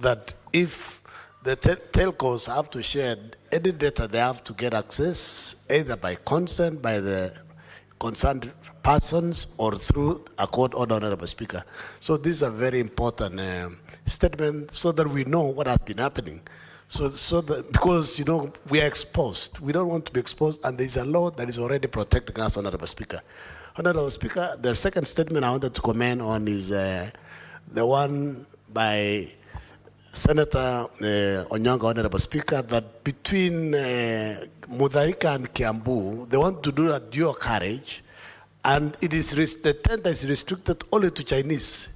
that if the telcos have to share any data, they have to get access either by consent by the concerned persons or through a court order, Honorable Speaker. So this is a very important statement so that we know what has been happening. So that, because, you know, we are exposed. We don't want to be exposed, and there is a law that is already protecting us, Honorable Speaker. Honorable Speaker, the second statement I wanted to comment on is the one by Senator Onyanga, Honorable Speaker, that between Mudaika and Kiambu, they want to do a dual carriage, and it is the tender is restricted only to Chinese.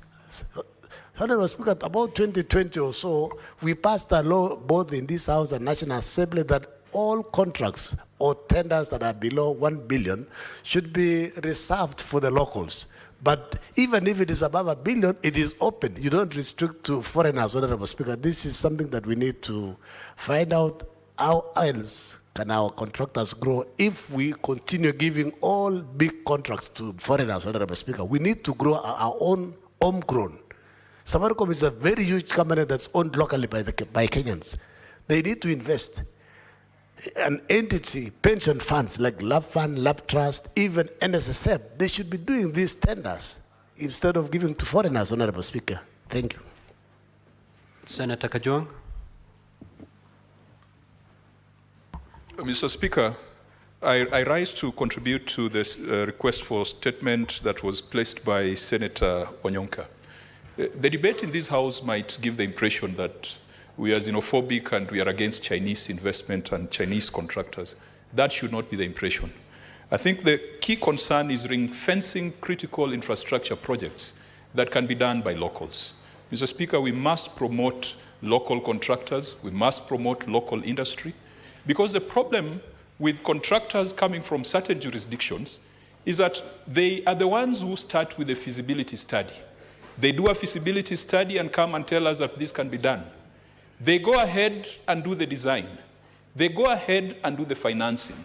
Honorable Speaker, about 2020 or so, we passed a law both in this House and National Assembly that all contracts or tenders that are below 1 billion should be reserved for the locals. But even if it is above $1 billion, it is open. You don't restrict to foreigners, Honorable Speaker. This is something that we need to find out how else can our contractors grow if we continue giving all big contracts to foreigners, Honorable Speaker. We need to grow our own homegrown. Safaricom is a very huge company that's owned locally by Kenyans. They need to invest. An entity, pension funds like Lab Fund, Lab Trust, even NSSF, they should be doing these tenders instead of giving to foreigners, Honorable Speaker. Thank you. Senator Kajwang. Mr. Speaker, I rise to contribute to this request for statement that was placed by Senator Onyonka. The debate in this House might give the impression that we are xenophobic and we are against Chinese investment and Chinese contractors. That should not be the impression. I think the key concern is ring-fencing critical infrastructure projects that can be done by locals. Mr. Speaker, we must promote local contractors, we must promote local industry, because the problem with contractors coming from certain jurisdictions is that they are the ones who start with a feasibility study. They do a feasibility study and come and tell us that this can be done. They go ahead and do the design. They go ahead and do the financing.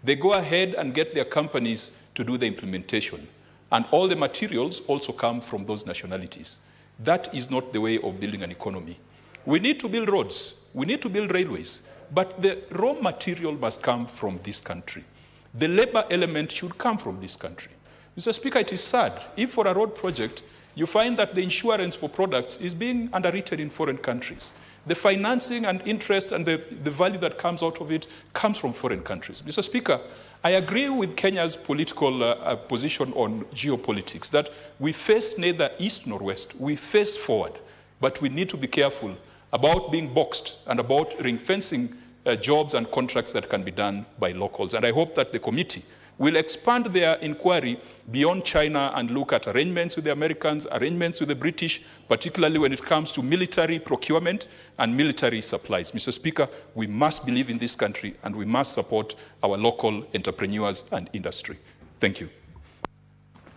They go ahead and get their companies to do the implementation. And all the materials also come from those nationalities. That is not the way of building an economy. We need to build roads. We need to build railways. But the raw material must come from this country. The labor element should come from this country. Mr. Speaker, it is sad if for a road project, you find that the insurance for products is being underwritten in foreign countries. The financing and interest and the value that comes out of it comes from foreign countries. Mr. Speaker, I agree with Kenya's political position on geopolitics, that we face neither east nor west. We face forward, but we need to be careful about being boxed and about ring-fencing jobs and contracts that can be done by locals. And I hope that the committee will expand their inquiry beyond China and look at arrangements with the Americans, arrangements with the British, particularly when it comes to military procurement and military supplies. Mr. Speaker, we must believe in this country and we must support our local entrepreneurs and industry. Thank you.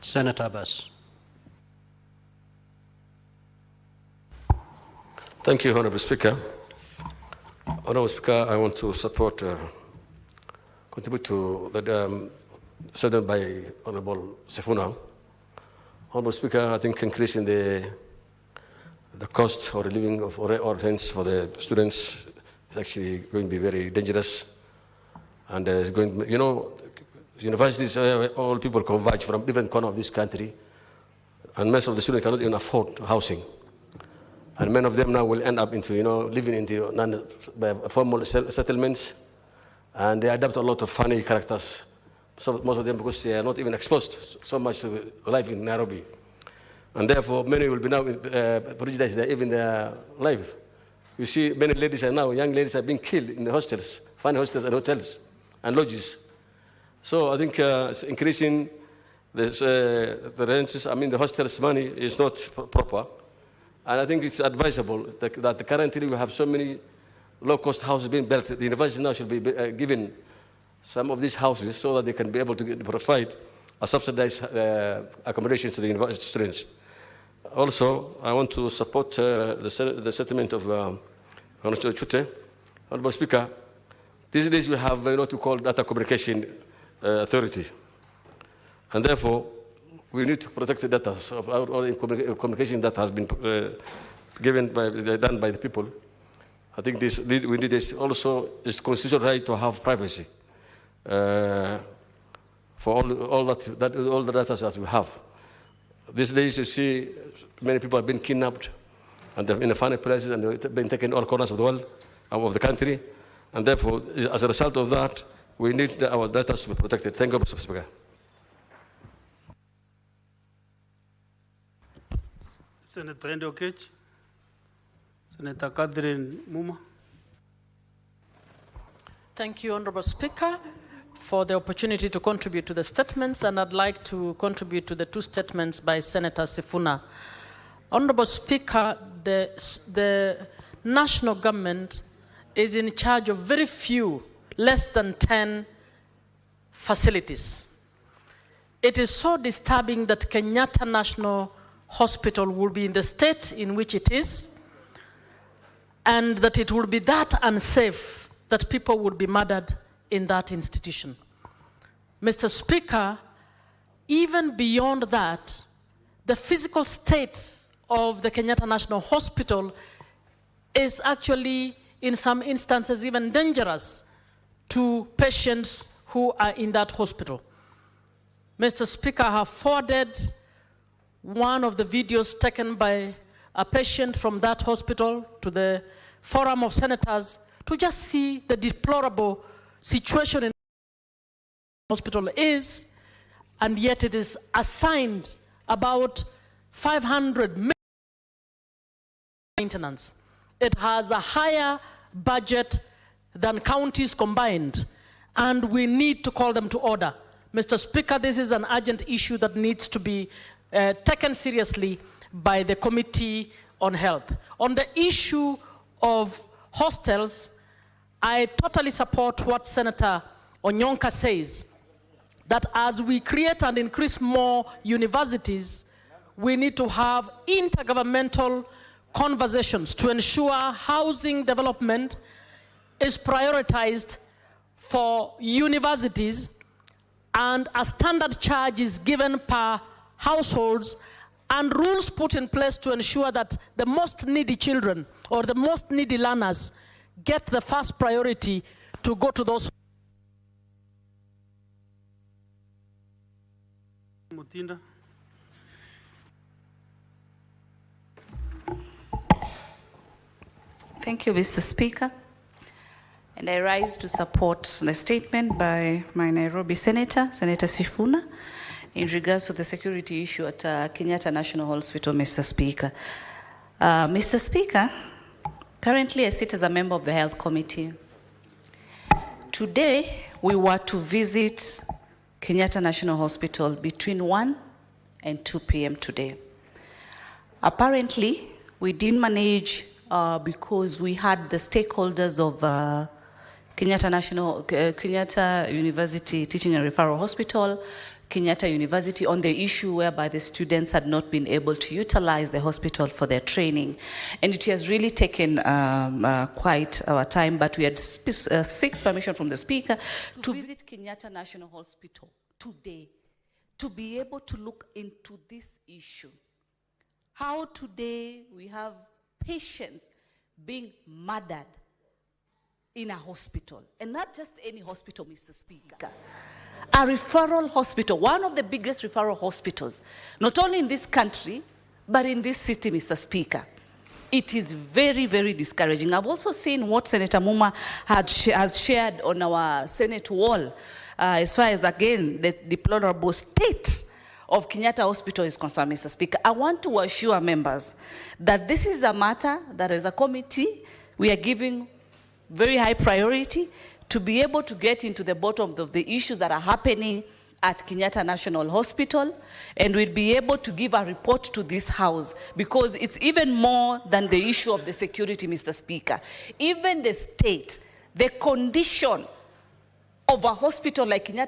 Senator Abbas. Thank you, Honourable Speaker. Honourable Speaker, I want to support, contribute to the statement by Honourable Sifuna. Honourable Speaker, I think increasing the cost or the living of or rents for the students is actually going to be very dangerous, and it's going. You know, universities, all people converge from different corners of this country, and most of the students cannot even afford housing. And many of them now will end up into, living into formal settlements, and they adopt a lot of funny characters. So most of them because they are not even exposed so much to life in Nairobi. And therefore, many will be now prejudiced even their life. You see, many ladies are now, young ladies are being killed in the hostels, funny hostels and hotels and lodges. So I think it's increasing the rents, the hostels money is not proper. And I think it's advisable that currently we have so many low-cost houses being built. The university now should be given some of these houses so that they can be able to provide a subsidized accommodation to the university students. Also, I want to support the settlement of Honorable Chute. Honorable Speaker, these days we have what we call data communication authority. And therefore, we need to protect the data of all communication that has been done by the people. I think we need this also. It's constitutional right to have privacy for all the data that we have. These days, you see, many people have been kidnapped and in the funny places, and they've been taken all corners of the world, of the country, and therefore, as a result of that, we need our data to be protected. Thank you, Mr. Speaker. Senator Endokech, Senator Catherine Muma. Thank you, Honourable Speaker, for the opportunity to contribute to the statements, and I'd like to contribute to the two statements by Senator Sifuna. Honourable Speaker, the national government is in charge of very few, less than 10 facilities. It is so disturbing that Kenyatta National Hospital will be in the state in which it is, and that it will be that unsafe that people would be murdered in that institution. Mr. Speaker, even beyond that, the physical state of the Kenyatta National Hospital is actually, in some instances, even dangerous to patients who are in that hospital. Mr. Speaker, I have forwarded one of the videos taken by a patient from that hospital to the Forum of Senators to just see the deplorable situation in the hospital is, and yet it is assigned about 500 million maintenance. It has a higher budget than counties combined, and we need to call them to order. Mr. Speaker, this is an urgent issue that needs to be taken seriously by the Committee on Health. On the issue of hostels, I totally support what Senator Onyonka says, that as we create and increase more universities, we need to have intergovernmental conversations to ensure housing development is prioritized for universities and a standard charge is given per households and rules put in place to ensure that the most needy children or the most needy learners get the first priority to go to those. Mutinda. Thank you, Mr. Speaker. And I rise to support the statement by my Nairobi Senator, Senator Sifuna, in regards to the security issue at Kenyatta National Hospital, Mr. Speaker. Mr. Speaker, currently I sit as a member of the Health Committee. Today, we were to visit Kenyatta National Hospital between 1 and 2 p.m. today. Apparently, we didn't manage because we had the stakeholders of Kenyatta University Teaching and Referral Hospital, Kenyatta University on the issue whereby the students had not been able to utilize the hospital for their training. And it has really taken quite our time, but we had seek permission from the Speaker to visit Kenyatta National Hospital today to be able to look into this issue. How today we have patients being murdered in a hospital, and not just any hospital, Mr. Speaker. A referral hospital, one of the biggest referral hospitals, not only in this country, but in this city, Mr. Speaker. It is very, very discouraging. I've also seen what Senator Muma has shared on our Senate wall, as far as, again, the deplorable state of Kenyatta Hospital is concerned, Mr. Speaker. I want to assure members that this is a matter that as a committee, we are giving very high priority to be able to get into the bottom of the issues that are happening at Kenyatta National Hospital, and we'll be able to give a report to this House, because it's even more than the issue of the security, Mr. Speaker. Even the state, the condition of a hospital like Kenyatta